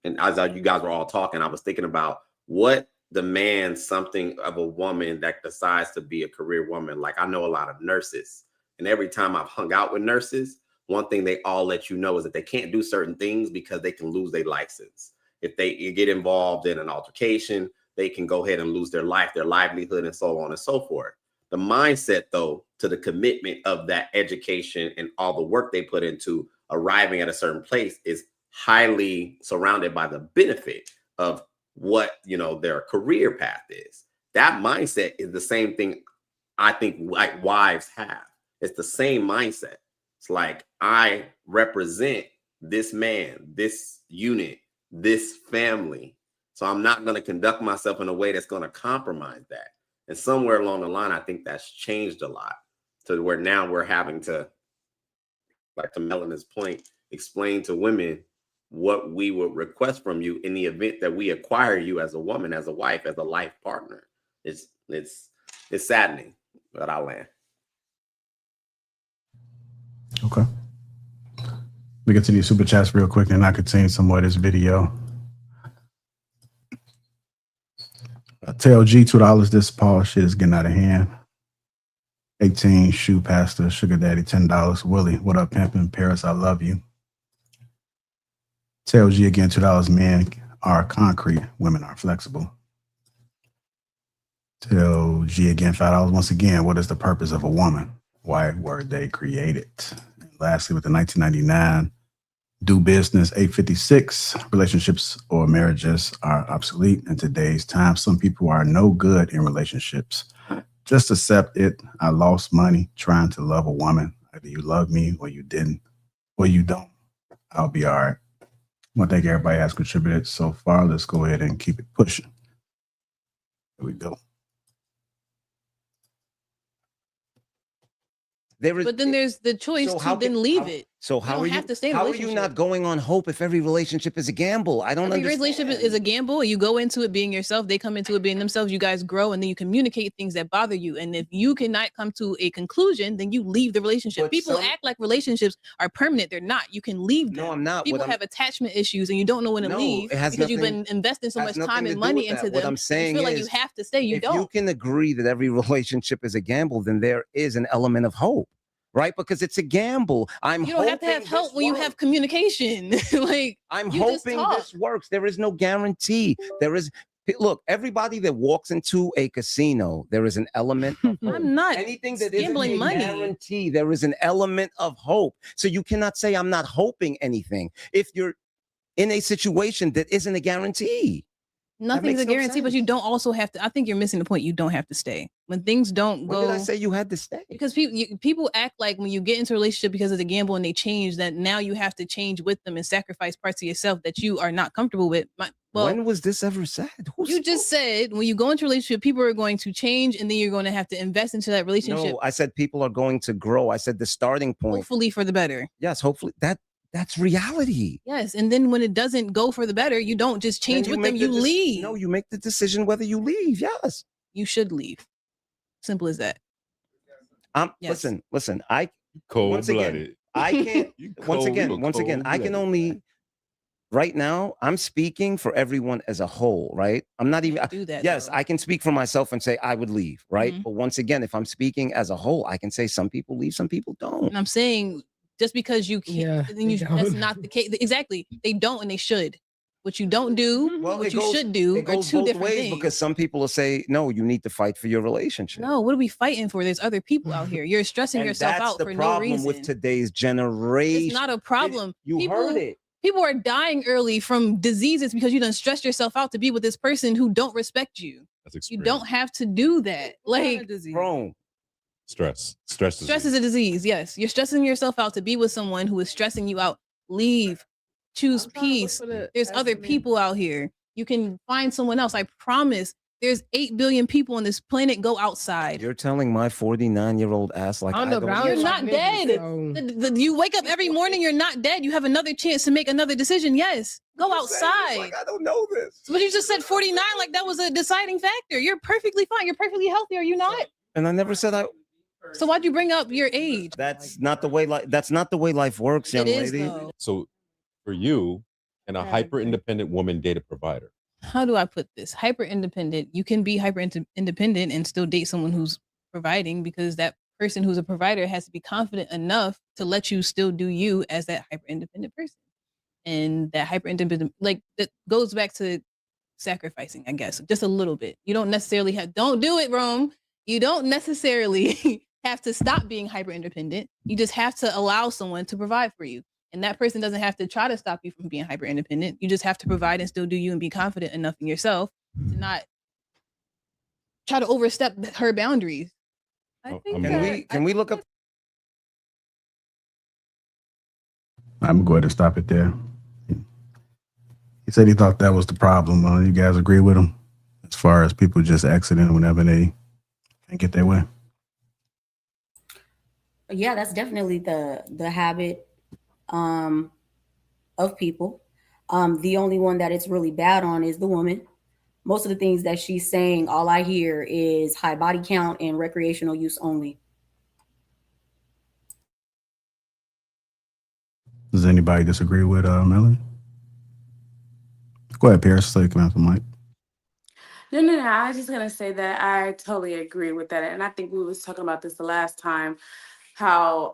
Speaker 9: and as you guys were all talking, I was thinking about what demands something of a woman that decides to be a career woman. Like I know a lot of nurses, and every time I've hung out with nurses, one thing they all let you know is that they can't do certain things because they can lose their license. if they get involved in an altercation, they can go ahead and lose their life, their livelihood, and so on and so forth. The mindset, though, to the commitment of that education and all the work they put into arriving at a certain place is highly surrounded by the benefit of what, their career path is. That mindset is the same thing I think like wives have. It's the same mindset. It's like, I represent this man, this unit, this family. So I'm not going to conduct myself in a way that's going to compromise that. And somewhere along the line, I think that's changed a lot to where now we're having to, like to Melanie's point, explain to women what we would request from you in the event that we acquire you as a woman, as a wife, as a life partner. It's saddening, but I'll land.
Speaker 1: Okay. We get to these super chats real quick and I continue some more of this video. Tell G $2. This Paul shit is getting out of hand. 18 Shoe Pastor, Sugar Daddy $10. Willie, what up, pimpin'? Paris, I love you. Tell G again $2. Men are concrete, women are flexible. Tell G again $5. Once again, what is the purpose of a woman? Why were they created? And lastly, with the 1999 Do Business 856, relationships or marriages are obsolete in today's time. Some people are no good in relationships. Just accept it. I lost money trying to love a woman. Either you love me or you didn't, or you don't. I'll be all right. I want to thank everybody has contributed so far. Let's go ahead and keep it pushing. Here we go.
Speaker 11: But then there's the choice to then leave it.
Speaker 12: So how
Speaker 11: you don't have to stay in a
Speaker 12: how are
Speaker 11: relationship.
Speaker 12: you not going on hope if every relationship is a gamble? I don't
Speaker 11: Every
Speaker 12: understand.
Speaker 11: relationship is a gamble. You go into it being yourself. They come into it being themselves. You guys grow, and then you communicate things that bother you. And if you cannot come to a conclusion, then you leave the relationship.
Speaker 12: But
Speaker 11: People act like relationships are permanent. They're not. You can leave them.
Speaker 12: No, I'm not.
Speaker 11: People have attachment issues, and you don't know when to leave
Speaker 12: it has
Speaker 11: because you've
Speaker 12: nothing-
Speaker 11: been investing so
Speaker 12: has
Speaker 11: much time
Speaker 12: nothing to
Speaker 11: and
Speaker 12: do
Speaker 11: money
Speaker 12: with
Speaker 11: into
Speaker 12: that.
Speaker 11: them.
Speaker 12: What I'm saying
Speaker 11: you feel like
Speaker 12: is,
Speaker 11: you have to stay. You
Speaker 12: if
Speaker 11: don't.
Speaker 12: you can agree that every relationship is a gamble, then there is an element of hope, right? Because it's a gamble.
Speaker 11: You don't have to have help when you have communication. Like
Speaker 12: I'm
Speaker 11: you just
Speaker 12: hoping
Speaker 11: talk.
Speaker 12: this works. There is no guarantee. There is. Look, everybody that walks into a casino, there is an element of hope.
Speaker 11: I'm not
Speaker 12: Anything that isn't
Speaker 11: gambling
Speaker 12: a
Speaker 11: money.
Speaker 12: guarantee, there is an element of hope. So you cannot say I'm not hoping anything if you're in a situation that isn't a guarantee.
Speaker 11: Nothing's a guarantee, but you don't also have to. I think you're missing the point. You don't have to stay when things don't go.
Speaker 12: When did I say you had to stay?
Speaker 11: Because people act like when you get into a relationship because of the gamble and they change, that now you have to change with them and sacrifice parts of yourself that you are not comfortable with.
Speaker 12: When was this ever said?
Speaker 11: You just said when you go into a relationship, people are going to change, and then you're going to have to invest into that relationship.
Speaker 12: No, I said people are going to grow. I said the starting point.
Speaker 11: Hopefully for the better.
Speaker 12: Yes, hopefully that's reality.
Speaker 11: Yes, and then when it doesn't go for the better, you don't just change with them. You leave.
Speaker 12: No, you make the decision whether you leave. Yes,
Speaker 11: you should leave. Simple as that. Yes.
Speaker 12: Listen. I
Speaker 13: Cold-blooded.
Speaker 12: I can't. once again, I can only. Right now, I'm speaking for everyone as a whole, right? I'm not even
Speaker 11: do that.
Speaker 12: Yes, I can speak for myself and say I would leave, right?
Speaker 11: Mhm.
Speaker 12: But once again, if I'm speaking as a whole, I can say some people leave, some people don't.
Speaker 11: And I'm saying just because you can't, then that's not the case. Exactly. They don't and they should. What you don't do, what you should do
Speaker 12: It
Speaker 11: are
Speaker 12: goes
Speaker 11: two
Speaker 12: both
Speaker 11: different
Speaker 12: ways
Speaker 11: things.
Speaker 12: because some people will say, no, you need to fight for your relationship.
Speaker 11: No, what are we fighting for? There's other people out here. You're stressing
Speaker 12: And
Speaker 11: yourself
Speaker 12: that's
Speaker 11: out
Speaker 12: the
Speaker 11: for no
Speaker 12: problem
Speaker 11: reason.
Speaker 12: with today's generation.
Speaker 11: It's not a problem.
Speaker 12: You heard it.
Speaker 11: People are dying early from diseases because you done stressed yourself out to be with this person who don't respect you.
Speaker 13: That's
Speaker 11: You don't have to do that. Like
Speaker 12: Wrong.
Speaker 13: Stress
Speaker 11: stress is a disease. Yes. You're stressing yourself out to be with someone who is stressing you out. Leave. Choose peace. There's other people out here. You can find someone else. I promise. There's 8 billion people on this planet. Go outside.
Speaker 12: You're telling my 49-year-old ass like I don't
Speaker 11: You're not dead. You wake up every morning. You're not dead. You have another chance to make another decision. Yes. Go outside.
Speaker 12: Like I don't know this.
Speaker 11: But you just said 49 like that was a deciding factor. You're perfectly fine. You're perfectly healthy. Are you not?
Speaker 12: And I never said I.
Speaker 11: So why'd you bring up your age?
Speaker 12: That's not the way. That's not the way life works, young
Speaker 11: It is,
Speaker 12: lady.
Speaker 11: though.
Speaker 13: So for you, can a hyper independent woman date a provider?
Speaker 11: How do I put this? Hyper independent. You can be hyper independent and still date someone who's providing, because that person who's a provider has to be confident enough to let you still do you as that hyper independent person. and that hyper independent, like that goes back to sacrificing, I guess, just a little bit. You don't necessarily don't do it, Rome. You don't necessarily have to stop being hyper independent. You just have to allow someone to provide for you. And that person doesn't have to try to stop you from being hyper independent. You just have to provide and still do you and be confident enough in yourself to not try to overstep her boundaries. I think
Speaker 12: can we look up?
Speaker 1: I'm going to stop it there. He said he thought that was the problem. You guys agree with him as far as people just exiting whenever they can't get their way?
Speaker 2: Yeah, that's definitely the habit of people. The only one that it's really bad on is the woman. Most of the things that she's saying, all I hear is high body count and recreational use only.
Speaker 1: Does anybody disagree with Melanie? Go ahead, Pierce, so you can have the mic.
Speaker 7: No. I was just gonna say that I totally agree with that, and I think we was talking about this the last time. How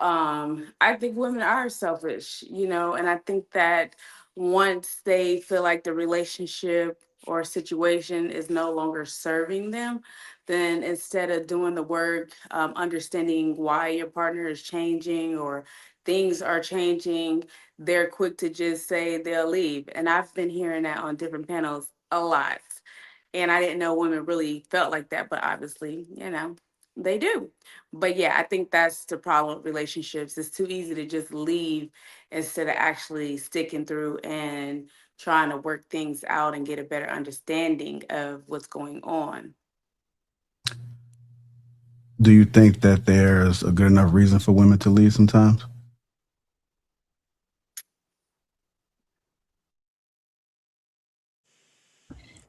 Speaker 7: I think women are selfish, and I think that once they feel like the relationship or situation is no longer serving them, then instead of doing the work, understanding why your partner is changing or things are changing, they're quick to just say they'll leave. And I've been hearing that on different panels a lot. And I didn't know women really felt like that, but obviously, they do. But yeah, I think that's the problem with relationships. It's too easy to just leave instead of actually sticking through and trying to work things out and get a better understanding of what's going on.
Speaker 1: Do you think that there's a good enough reason for women to leave sometimes?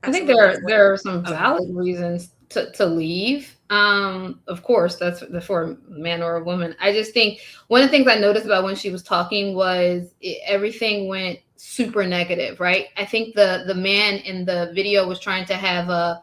Speaker 10: I think there are some valid reasons to leave. Of course, that's for a man or a woman. I just think one of the things I noticed about when she was talking was everything went super negative, right? I think the man in the video was trying to have a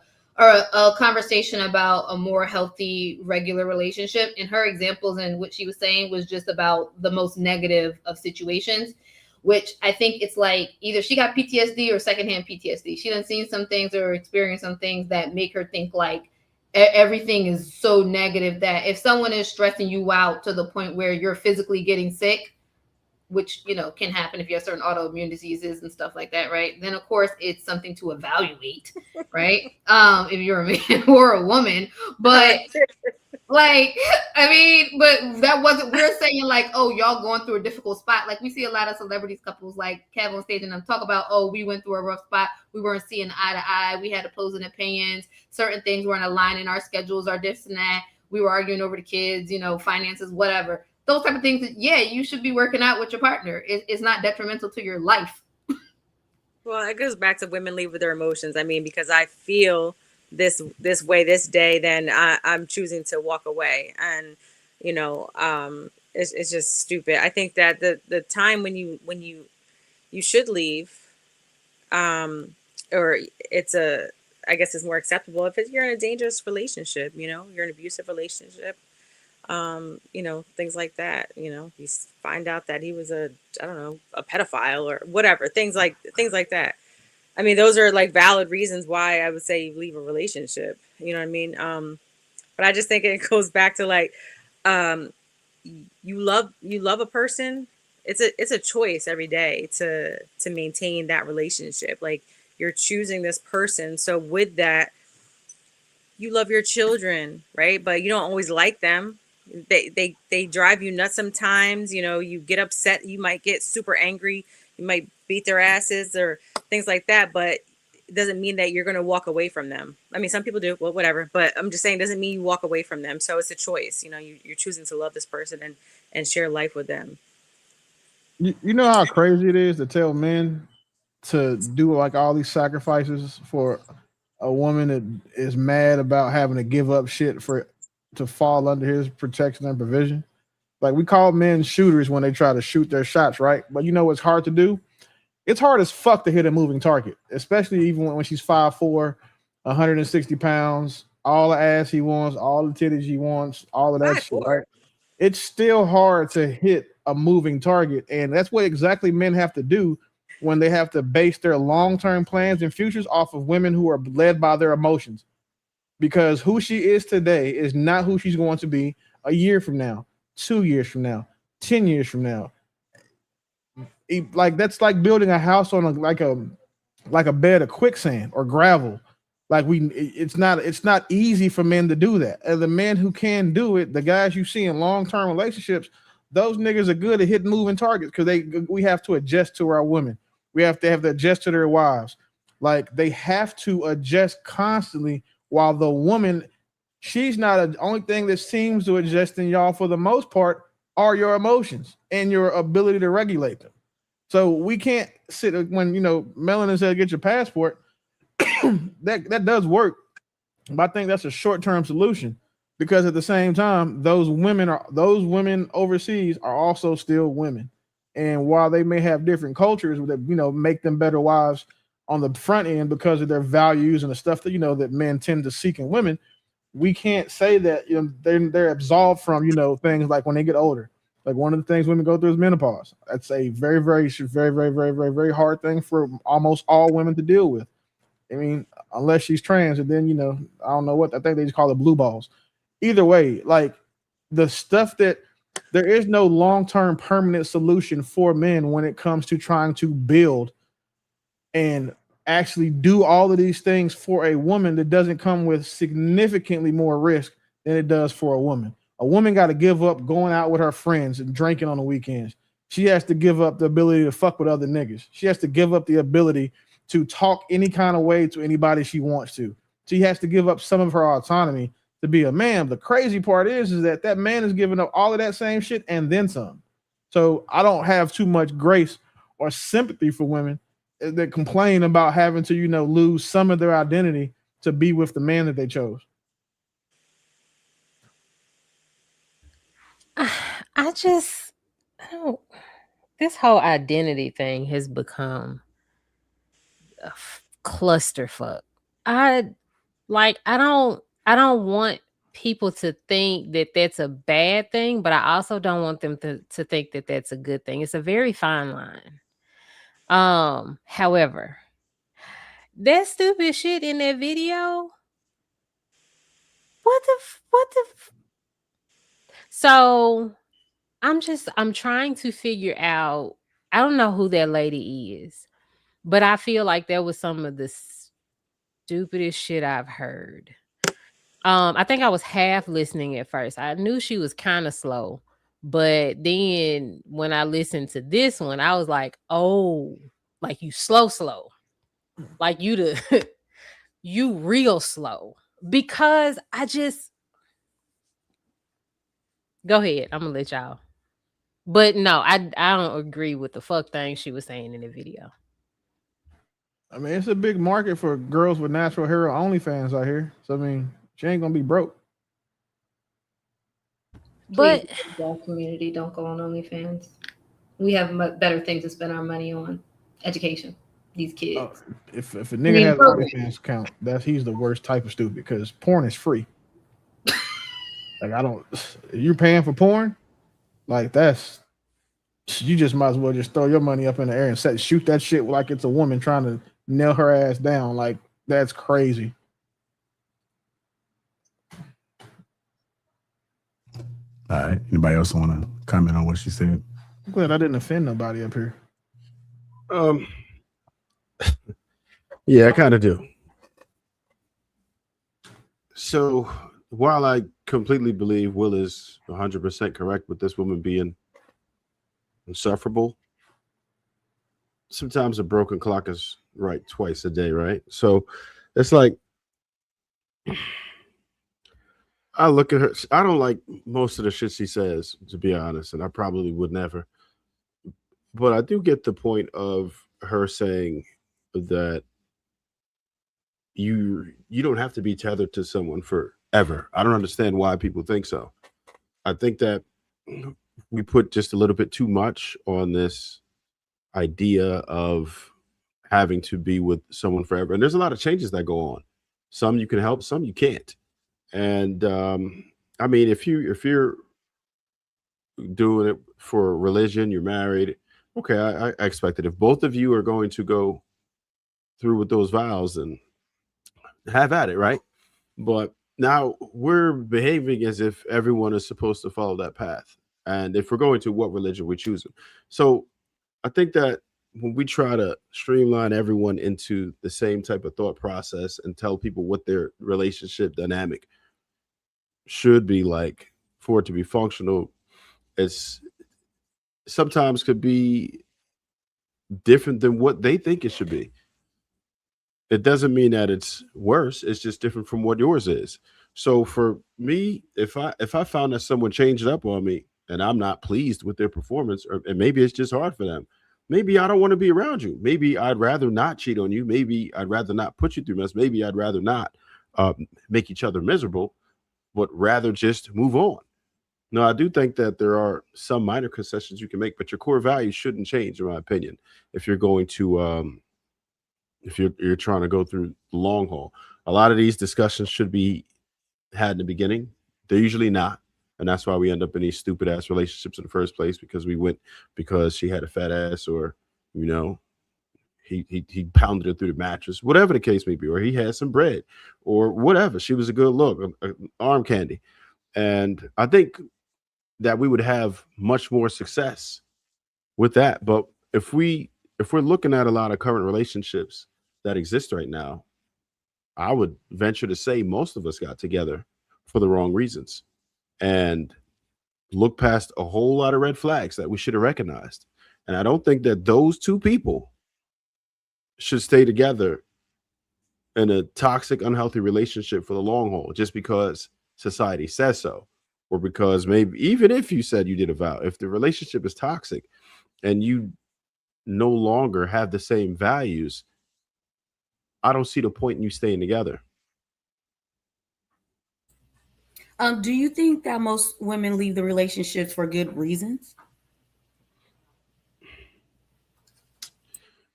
Speaker 10: conversation about a more healthy, regular relationship. And her examples and what she was saying was just about the most negative of situations, which I think it's like either she got PTSD or secondhand PTSD. She done seen some things or experienced some things that make her think like everything is so negative that if someone is stressing you out to the point where you're physically getting sick, which, can happen if you have certain autoimmune diseases and stuff like that, right? Then of course it's something to evaluate, right? If you're a man or a woman, but but that wasn't, we're saying like, oh, y'all going through a difficult spot. Like we see a lot of celebrities couples like Kev on stage and them talk about, oh, we went through a rough spot. We weren't seeing eye to eye. We had opposing opinions. Certain things weren't aligning our schedules, our this and that. We were arguing over the kids, finances, whatever. Those type of things that, yeah, you should be working out with your partner. It's not detrimental to your life.
Speaker 6: Well, it goes back to women leave with their emotions. I mean, because I feel this way this day, then I'm choosing to walk away. And it's just stupid. I think that the time when you should leave, or I guess it's more acceptable if you're in a dangerous relationship, you're in an abusive relationship, things like that. You find out that he was a pedophile or whatever, things like that. I mean, those are like valid reasons why I would say you leave a relationship. You know what I mean? But I just think it goes back to like, you love a person. It's a choice every day to maintain that relationship. Like you're choosing this person. So with that, you love your children, right? But you don't always like them. They drive you nuts sometimes. You get upset. You might get super angry. You might beat their asses or things like that, but it doesn't mean that you're going to walk away from them. I mean, some people do, well, whatever, but I'm just saying, it doesn't mean you walk away from them. So it's a choice. You're choosing to love this person and share life with them.
Speaker 5: You know how crazy it is to tell men to do like all these sacrifices for a woman that is mad about having to give up shit to fall under his protection and provision. Like we call men shooters when they try to shoot their shots, right? But you know what's hard to do? It's hard as fuck to hit a moving target, especially even when she's 5'4", 160 pounds, all the ass he wants, all the titties he wants, all of that shit, right? It's still hard to hit a moving target, and that's what exactly men have to do when they have to base their long-term plans and futures off of women who are led by their emotions. Because who she is today is not who she's going to be a year from now, 2 years from now, 10 years from now. Like that's like building a house on like a bed of quicksand or gravel. Like it's not easy for men to do that. And the men who can do it, the guys you see in long-term relationships, those niggas are good at hitting moving targets because we have to adjust to our women. We have to adjust to their wives. Like they have to adjust constantly while the woman, she's not the only thing that seems to adjust in y'all for the most part are your emotions and your ability to regulate them. So we can't sit when Melanin said get your passport. that does work, but I think that's a short-term solution because at the same time, those women overseas are also still women, and while they may have different cultures that make them better wives on the front end because of their values and the stuff that that men tend to seek in women, we can't say that they're absolved from things like when they get older. Like one of the things women go through is menopause. That's a very, very, very, very, very, very, very hard thing for almost all women to deal with. I mean, unless she's trans, and then I don't know what I think they just call it blue balls. Either way, like the stuff that there is no long-term permanent solution for men when it comes to trying to build and actually do all of these things for a woman that doesn't come with significantly more risk than it does for a woman. A woman got to give up going out with her friends and drinking on the weekends. She has to give up the ability to fuck with other niggas. She has to give up the ability to talk any kind of way to anybody she wants to. She has to give up some of her autonomy to be a man. The crazy part is that man is giving up all of that same shit and then some. So I don't have too much grace or sympathy for women that complain about having to, lose some of their identity to be with the man that they chose.
Speaker 15: This whole identity thing has become a clusterfuck. I don't want people to think that that's a bad thing, but I also don't want them to think that that's a good thing. It's a very fine line. However, that stupid shit in that video. So I'm trying to figure out. I don't know who that lady is, but I feel like that was some of the stupidest shit I've heard. I think I was half listening at first. I knew she was kind of slow, but then when I listened to this one, I was like, oh, like you slow, like you you real slow. Because go ahead. I'm gonna let y'all. But no, I don't agree with the fuck thing she was saying in the video.
Speaker 5: I mean, it's a big market for girls with natural hair OnlyFans out here. So I mean, she ain't gonna be broke.
Speaker 10: But black community don't go on OnlyFans. We have better things to spend our money on. Education. These kids.
Speaker 5: If a nigga has an OnlyFans account, he's the worst type of stupid because porn is free. Like you're paying for porn, like you just might as well just throw your money up in the air and shoot that shit like it's a woman trying to nail her ass down. Like that's crazy.
Speaker 1: All right. Anybody else want to comment on what she said?
Speaker 5: I'm glad I didn't offend nobody up here.
Speaker 4: Yeah, I kind of do. So while I completely believe Will is 100% correct with this woman being insufferable, sometimes a broken clock is right twice a day, right? So it's like, I look at her. I don't like most of the shit she says, to be honest, and I probably would never. But I do get the point of her saying that you don't have to be tethered to someone forever. I don't understand why people think so. I think that we put just a little bit too much on this idea of having to be with someone forever. And there's a lot of changes that go on. Some you can help, some you can't. And I mean, if you're doing it for religion, you're married, Okay, I expected if both of you are going to go through with those vows, and have at it, right? But now we're behaving as if everyone is supposed to follow that path. And if we're going to, what religion we're choosing. So I think that when we try to streamline everyone into the same type of thought process and tell people what their relationship dynamic should be like for it to be functional, it's sometimes could be different than what they think it should be. It doesn't mean that it's worse. It's just different from what yours is. So for me, if I found that someone changed up on me and I'm not pleased with their performance, or and maybe it's just hard for them, maybe I don't want to be around you. Maybe I'd rather not cheat on you. Maybe I'd rather not put you through mess. Maybe I'd rather not make each other miserable, but rather just move on. No, I do think that there are some minor concessions you can make, but your core values shouldn't change, in my opinion, if you're going to if you're trying to go through the long haul. A lot of these discussions should be had in the beginning. They're usually not. And that's why we end up in these stupid ass relationships in the first place, because we went because she had a fat ass, or you know, he pounded her through the mattress, whatever the case may be, or he had some bread, or whatever. She was a good look, arm candy. And I think that we would have much more success with that. But if we're looking at a lot of current relationships that exist right now, I would venture to say most of us got together for the wrong reasons and look past a whole lot of red flags that we should have recognized. And I don't think that those two people should stay together in a toxic, unhealthy relationship for the long haul just because society says so. Or because maybe even if you said you did a vow, if the relationship is toxic and you no longer have the same values, I don't see the point in you staying together.
Speaker 2: Do you think that most women leave the relationships for good reasons?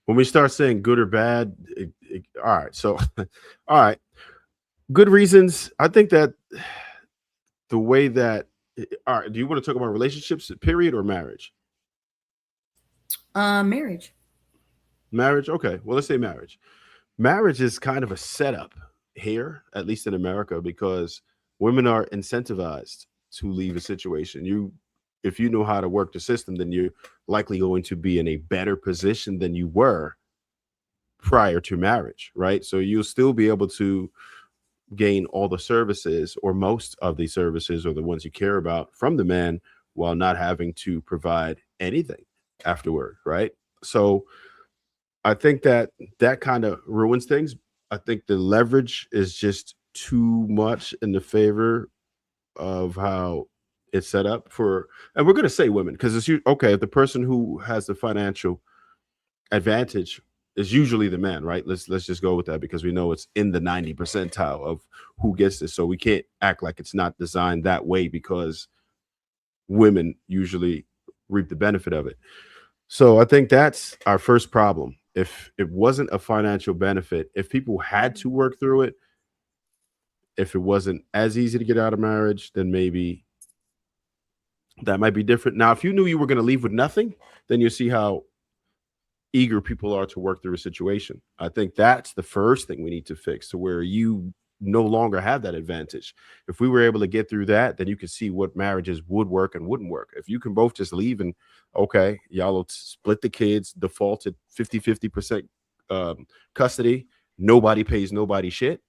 Speaker 4: When we start saying good or bad, all right. So, all right, good reasons. I think that the way that, all right, do you want to talk about relationships, period, or marriage?
Speaker 2: Marriage.
Speaker 4: Marriage. Okay. Well, let's say marriage. Marriage is kind of a setup here, at least in America, because women are incentivized to leave a situation. If you know how to work the system, then you're likely going to be in a better position than you were prior to marriage, right? So you'll still be able to gain all the services, or most of the services, or the ones you care about from the man, while not having to provide anything afterward, right? So I think that that kind of ruins things. I think the leverage is just too much in the favor of how it's set up for, and we're going to say women, because okay, if the person who has the financial advantage is usually the man, right? Let's just go with that, because we know it's in the 90 percentile of who gets this. So we can't act like it's not designed that way, because women usually reap the benefit of it. So I think that's our first problem. If it wasn't a financial benefit, if people had to work through it, if it wasn't as easy to get out of marriage, then maybe that might be different. Now, if you knew you were going to leave with nothing, then you see how eager people are to work through a situation. I think that's the first thing we need to fix, to where you no longer have that advantage. If we were able to get through that, then you can see what marriages would work and wouldn't work. If you can both just leave and, okay, y'all will split the kids, default at 50% custody, nobody pays nobody shit.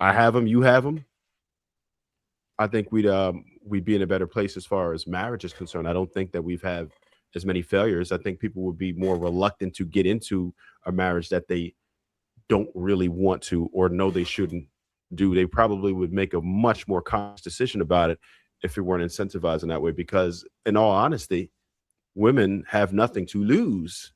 Speaker 4: I have them, you have them. I think we'd be in a better place as far as marriage is concerned. I don't think that we've had as many failures. I think people would be more reluctant to get into a marriage that they don't really want to, or know they shouldn't do. They probably would make a much more conscious decision about it if it weren't incentivized in that way. Because in all honesty, women have nothing to lose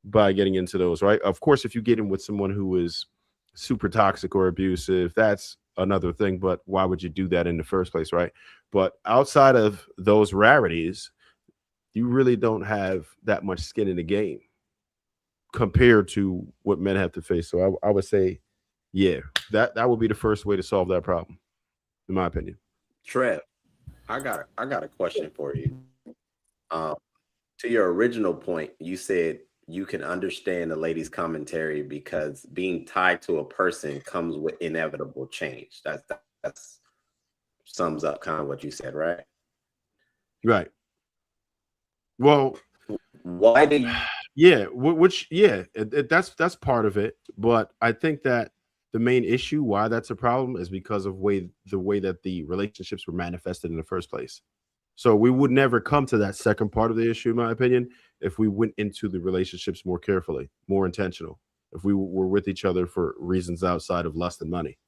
Speaker 4: by getting into those, right? Of course, if you get in with someone who is super toxic or abusive, that's another thing. But why would you do that in the first place, right? But outside of those rarities, you really don't have that much skin in the game compared to what men have to face. So I would say, yeah, that would be the first way to solve that problem, in my opinion.
Speaker 9: Trev, I got a question for you. To your original point, you said you can understand the lady's commentary because being tied to a person comes with inevitable change. That's sums up kind of what you said, right?
Speaker 4: Right. Well,
Speaker 9: why do you?
Speaker 4: Yeah, that's part of it. But I think that the main issue why that's a problem is because of the way that the relationships were manifested in the first place. So we would never come to that second part of the issue, in my opinion, if we went into the relationships more carefully, more intentional, if we were with each other for reasons outside of lust and money.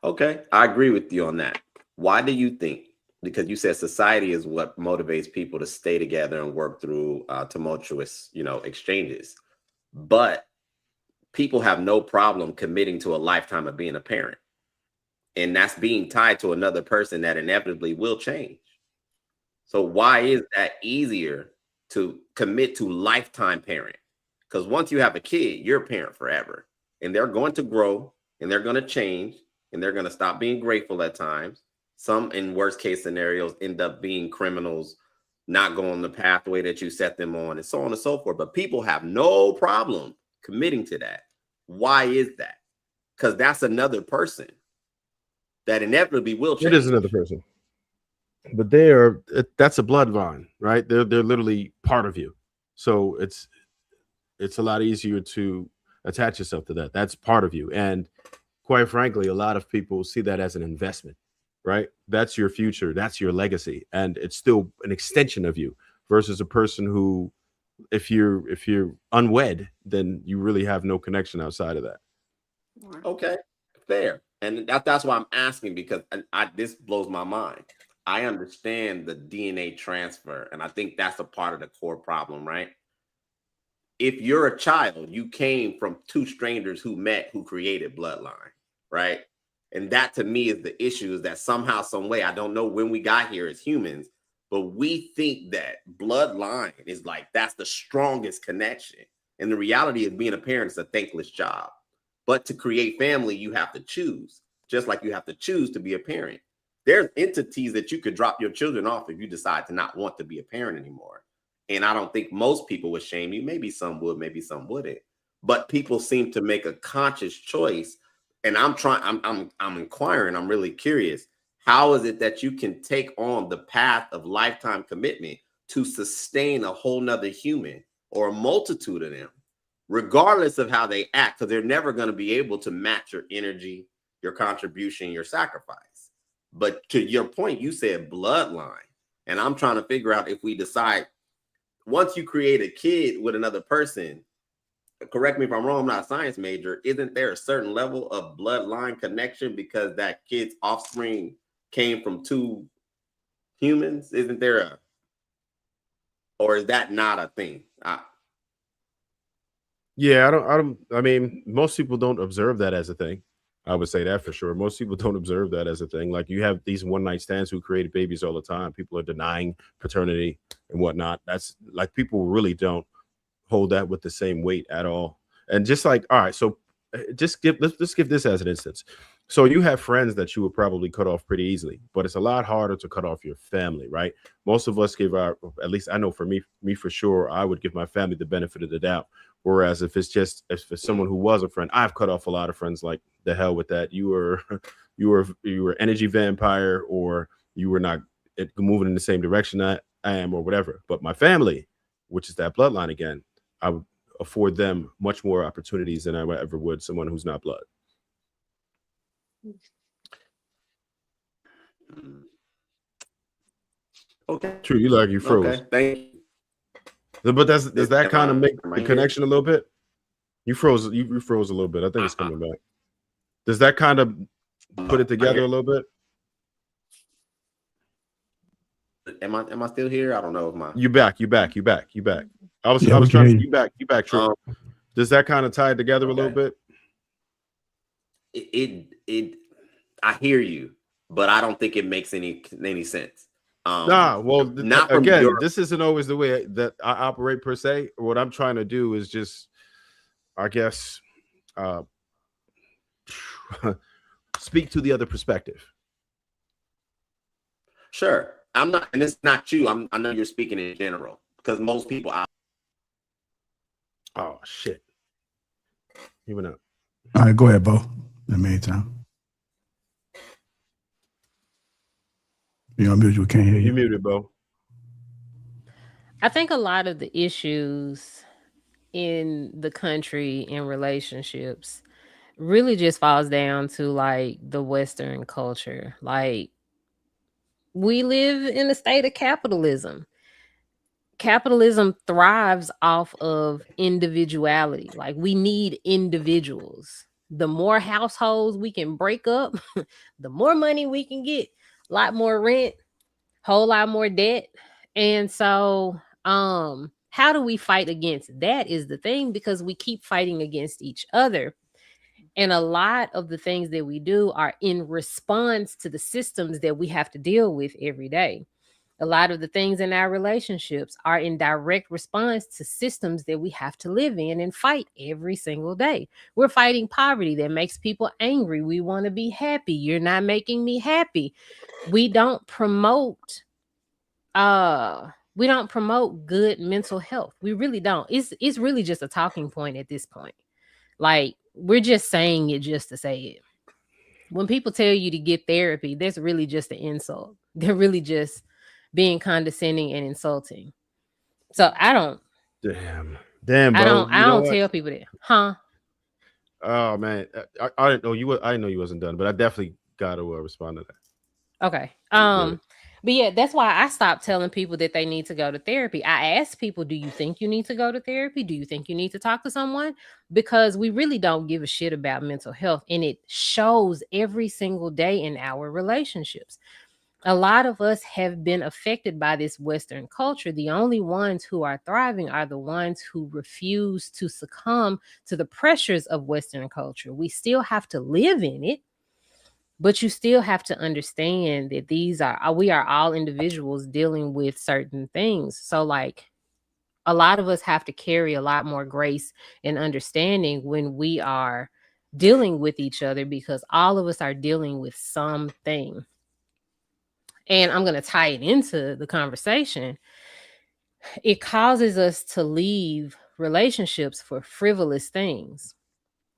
Speaker 9: Okay, I agree with you on that. Why do you think? Because you said society is what motivates people to stay together and work through tumultuous, exchanges. But people have no problem committing to a lifetime of being a parent. And that's being tied to another person that inevitably will change. So why is that easier to commit to lifetime parent? Because once you have a kid, you're a parent forever. And they're going to grow and they're going to change and they're going to stop being grateful at times. Some, in worst case scenarios, end up being criminals, not going the pathway that you set them on, and so on and so forth. But people have no problem committing to that. Why is that? Because that's another person that inevitably will change.
Speaker 4: It is another person. But that's a bloodline, right? They're literally part of you. So it's a lot easier to attach yourself to that. That's part of you. And quite frankly, a lot of people see that as an investment, right? That's your future, that's your legacy, and it's still an extension of you versus a person who, if you're unwed, then you really have no connection outside of that.
Speaker 9: Okay, fair. And that's why I'm asking, because this blows my mind. I understand the DNA transfer, and I think that's a part of the core problem, right? If you're a child, you came from two strangers who met, who created bloodline, right? And that to me is the issue, is that somehow, some way, I don't know when we got here as humans, but we think that bloodline is like, that's the strongest connection. And the reality of being a parent is a thankless job. But to create family, you have to choose, just like you have to choose to be a parent. There's entities that you could drop your children off if you decide to not want to be a parent anymore. And I don't think most people would shame you. Maybe some would, maybe some wouldn't. But people seem to make a conscious choice. And I'm inquiring, I'm really curious. How is it that you can take on the path of lifetime commitment to sustain a whole nother human or a multitude of them, regardless of how they act? Because they're never going to be able to match your energy, your contribution, your sacrifice. But to your point, you said bloodline. And I'm trying to figure out, if we decide, once you create a kid with another person, correct me if I'm wrong, I'm not a science major, isn't there a certain level of bloodline connection because that kid's offspring came from two humans? Isn't there or is that not a thing?
Speaker 4: Yeah, I mean, most people don't observe that as a thing. I would say that for sure. Most people don't observe that as a thing. Like, you have these one-night stands who created babies all the time. People are denying paternity and whatnot. That's like, people really don't hold that with the same weight at all. And just like, all right, so let's give this as an instance. So you have friends that you would probably cut off pretty easily, but it's a lot harder to cut off your family, right? Most of us give at least I know for me for sure, I would give my family the benefit of the doubt. Whereas if it's someone who was a friend, I've cut off a lot of friends. Like, the hell with that. You were energy vampire, or you were not moving in the same direction I am, or whatever. But my family, which is that bloodline again, I would afford them much more opportunities than I ever would someone who's not blood.
Speaker 9: Okay.
Speaker 4: True. You froze.
Speaker 9: Okay. Thank you.
Speaker 4: But does that kind of make the connection a little bit? You froze. You froze a little bit. I think it's coming back. Does that kind of put it together a little bit?
Speaker 9: Am I still here? I don't know if my
Speaker 4: You back. I was trying to you back. True. Does that kind of tie it together a little bit?
Speaker 9: I hear you, but I don't think it makes any sense.
Speaker 4: This isn't always the way that I operate per se. What I'm trying to do is just, I guess,
Speaker 9: speak to the other perspective. Sure. I'm not, and it's not you. I know you're speaking in general because most people.
Speaker 4: Oh shit! You went up.
Speaker 1: All right, go ahead, Bo. In the meantime, you're on mute. We can't hear you.
Speaker 4: You muted, Bo.
Speaker 15: I think a lot of the issues in the country in relationships really just falls down to like the Western culture. Like, we live in a state of capitalism. Capitalism thrives off of individuality. Like, we need individuals. The more households we can break up, the more money we can get. A lot more rent, whole lot more debt. And so how do we fight against that is the thing, because we keep fighting against each other. And a lot of the things that we do are in response to the systems that we have to deal with every day. A lot of the things in our relationships are in direct response to systems that we have to live in and fight every single day. We're fighting poverty that makes people angry. We want to be happy. You're not making me happy. We don't promote good mental health. We really don't. It's really just a talking point at this point. Like, we're just saying it just to say it. When people tell you to get therapy, that's really just an insult. They're really just being condescending and insulting. So I don't.
Speaker 4: Damn,
Speaker 15: I
Speaker 4: bro.
Speaker 15: don't tell people that, huh?
Speaker 4: Oh man, I didn't know you. I didn't know you wasn't done, but I definitely got to respond to that.
Speaker 15: Okay. But yeah, that's why I stopped telling people that they need to go to therapy. I asked people, do you think you need to go to therapy? Do you think you need to talk to someone? Because we really don't give a shit about mental health, and it shows every single day in our relationships. A lot of us have been affected by this Western culture. The only ones who are thriving are the ones who refuse to succumb to the pressures of Western culture. We still have to live in it, but you still have to understand that we are all individuals dealing with certain things. So like, a lot of us have to carry a lot more grace and understanding when we are dealing with each other, because all of us are dealing with something. And I'm going to tie it into the conversation. It causes us to leave relationships for frivolous things.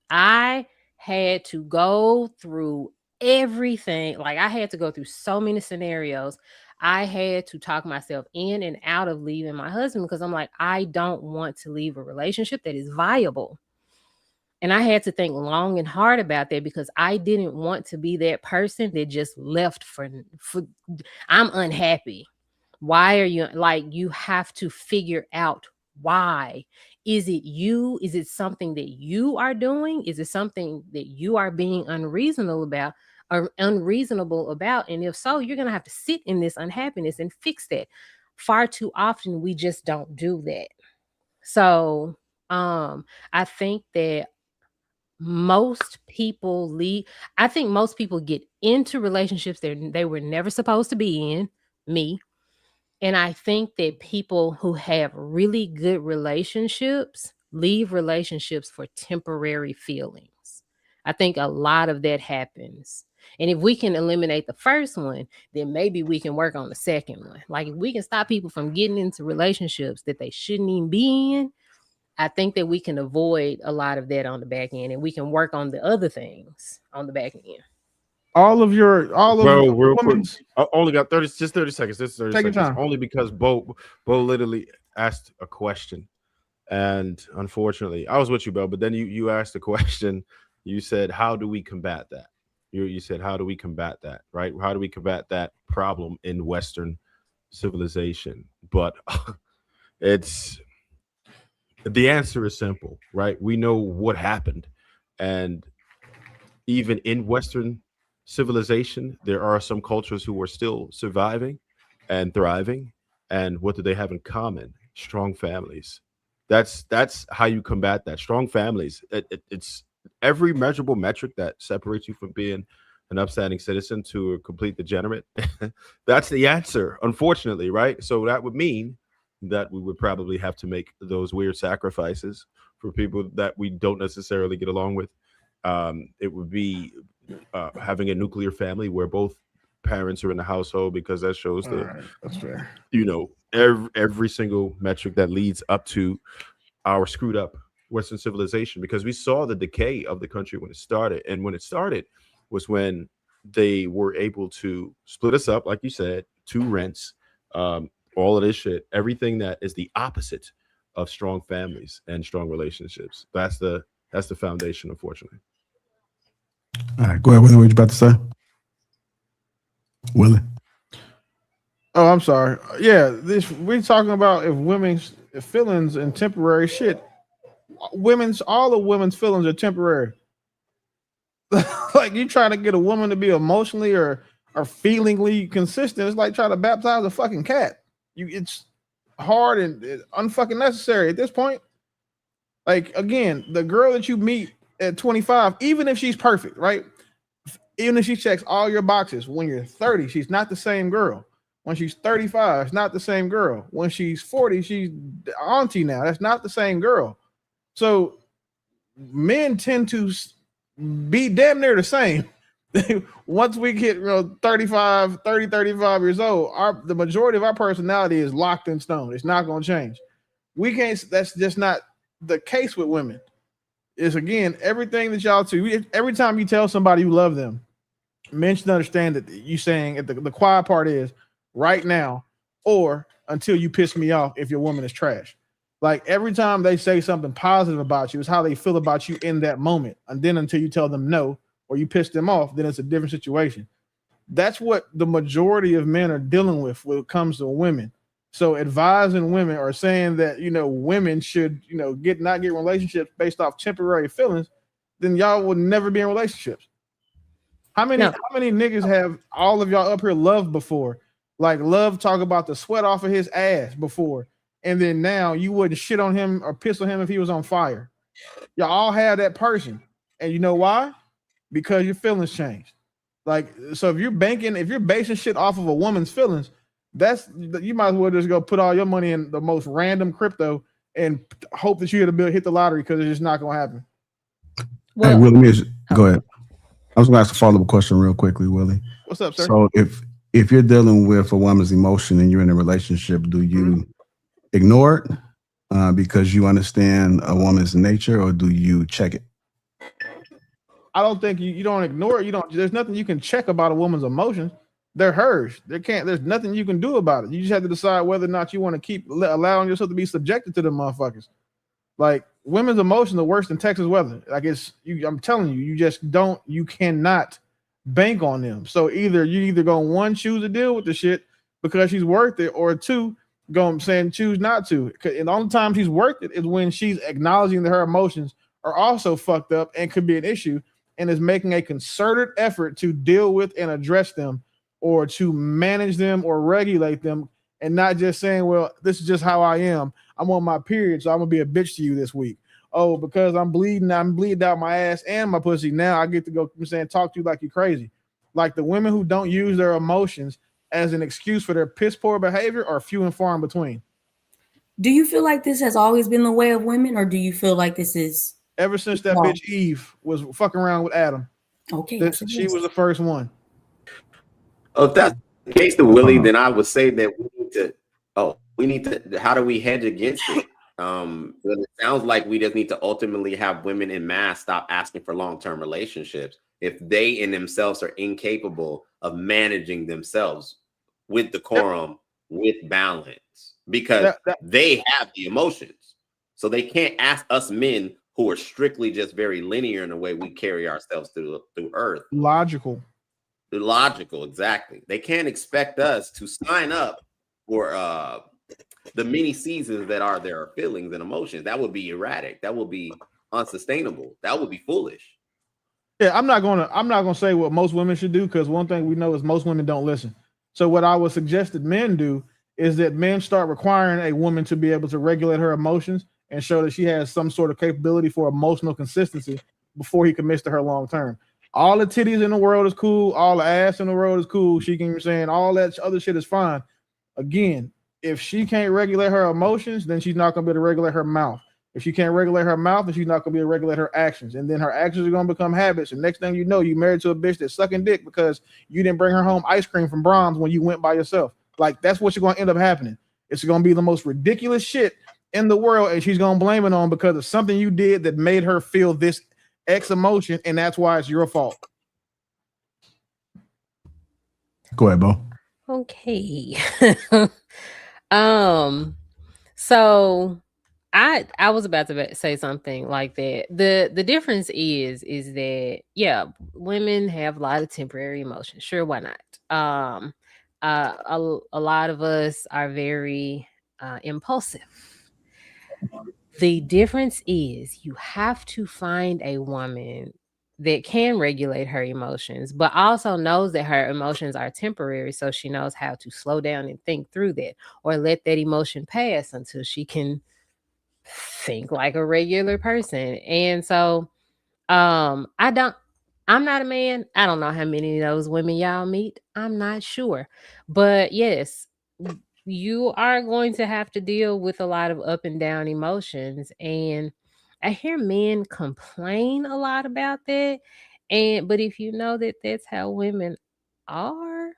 Speaker 15: I had to go through everything. Like, I had to go through so many scenarios. I had to talk myself in and out of leaving my husband, because I'm like, I don't want to leave a relationship that is viable. And I had to think long and hard about that, because I didn't want to be that person that just left for I'm unhappy. Why are you, like, you have to figure out why. Is it you? Is it something that you are doing? Is it something that you are being unreasonable about? And if so, you're going to have to sit in this unhappiness and fix that. Far too often, we just don't do that. So I think that most people get into relationships they were never supposed to be in. Me. And I think that people who have really good relationships leave relationships for temporary feelings. I think a lot of that happens. And if we can eliminate the first one, then maybe we can work on the second one. Like, if we can stop people from getting into relationships that they shouldn't even be in, I think that we can avoid a lot of that on the back end, and we can work on the other things on the back end.
Speaker 5: Bro, real
Speaker 4: quick. I only got 30 seconds. This is 30
Speaker 5: Take your
Speaker 4: seconds.
Speaker 5: time.
Speaker 4: Only because Bo literally asked a question. And unfortunately, I was with you, Bo, but then you asked a question. You said, how do we combat that? You said, how do we combat that? Right? How do we combat that problem in Western civilization? But the answer is simple, right? We know what happened. And even in Western civilization, there are some cultures who are still surviving and thriving. And what do they have in common? Strong families. That's how you combat that. Strong families. It's every measurable metric that separates you from being an upstanding citizen to a complete degenerate. That's the answer, unfortunately, right? So that would mean that we would probably have to make those weird sacrifices for people that we don't necessarily get along with. It would be having a nuclear family where both parents are in the household, because that shows
Speaker 5: that's fair.
Speaker 4: Every single metric that leads up to our screwed up Western civilization, because we saw the decay of the country when it started. And when it started was when they were able to split us up, like you said, 2 rents, all of this shit, everything that is the opposite of strong families and strong relationships. That's the foundation, unfortunately.
Speaker 1: All right, go ahead. What were you about to say, Willie?
Speaker 5: Oh, I'm sorry. Yeah, we're talking about if women's feelings and temporary shit. All the women's feelings are temporary. Like, you trying to get a woman to be emotionally or feelingly consistent. It's like trying to baptize a fucking cat. It's hard and unfucking necessary at this point. Like, again, the girl that you meet at 25, even if she's perfect, right? Even if she checks all your boxes, when you're 30, she's not the same girl. When she's 35, it's not the same girl. When she's 40, she's auntie now. That's not the same girl. So men tend to be damn near the same. Once we hit 35 years old, the majority of our personality is locked in stone. It's not going to change. We can't. That's just not the case with women. Is, again, everything that y'all do. Every time you tell somebody you love them, men should understand that you saying the quiet part is right now, or until you piss me off if your woman is trash. Like, every time they say something positive about you, is how they feel about you in that moment. And then until you tell them no, or you piss them off, then it's a different situation. That's what the majority of men are dealing with when it comes to women. So advising women or saying that, women should, not get relationships based off temporary feelings, then y'all will never be in relationships. How many niggas have all of y'all up here loved before? Like, Love talk about the sweat off of his ass before, and then now you wouldn't shit on him or piss on him if he was on fire. Y'all all have that person. And you know why? Because your feelings changed. Like, so if you're basing shit off of a woman's feelings, you might as well just go put all your money in the most random crypto and hope that you hit the lottery, because it's just not going to happen.
Speaker 1: Well, hey, Willie, go ahead. I was going to ask a follow-up question real quickly, Willie.
Speaker 5: What's up, sir?
Speaker 1: So if you're dealing with a woman's emotion and you're in a relationship, do you ignore it because you understand a woman's nature, or do you check it?
Speaker 5: I don't think you don't ignore it. There's nothing you can check about a woman's emotions. They're hers. There's nothing you can do about it. You just have to decide whether or not you want to keep allowing yourself to be subjected to them motherfuckers. Like, women's emotions are worse than Texas weather. Like, I'm telling you, you cannot bank on them. So you gonna, 1, choose to deal with the shit because she's worth it, or 2, choose not to. And the only time she's worth it is when she's acknowledging that her emotions are also fucked up and could be an issue, and is making a concerted effort to deal with and address them, or to manage them or regulate them, and not just saying, well, this is just how I am. I'm on my period, so I'm gonna be a bitch to you this week. Oh, because I'm bleeding out my ass and my pussy. Now I get to go, talk to you like you're crazy. Like, the women who don't use their emotions as an excuse for their piss poor behavior are few and far in between.
Speaker 2: Do you feel like this has always been the way of women, or do you feel like this is
Speaker 5: ever since that bitch Eve was fucking around with Adam?
Speaker 2: Okay,
Speaker 5: she was the first one.
Speaker 9: Oh, if that's the case to Willie, then I would say that we need to. How do we hedge against it? But it sounds like we just need to ultimately have women in mass stop asking for long-term relationships if they in themselves are incapable of managing themselves with decorum, with balance, because they have the emotions. So they can't ask us men, who are strictly just very linear in the way we carry ourselves through earth.
Speaker 5: Logical, exactly. They can't expect us to sign up for the many seasons that are their feelings and emotions. That would be erratic. That would be unsustainable. That would be foolish. Yeah, I'm not gonna say what most women should do, because one thing we know is most women don't listen. So what I would suggest that men do is that men start requiring a woman to be able to regulate her emotions and show that she has some sort of capability for emotional consistency before he commits to her long term. All the titties in the world is cool. All the ass in the world is cool. She can saying all that other shit is fine. Again, if she can't regulate her emotions, then she's not gonna be able to regulate her mouth. If she can't regulate her mouth, then she's not gonna be able to regulate her actions. And then her actions are gonna become habits. And next thing you know, you married to a bitch that's sucking dick because you didn't bring her home ice cream from Brahms when you went by yourself. Like, that's what's gonna end up happening. It's gonna be the most ridiculous shit in the world, and she's gonna blame it on because of something you did that made her feel this X emotion, and that's why it's your fault.
Speaker 1: Go ahead, Bo.
Speaker 15: Okay. So I was about to say something like that. The difference is that, yeah, women have a lot of temporary emotions. Sure, why not? A lot of us are very impulsive. The difference is you have to find a woman that can regulate her emotions, but also knows that her emotions are temporary, so she knows how to slow down and think through that, or let that emotion pass until she can think like a regular person. And so I'm not a man. I don't know how many of those women y'all meet. I'm not sure. But yes, you are going to have to deal with a lot of up and down emotions. And I hear men complain a lot about that. But if you know that that's how women are,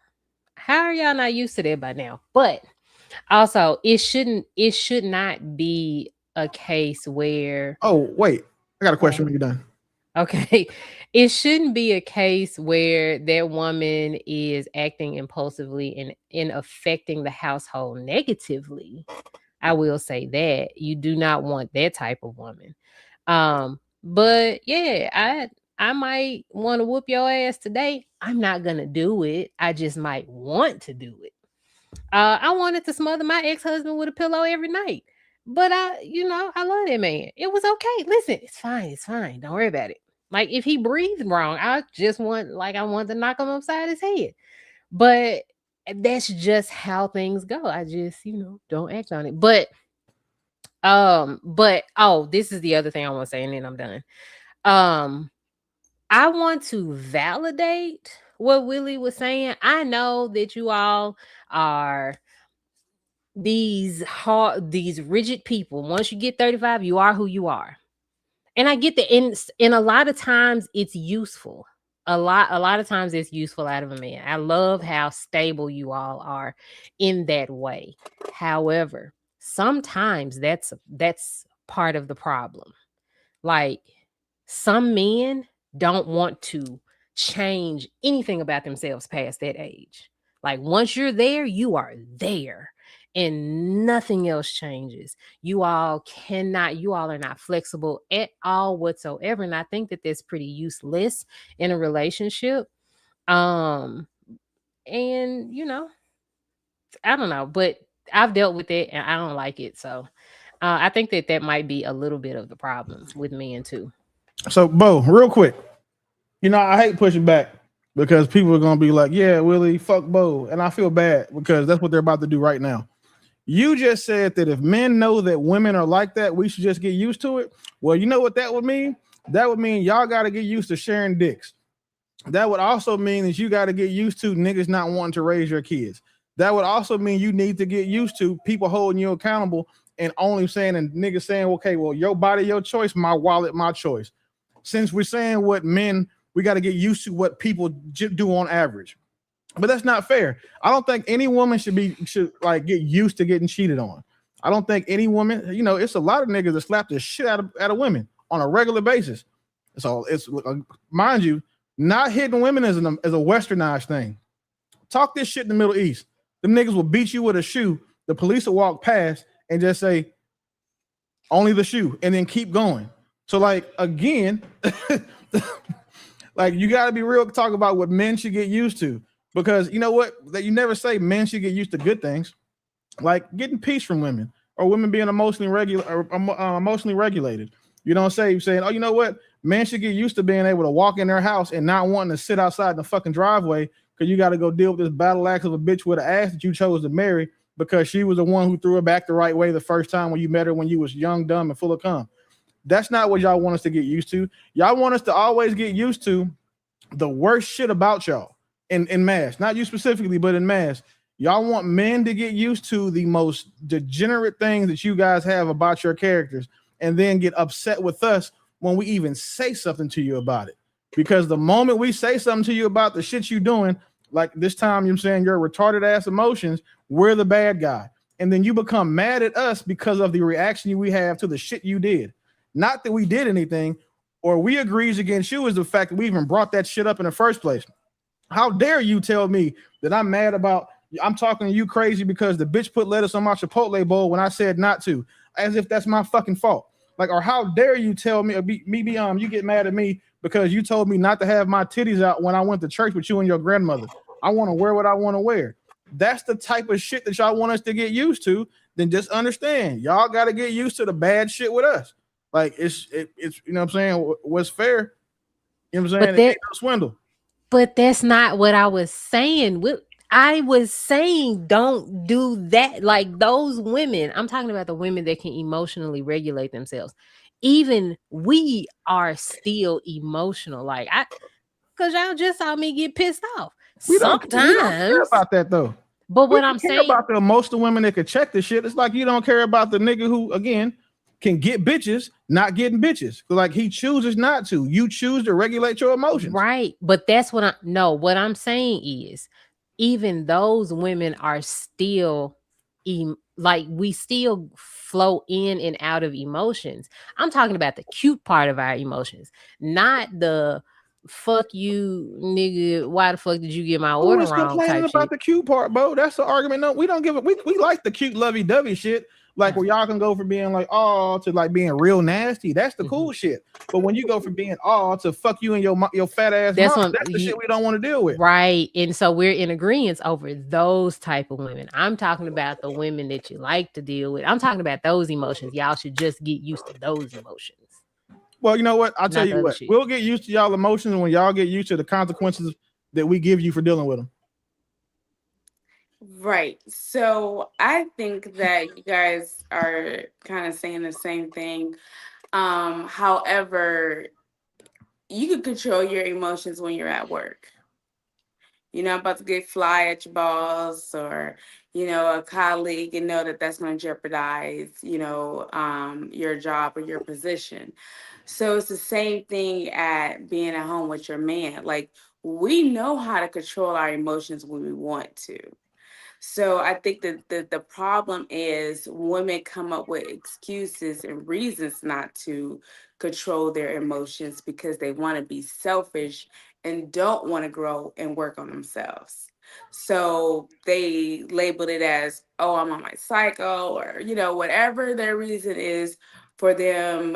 Speaker 15: how are y'all not used to that by now? But also, it should not be a case where,
Speaker 5: oh, wait, I got a question when you're done.
Speaker 15: Okay. It shouldn't be a case where that woman is acting impulsively and affecting the household negatively. I will say that. You do not want that type of woman. But yeah, I might want to whoop your ass today. I'm not gonna do it. I just might want to do it. I wanted to smother my ex-husband with a pillow every night. But I love that man. It was okay. Listen, it's fine. It's fine. Don't worry about it. Like, if he breathed wrong, I want to knock him upside his head. But that's just how things go. I just, don't act on it. But this is the other thing I want to say, and then I'm done. I want to validate what Willie was saying. I know that you all are these rigid people. Once you get 35, you are who you are. And I get that. And a lot of times it's useful. A lot of times it's useful out of a man. I love how stable you all are in that way. However, sometimes that's part of the problem. Like, some men don't want to change anything about themselves past that age. Like, once you're there, you are there. And nothing else changes. You all are not flexible at all whatsoever. And I think that that's pretty useless in a relationship. And I don't know, but I've dealt with it and I don't like it. So I think that might be a little bit of the problem with men too.
Speaker 5: So, Bo, real quick, I hate pushing back because people are gonna be like, "Yeah, Willie, fuck Bo," and I feel bad because that's what they're about to do right now. You just said that if men know that women are like that, we should just get used to it. Well, you know what that would mean? That would mean y'all got to get used to sharing dicks. That would also mean that you got to get used to niggas not wanting to raise your kids. That would also mean you need to get used to people holding you accountable and only saying, and niggas saying, okay, well, your body, your choice, my wallet, my choice. Since we're saying what men, we got to get used to what people do on average. But that's not fair. I don't think any woman should get used to getting cheated on. I don't think any woman, it's a lot of niggas that slap the shit out of women on a regular basis. So it's, mind you, not hitting women is a westernized thing. Talk this shit in the Middle East. Them niggas will beat you with a shoe. The police will walk past and just say, only the shoe, and then keep going. So again, you got to be real, talk about what men should get used to. Because you know what? That you never say men should get used to good things, like getting peace from women or women being emotionally regulated. You don't say, you're saying, oh, you know what? Men should get used to being able to walk in their house and not wanting to sit outside in the fucking driveway because you got to go deal with this battle axe of a bitch with an ass that you chose to marry because she was the one who threw her back the right way the first time when you met her when you was young, dumb, and full of cum. That's not what y'all want us to get used to. Y'all want us to always get used to the worst shit about y'all. In mass, not you specifically, but in mass, y'all want men to get used to the most degenerate things that you guys have about your characters, and then get upset with us when we even say something to you about it. Because the moment we say something to you about the shit you doing, like this time you're saying your retarded ass emotions, we're the bad guy. And then you become mad at us because of the reaction we have to the shit you did. Not that we did anything, or we agrees against you, is the fact that we even brought that shit up in the first place. How dare you tell me that I'm mad about, I'm talking to you crazy because the bitch put lettuce on my Chipotle bowl when I said not to, as if that's my fucking fault. Like, or how dare you tell me, you get mad at me because you told me not to have my titties out when I went to church with you and your grandmother. I want to wear what I want to wear. That's the type of shit that y'all want us to get used to. Then just understand, y'all got to get used to the bad shit with us. Like it's you know what I'm saying, what's fair. You know what I'm saying? It ain't no swindle.
Speaker 15: But that's not what I was saying. I was saying don't do that. Like those women, I'm talking about the women that can emotionally regulate themselves. Even we are still emotional. Like because y'all just saw me get pissed off.
Speaker 5: We don't care about that though.
Speaker 15: But what I'm saying
Speaker 5: about the most of women that could check this shit, it's like you don't care about the nigga who, again, can get bitches, not getting bitches. Like he chooses not to. You choose to regulate your emotions.
Speaker 15: Right. But that's what what I'm saying is even those women are still like we still flow in and out of emotions. I'm talking about the cute part of our emotions, not the fuck you nigga, why the fuck did you get my order wrong?
Speaker 5: Complaining about the cute part, bro. That's the argument. No, we don't give it. We like the cute lovey-dovey shit. Like where y'all can go from being like oh to like being real nasty. That's the cool shit. But when you go from being oh to fuck you and your fat ass mom, that's the shit we don't want to deal with.
Speaker 15: Right. And so we're in agreement over those type of women. I'm talking about the women that you like to deal with. I'm talking about those emotions. Y'all should just get used to those emotions.
Speaker 5: Well, you know what? I'll tell you what. We'll get used to y'all emotions when y'all get used to the consequences that we give you for dealing with them.
Speaker 7: Right. So I think that you guys are kind of saying the same thing. However, you can control your emotions when you're at work. You're not about to get fly at your boss or, a colleague and know that that's going to jeopardize, your job or your position. So it's the same thing at being at home with your man. Like we know how to control our emotions when we want to. So I think that the problem is women come up with excuses and reasons not to control their emotions because they want to be selfish and don't want to grow and work on themselves. So they labeled it as, oh, I'm on my cycle or, whatever their reason is for them,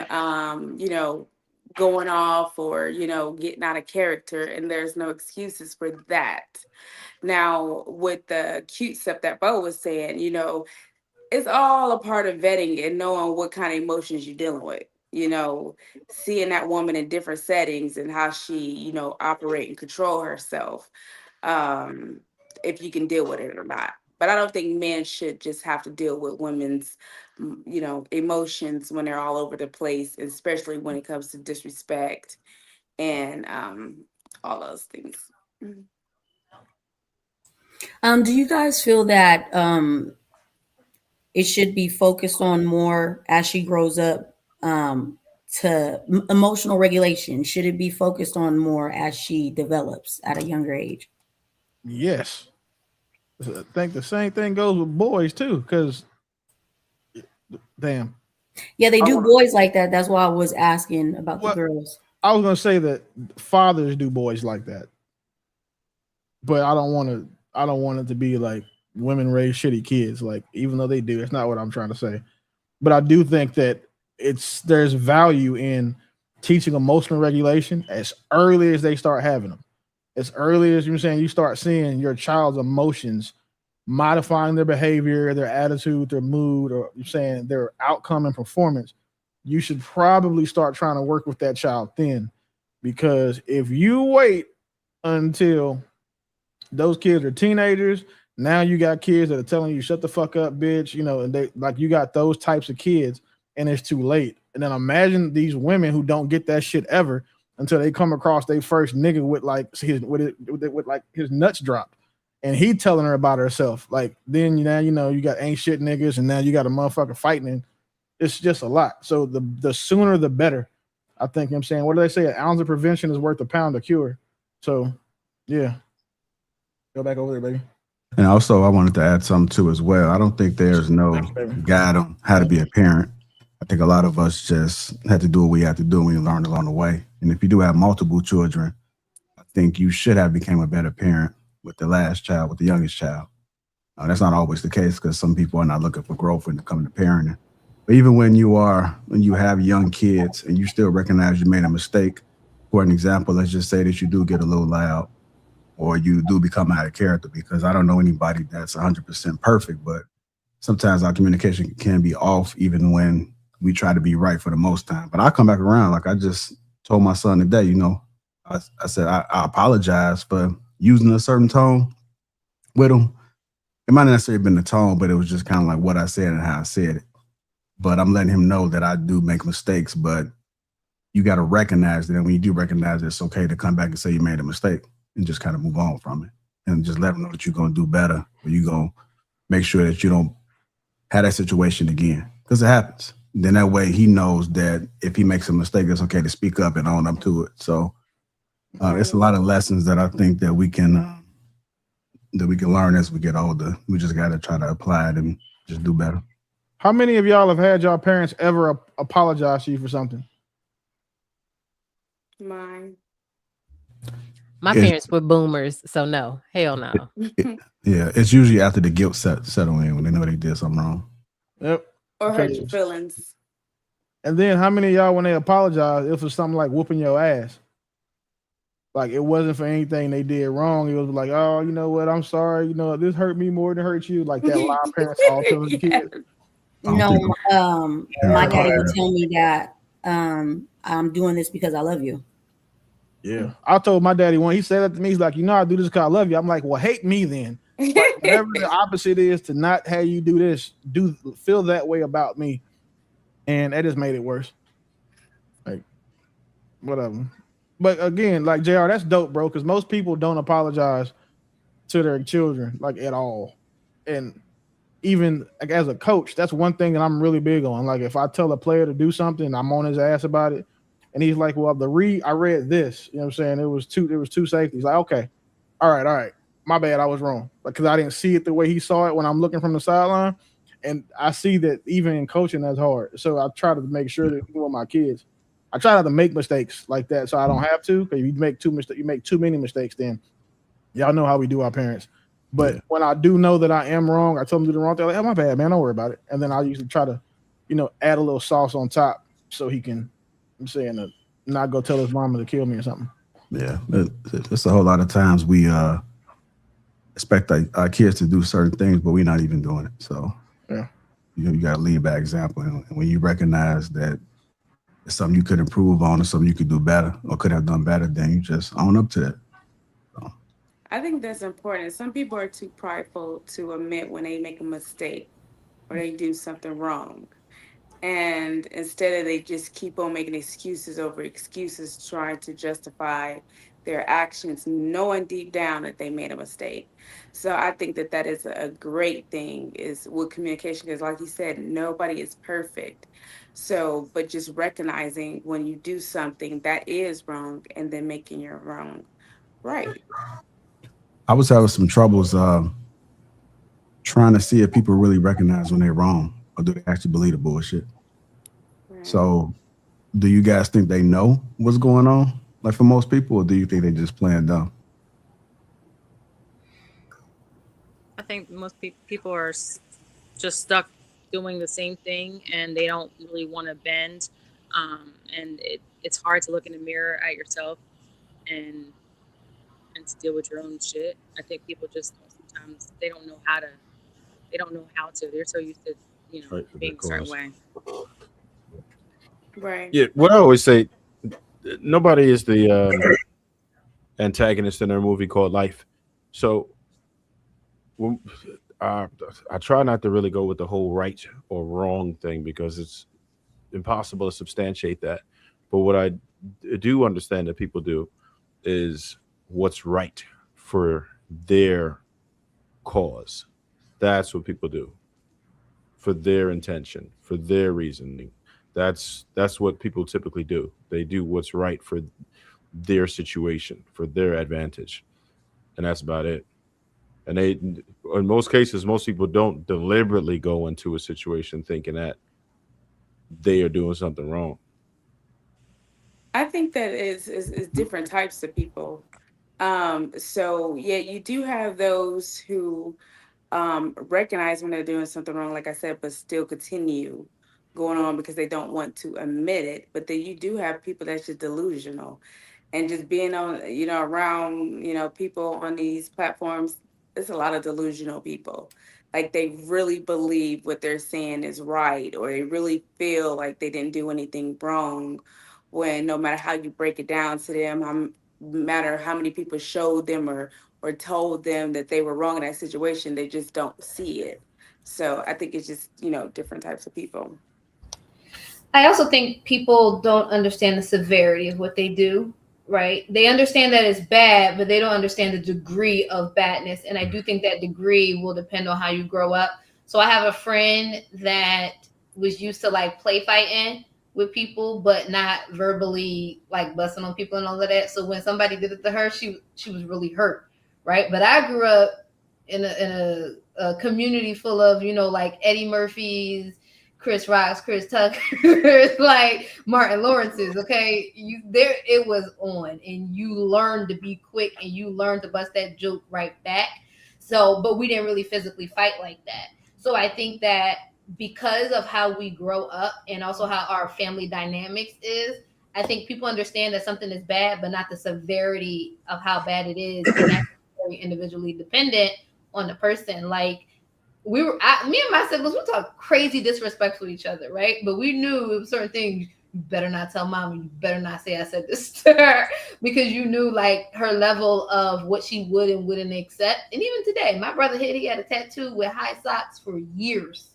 Speaker 7: going off or, getting out of character. And there's no excuses for that. Now, with the cute stuff that Bo was saying, it's all a part of vetting and knowing what kind of emotions you're dealing with. Seeing that woman in different settings and how she, operate and control herself, if you can deal with it or not. But I don't think men should just have to deal with women's, emotions when they're all over the place, especially when it comes to disrespect and all those things. Mm-hmm.
Speaker 2: Do you guys feel that it should be focused on more as she grows up to emotional regulation? Should it be focused on more as she develops at a younger age?
Speaker 5: Yes. I think the same thing goes with boys too, because damn.
Speaker 2: Yeah, they do boys like that. That's why I was asking about the girls.
Speaker 5: I was going to say that fathers do boys like that. But I don't want it to be like women raise shitty kids. Like, even though they do, that's not what I'm trying to say. But I do think that there's value in teaching emotional regulation as early as they start having them. As early as you start seeing your child's emotions modifying their behavior, their attitude, their mood, or you're saying their outcome and performance, you should probably start trying to work with that child then. Because if you wait until those kids are teenagers, now you got kids that are telling you, shut the fuck up, bitch, and they like you got those types of kids and it's too late. And then imagine these women who don't get that shit ever until they come across their first nigga with his nuts dropped. And he telling her about herself. Like then you got ain't shit niggas, and now you got a motherfucker fighting it's just a lot. So the sooner the better. I think. I'm saying, what do they say? An ounce of prevention is worth a pound of cure. So, yeah. Go back over there, baby.
Speaker 1: And also, I wanted to add something too as well. I don't think there's no guide on how to be a parent. I think a lot of us just had to do what we had to do and we learned along the way. And if you do have multiple children, I think you should have become a better parent with the last child, with the youngest child. That's not always the case because some people are not looking for growth when it comes to parenting. But even when you have young kids and you still recognize you made a mistake, for an example, let's just say that you do get a little loud or you do become out of character, because I don't know anybody that's 100% perfect, but sometimes our communication can be off even when we try to be right for the most time. But I come back around. Like I just told my son today, I said, I apologize for using a certain tone with him. It might not necessarily been the tone, but it was just kind of like what I said and how I said it. But I'm letting him know that I do make mistakes, but you got to recognize that. And when you do recognize it, it's okay to come back and say you made a mistake and just kind of move on from it and just let them know that you're going to do better, or you're going to make sure that you don't have that situation again, because it happens. Then that way he knows that if he makes a mistake, it's okay to speak up and own up to it. So it's a lot of lessons that I think that we can learn as we get older. We just got to try to apply it and just do better.
Speaker 5: How many of y'all have had y'all parents ever apologize to you for something?
Speaker 7: Mine.
Speaker 15: My parents were boomers, so no, hell no.
Speaker 1: Yeah, it's usually after the guilt settle in when they know they did something wrong.
Speaker 5: Yep.
Speaker 7: Or hurt your feelings.
Speaker 5: And then how many of y'all, when they apologize, it was something like whooping your ass? Like it wasn't for anything they did wrong. It was like, oh, you know what? I'm sorry. This hurt me more than hurt you. Like that lie parents all tell the kids.
Speaker 2: No, my daddy would tell me that I'm doing this because I love you.
Speaker 5: Yeah. I told my daddy when he said that to me, he's like, I do this because I love you. I'm like, well, hate me then. Like, whatever the opposite is to not have you do this, feel that way about me. And that just made it worse. Like, whatever. But again, like JR, that's dope, bro, because most people don't apologize to their children, like at all. And even like as a coach, that's one thing that I'm really big on. Like if I tell a player to do something, I'm on his ass about it. And he's like, well, I read this. You know what I'm saying? There was two safeties. Like, okay, all right. My bad, I was wrong. Because I didn't see it the way he saw it when I'm looking from the sideline. And I see that even in coaching, that's hard. So I try to make sure that even with my kids, I try not to make mistakes like that so I don't have to. Because you make too many mistakes, then y'all know how we do our parents. But when I do know that I am wrong, I tell them to do the wrong thing. Like, oh, my bad, man. Don't worry about it. And then I usually try to, add a little sauce on top so he can, I'm saying, not go tell his mama to kill me or something.
Speaker 1: Yeah, it's a whole lot of times we expect our kids to do certain things, but we're not even doing it. So
Speaker 5: yeah,
Speaker 1: you got to lead by example. And when you recognize that it's something you could improve on or something you could do better or could have done better, then you just own up to it. So.
Speaker 7: I think that's important. Some people are too prideful to admit when they make a mistake or they do something wrong. And instead of they just keep on making excuses over excuses, trying to justify their actions, knowing deep down that they made a mistake. So I think that is a great thing is with communication, because like you said, nobody is perfect. So, but just recognizing when you do something that is wrong and then making your wrong right.
Speaker 1: I was having some troubles trying to see if people really recognize when they're wrong or do they actually believe the bullshit. Right. So do you guys think they know what's going on, like for most people, or do you think they just playing dumb?
Speaker 6: I think most people are just stuck doing the same thing and they don't really want to bend. And it's hard to look in the mirror at yourself and to deal with your own shit. I think people just sometimes they don't know how to. They're so used to, being a certain way.
Speaker 7: Right.
Speaker 4: Yeah. What I always say, nobody is the antagonist in a movie called Life. So I try not to really go with the whole right or wrong thing because it's impossible to substantiate that. But what I do understand that people do is what's right for their cause. That's what people do. for their intention, for their reasoning. That's what people typically do. They do what's right for their situation, for their advantage, and that's about it. And they, in most cases, most people don't deliberately go into a situation thinking that they are doing something wrong.
Speaker 7: I think that is different types of people. So yeah, you do have those who recognize when they're doing something wrong, like I said, but still continue going on because they don't want to admit it. But then you do have people that's just delusional, and just being on, around, people on these platforms, it's a lot of delusional people. Like they really believe what they're saying is right, or they really feel like they didn't do anything wrong. When no matter how you break it down to them, no matter how many people showed them or told them that they were wrong in that situation, they just don't see it. So I think it's just, different types of people.
Speaker 10: I also think people don't understand the severity of what they do, right? They understand that it's bad, but they don't understand the degree of badness. And I do think that degree will depend on how you grow up. So I have a friend that was used to like play fighting with people, but not verbally like busting on people and all of that. So when somebody did it to her, she was really hurt, right? But I grew up in a community full of, like Eddie Murphy's, Chris Rock's, Chris Tucker, like Martin Lawrence's. Okay, it was on, and you learned to be quick, and you learned to bust that joke right back. So, but we didn't really physically fight like that. So I think that because of how we grow up, and also how our family dynamics is, I think people understand that something is bad, but not the severity of how bad it is, and that's very individually dependent on the person. Like, me and my siblings, we talk crazy disrespectful to each other, right? But we knew certain things. You better not tell mom. You better not say I said this to her, because you knew like her level of what she would and wouldn't accept. And even today, my brother he had a tattoo with high socks for years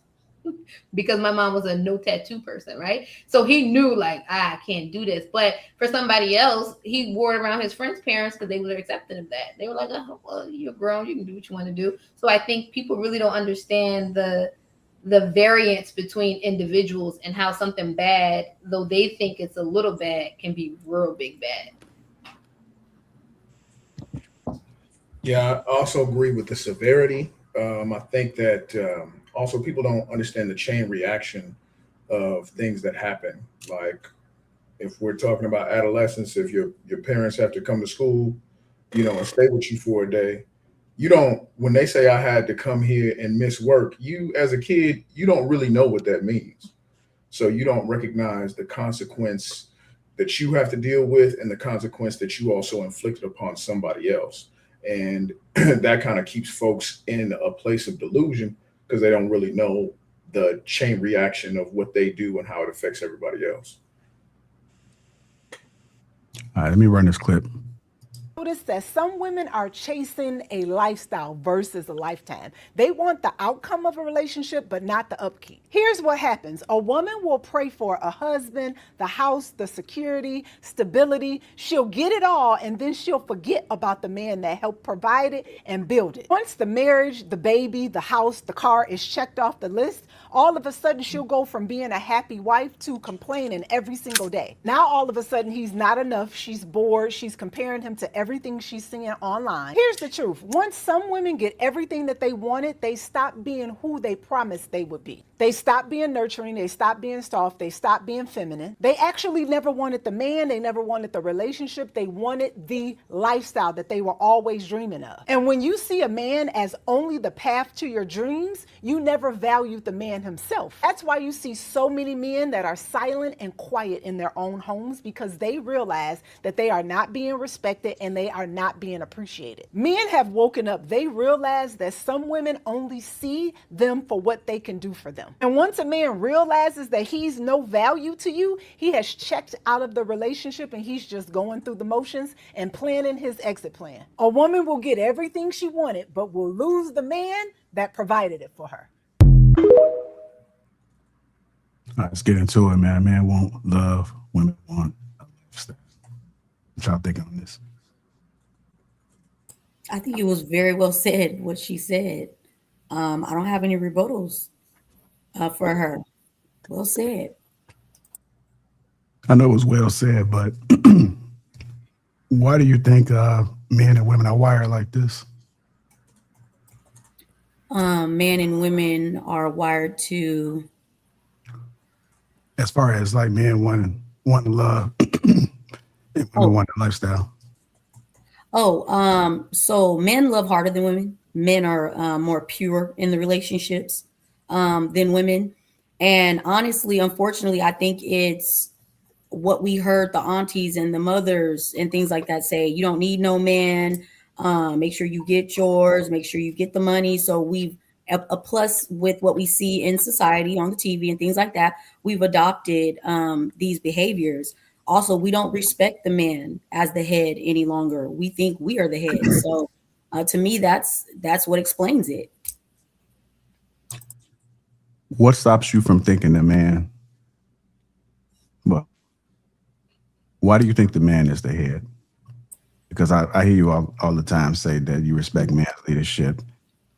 Speaker 10: because my mom was a no tattoo person, right? So he knew like, I can't do this. But for somebody else, he wore it around his friends' parents because they were accepting of that. They were like, oh, well, you're grown, you can do what you want to do. So I think people really don't understand the variance between individuals and how something bad, though they think it's a little bad, can be real big bad.
Speaker 5: Yeah, I also agree with the severity. I think that also people don't understand the chain reaction of things that happen. Like if we're talking about adolescence, if your parents have to come to school, and stay with you for a day, you don't, when they say I had to come here and miss work, you as a kid, you don't really know what that means. So you don't recognize the consequence that you have to deal with and the consequence that you also inflicted upon somebody else. And that kind of keeps folks in a place of delusion because they don't really know the chain reaction of what they do and how it affects everybody else.
Speaker 1: All right, let me run this clip.
Speaker 16: Notice that some women are chasing a lifestyle versus a lifetime. They want the outcome of a relationship, but not the upkeep. Here's what happens. A woman will pray for a husband, the house, the security, stability. She'll get it all, and then she'll forget about the man that helped provide it and build it. Once the marriage, the baby, the house, the car is checked off the list, all of a sudden she'll go from being a happy wife to complaining every single day. Now all of a sudden he's not enough. She's bored. She's comparing him to everything she's seeing online. Here's the truth. Once some women get everything that they wanted, they stop being who they promised they would be. They stop being nurturing. They stop being soft. They stop being feminine. They actually never wanted the man. They never wanted the relationship. They wanted the lifestyle that they were always dreaming of. And when you see a man as only the path to your dreams, you never valued the man himself. That's why you see so many men that are silent and quiet in their own homes, because they realize that they are not being respected and they are not being appreciated. Men have woken up. They realize that some women only see them for what they can do for them. And once a man realizes that he's no value to you, he has checked out of the relationship and he's just going through the motions and planning his exit plan. A woman will get everything she wanted, but will lose the man that provided it for her.
Speaker 1: All right, let's get into it, man. Man won't love, women want a lifestyle. What y'all think on this?
Speaker 2: I think it was very well said what she said. I don't have any rebuttals. for her. Well said.
Speaker 1: I know it was well said, but why do you think men and women are wired like this?
Speaker 2: Men and women are wired to,
Speaker 1: as far as like men wanting love and women wanting lifestyle.
Speaker 2: So men love harder than women. Men are more pure in the relationships than women. And honestly, unfortunately, I think it's what we heard the aunties and the mothers and things like that say. You don't need no man. Make sure you get yours. Make sure you get the money. So we've a plus with what we see in society on the TV and things like that. We've adopted these behaviors. Also, we don't respect the man as the head any longer. We think we are the head. So to me, that's what explains it.
Speaker 1: What stops you from thinking that man? Well, why do you think the man is the head? Because I hear you all the time say that you respect man's leadership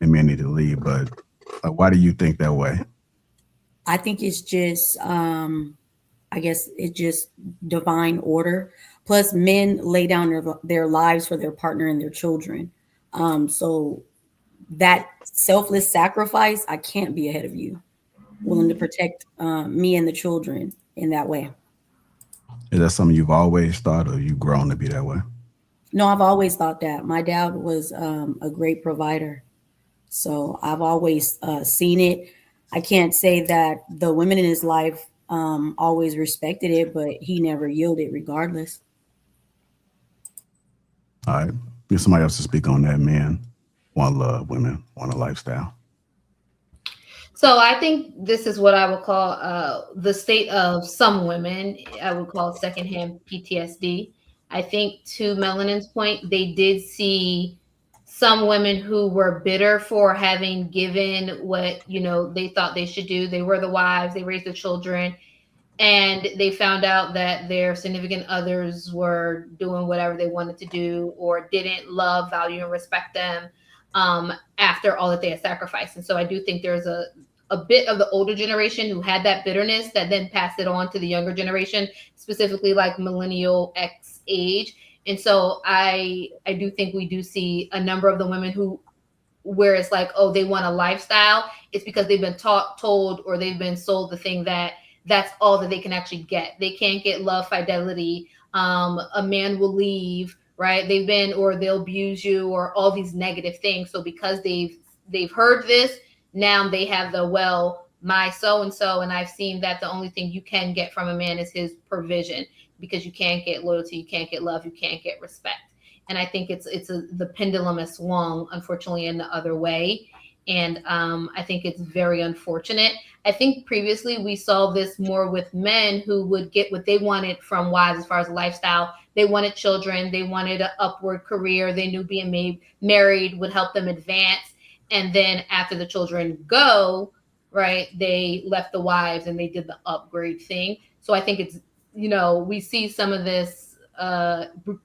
Speaker 1: and men need to lead, but why do you think that way?
Speaker 2: I think it's just, I guess it's just divine order. Plus, men lay down their lives for their partner and their children. So that selfless sacrifice, I can't be ahead of you, willing to protect me and the children in that way.
Speaker 1: Is that something you've always thought, or you've grown to be that way?
Speaker 2: No, I've always thought that. My dad was a great provider. So I've always seen it. I can't say that the women in his life always respected it, but he never yielded regardless.
Speaker 1: All right. Get somebody else to speak on that. Men want love, women want a lifestyle.
Speaker 10: So I think this is what I would call the state of some women. I would call secondhand PTSD. I think to Melanin's point, they did see some women who were bitter for having given what, they thought they should do. They were the wives, they raised the children, and they found out that their significant others were doing whatever they wanted to do or didn't love, value, and respect them after all that they had sacrificed. And so I do think there's a bit of the older generation who had that bitterness that then passed it on to the younger generation, specifically like millennial X age. And so I do think we do see a number of the women where it's like, oh, they want a lifestyle. It's because they've been told, or they've been sold the thing that that's all that they can actually get. They can't get love, fidelity. A man will leave, right? Or they'll abuse you, or all these negative things. So because they've heard this, now they have my so-and-so, and I've seen that the only thing you can get from a man is his provision, because you can't get loyalty, you can't get love, you can't get respect. And I think the pendulum has swung, unfortunately, in the other way. And I think it's very unfortunate. I think previously we saw this more with men who would get what they wanted from wives as far as lifestyle. They wanted children, they wanted an upward career, they knew being married would help them advance. And then after the children go, right, they left the wives and they did the upgrade thing. So I think it's, we see some of this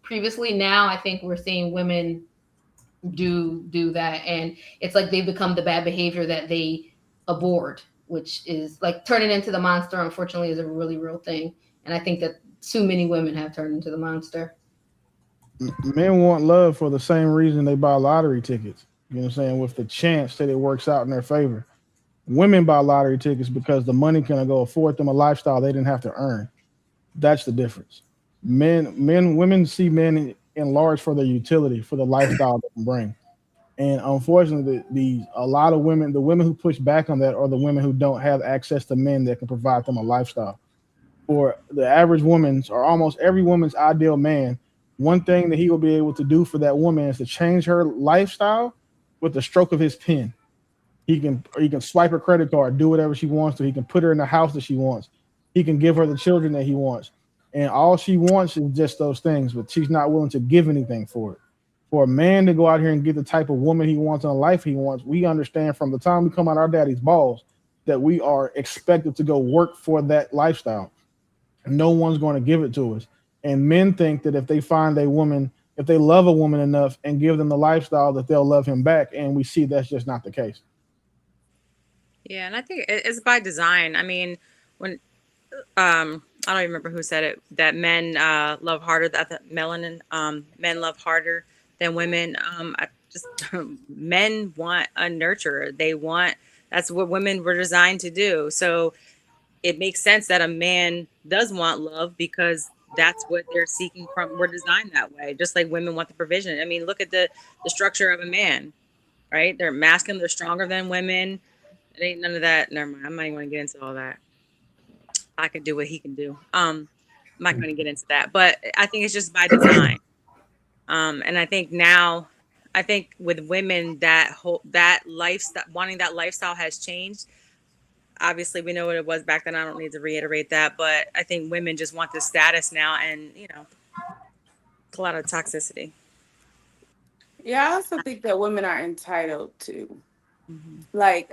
Speaker 10: previously. Now I think we're seeing women do that, and it's like they become the bad behavior that they abhorred, which is like turning into the monster, unfortunately, is a really real thing. And I think that too many women have turned into the monster.
Speaker 5: Men want love for the same reason they buy lottery tickets. You know what I'm saying? With the chance that it works out in their favor. Women buy lottery tickets because the money can go afford them a lifestyle they didn't have to earn. That's the difference. Women see men in large for their utility, for the lifestyle they can bring. And unfortunately, a lot of women, the women who push back on that are the women who don't have access to men that can provide them a lifestyle. For the average woman's, or almost every woman's ideal man, one thing that he will be able to do for that woman is to change her lifestyle with the stroke of his pen. He can swipe her credit card, do whatever she wants to. He can put her in the house that she wants. He can give her the children that he wants. And all she wants is just those things, but she's not willing to give anything for it. For a man to go out here and get the type of woman he wants in a life he wants, we understand from the time we come out of our daddy's balls that we are expected to go work for that lifestyle. No one's going to give it to us. And men think that if they find a woman, if they love a woman enough and give them the lifestyle, that they'll love him back. And we see that's just not the case.
Speaker 6: Yeah, and I think it's by design. I mean, when I don't even remember who said it, that men love harder, that melanin men love harder than women. I just men want a nurturer. They want, that's what women were designed to do. So it makes sense that a man does want love because that's what they're seeking from. We're designed that way, just like women want the provision. I mean, look at the structure of a man, right? They're masculine, they're stronger than women. It ain't none of that. Never mind. I'm not even gonna get into all that. I can do what he can do. I'm not gonna get into that, but I think it's just by design. And I think now, I think with women, that lifestyle, wanting that lifestyle has changed. Obviously, we know what it was back then. I don't need to reiterate that, but I think women just want this status now, and it's a lot of toxicity.
Speaker 7: Yeah, I also think that women are entitled to, like,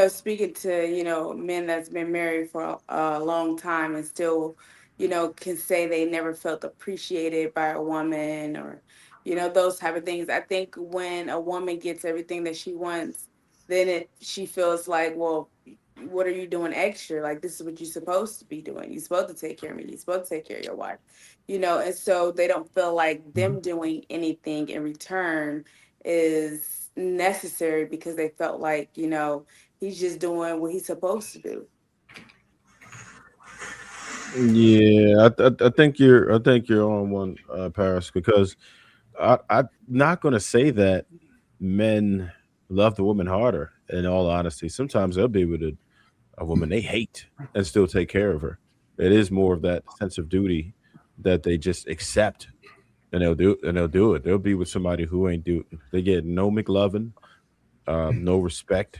Speaker 7: speaking to, men that's been married for a long time and still, can say they never felt appreciated by a woman or, those type of things. I think when a woman gets everything that she wants, then she feels like, well, what are you doing extra? Like, this is what you're supposed to be doing. You're supposed to take care of me. You're supposed to take care of your wife, and so they don't feel like them doing anything in return is necessary because they felt like, he's just doing what he's supposed to do.
Speaker 4: Yeah, I think you're on one, Paris, because I'm not going to say that men love the woman harder. In all honesty, sometimes they'll be with a woman they hate and still take care of her. It is more of that sense of duty that they just accept, and they'll do it. They'll be with somebody who ain't do. They get no McLovin, no respect,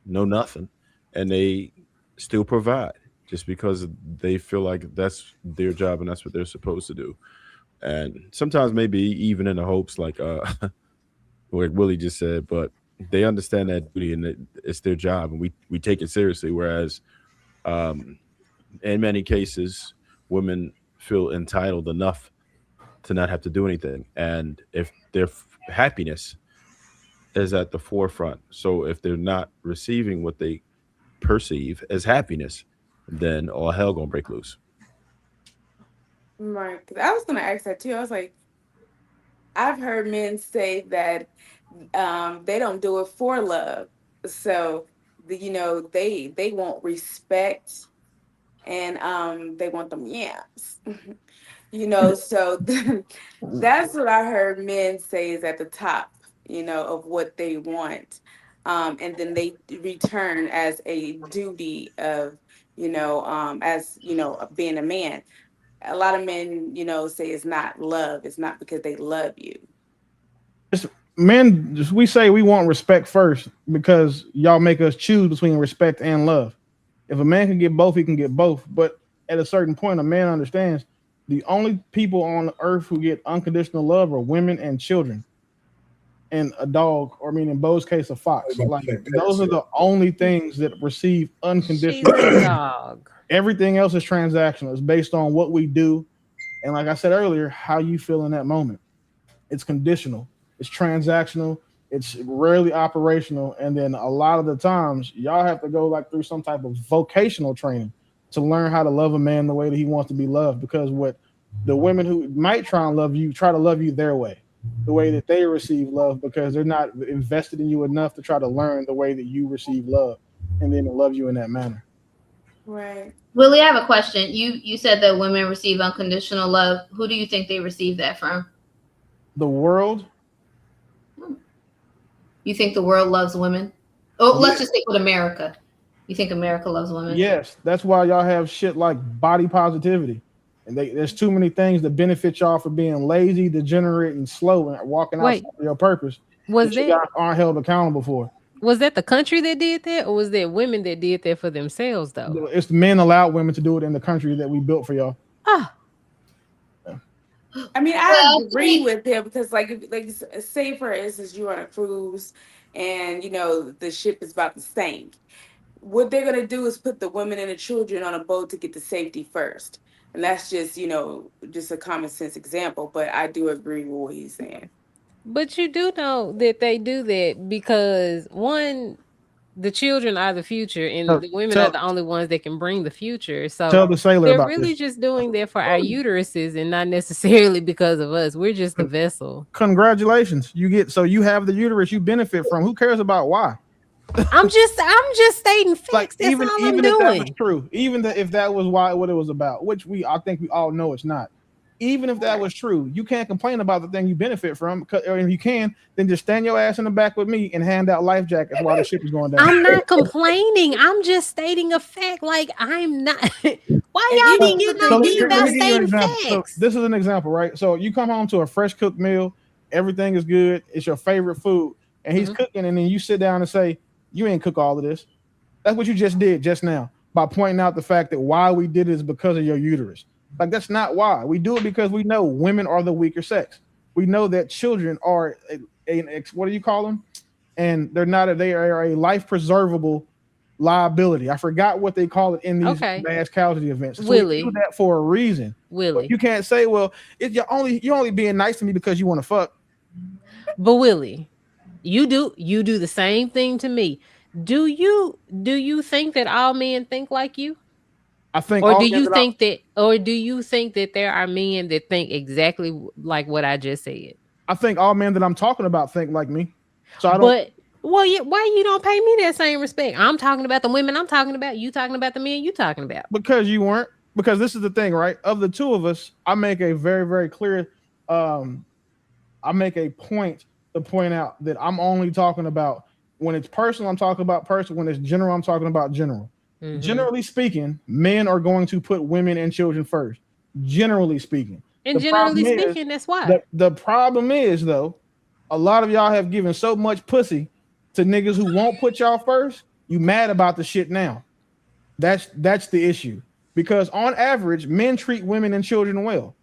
Speaker 4: no nothing, and they still provide just because they feel like that's their job and that's what they're supposed to do. And sometimes maybe even in the hopes, like what Willie just said, but they understand that duty and it's their job, and we take it seriously. Whereas um, in many cases, women feel entitled enough to not have to do anything, and if their happiness is at the forefront, so if they're not receiving what they perceive as happiness, then all hell gonna break loose.
Speaker 7: Right. 'Cause I was gonna ask that too. I was like, I've heard men say that they don't do it for love. So they want respect and they want them yams. So that's what I heard men say is at the top, of what they want. And then they return as a duty of, as, being a man. A lot of men, say it's not love. It's not because they love you.
Speaker 5: We say we want respect first because y'all make us choose between respect and love. If a man can get both, he can get both. But at a certain point, a man understands the only people on earth who get unconditional love are women and children and a dog, or I mean, in Bo's case, a fox. Like those are the only things that receive unconditional love.
Speaker 15: Dog.
Speaker 5: Everything else is transactional. It's based on what we do. And like I said earlier, how you feel in that moment. It's conditional. It's transactional. It's rarely operational. And then a lot of the times, y'all have to go like through some type of vocational training to learn how to love a man the way that he wants to be loved. Because what the women who might try to love you their way, the way that they receive love, because they're not invested in you enough to try to learn the way that you receive love and then to love you in that manner.
Speaker 7: Right.
Speaker 10: Willie, I have a question. You said that women receive unconditional love. Who do you think they receive that from?
Speaker 5: The world.
Speaker 10: You think the world loves women? Oh, let's just stick with America. You think America loves women?
Speaker 5: Yes, that's why y'all have shit like body positivity. And there's too many things that benefit y'all for being lazy, degenerate, and slow and walking outside of your purpose.
Speaker 15: Was
Speaker 5: that you guys aren't held accountable for.
Speaker 15: Was that the country that did that, or was that women that did that for themselves, though?
Speaker 5: It's men allowed women to do it in the country that we built for y'all.
Speaker 7: I mean, I agree with him because, say for instance, you're on a cruise, and the ship is about to sink. What they're gonna do is put the women and the children on a boat to get to safety first, and that's just just a common sense example. But I do agree with what he's saying.
Speaker 15: But you do know that they do that because one, the children are the future, and the women are the only ones that can bring the future. So
Speaker 5: tell the sailor
Speaker 15: they're
Speaker 5: about
Speaker 15: really
Speaker 5: this.
Speaker 15: just doing that for our uteruses and not necessarily because of us. We're just the vessel.
Speaker 5: Congratulations. You have the uterus you benefit from. Who cares about why?
Speaker 15: I'm just stating facts.
Speaker 5: Like,
Speaker 15: That's
Speaker 5: even
Speaker 15: all
Speaker 5: if
Speaker 15: I'm
Speaker 5: that was
Speaker 15: doing.
Speaker 5: true, if that was what it was about, which I think we all know it's not. Even if that was true, you can't complain about the thing you benefit from. Or if you can, then just stand your ass in the back with me and hand out life jackets while the ship is going down.
Speaker 15: I'm not complaining. I'm just stating a fact. Like, I'm not. Why y'all getting on me about stating facts?
Speaker 5: So this is an example, right? So you come home to a fresh cooked meal, everything is good, it's your favorite food, and he's cooking, and then you sit down and say, "You ain't cook all of this." That's what you just did just now by pointing out the fact that why we did it is because of your uterus. Like, that's not why. We do it because we know women are the weaker sex. We know that children are what do you call them? And they are a life preservable liability. I forgot what they call it in these mass casualty events. So
Speaker 15: Willie.
Speaker 5: we do that for a reason.
Speaker 15: Willie.
Speaker 5: But you can't say, well, you're only being nice to me because you want to fuck.
Speaker 15: But Willie, you do the same thing to me. Do you think that all men think like you?
Speaker 5: I think,
Speaker 15: or do you think that there are men that think exactly like what I just said?
Speaker 5: I think all men that I'm talking about think like me. So I don't.
Speaker 15: But why you don't pay me that same respect? I'm talking about the women I'm talking about. You talking about the men you talking about?
Speaker 5: Because you weren't. Because this is the thing, right? Of the two of us, I make a very, very clear. I make a point to point out that I'm only talking about when it's personal. I'm talking about personal. When it's general, I'm talking about general. Mm-hmm. Generally speaking, men are going to put women and children first. Generally speaking.
Speaker 15: And generally speaking, that's why.
Speaker 5: The problem is, though, a lot of y'all have given so much pussy to niggas who won't put y'all first. You mad about the shit now. That's the issue. Because on average, men treat women and children well.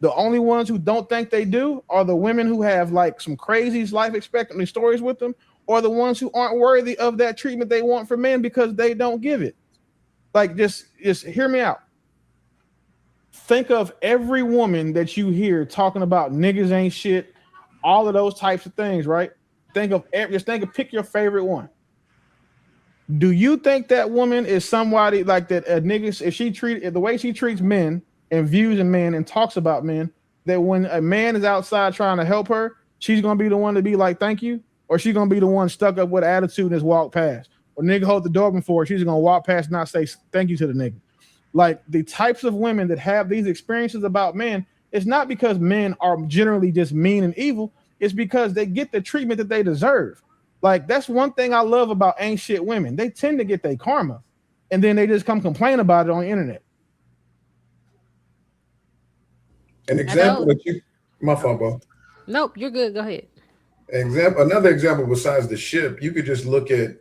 Speaker 5: The only ones who don't think they do are the women who have like some crazy life expectancy stories with them, or the ones who aren't worthy of that treatment they want from men because they don't give it. Like, just hear me out. Think of every woman that you hear talking about niggas ain't shit, all of those types of things, right? Pick your favorite one. Do you think that woman is somebody like that? A nigga, if the way she treats men and views a man and talks about men, that when a man is outside trying to help her, she's gonna be the one to be like, thank you, or she's gonna be the one stuck up with attitude and just walk past. Or nigga hold the door before, she's gonna walk past and not say thank you to the nigga. Like, the types of women that have these experiences about men, it's not because men are generally just mean and evil. It's because they get the treatment that they deserve. Like, that's one thing I love about ain't shit women. They tend to get their karma, and then they just come complain about it on the internet.
Speaker 17: An example that you, my fault, bro.
Speaker 15: Nope, you're good. Go ahead.
Speaker 17: Another example besides the ship, you could just look at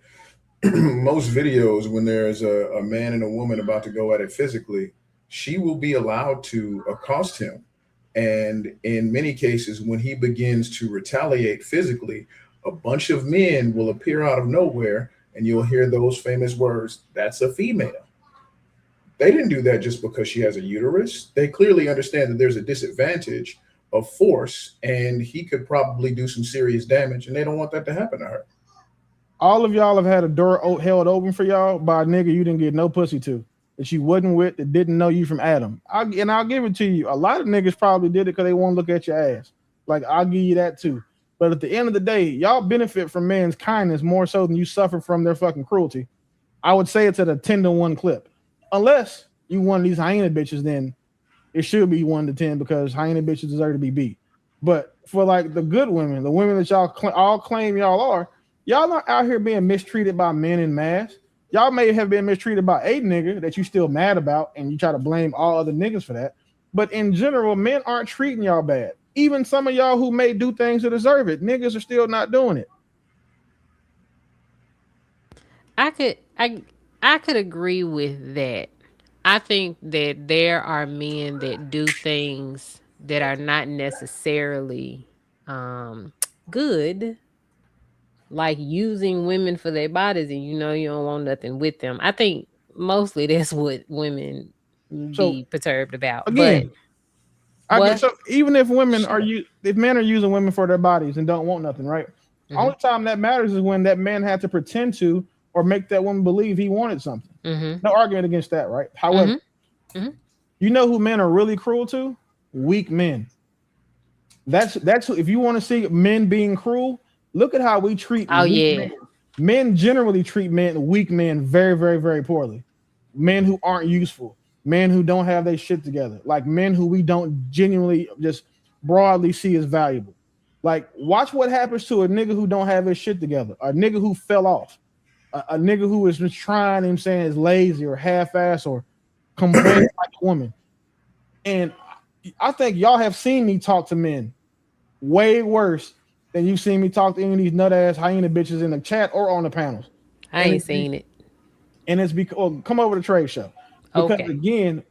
Speaker 17: most videos when there's a man and a woman about to go at it physically. She will be allowed to accost him. And in many cases, when he begins to retaliate physically, a bunch of men will appear out of nowhere, and you'll hear those famous words, "That's a female." They didn't do that just because she has a uterus. They clearly understand that there's a disadvantage of force, and he could probably do some serious damage, and they don't want that to happen to her.
Speaker 5: All of y'all have had a door held open for y'all by a nigga you didn't get no pussy to, that you wasn't with, that didn't know you from Adam. I'll give it to you. A lot of niggas probably did it because they want to look at your ass. Like, I'll give you that too. But at the end of the day, y'all benefit from men's kindness more so than you suffer from their fucking cruelty. I would say it's at a 10-to-1 clip. Unless you one of these hyena bitches, then it should be 1 to 10 because hyena bitches deserve to be beat. But for like the good women, the women that y'all all claim y'all are, y'all not out here being mistreated by men in mass. Y'all may have been mistreated by a nigga that you still mad about, and you try to blame all other niggas for that. But in general, men aren't treating y'all bad. Even some of y'all who may do things to deserve it, niggas are still not doing it.
Speaker 15: I could agree with that. I think that there are men that do things that are not necessarily good, like using women for their bodies, and you don't want nothing with them. I think mostly that's what women be perturbed about.
Speaker 5: Again,
Speaker 15: but
Speaker 5: so even if if men are using women for their bodies and don't want nothing, right? Mm-hmm. Only time that matters is when that man had to pretend to, or make that woman believe he wanted something.
Speaker 15: Mm-hmm.
Speaker 5: No argument against that, right? However, you know who men are really cruel to? Weak men. That's if you want to see men being cruel, look at how we treat weak men. Men generally treat weak men very, very, very poorly. Men who aren't useful, men who don't have their shit together, like men who we don't genuinely just broadly see as valuable. Like, watch what happens to a nigga who don't have his shit together, a nigga who fell off, a nigga who is just trying, I'm saying, is lazy or half-ass or complains like a woman. And I think y'all have seen me talk to men way worse than you've seen me talk to any of these nut ass hyena bitches in the chat or on the panels.
Speaker 15: I ain't seen it.
Speaker 5: And it's because come over to trade show. Because again,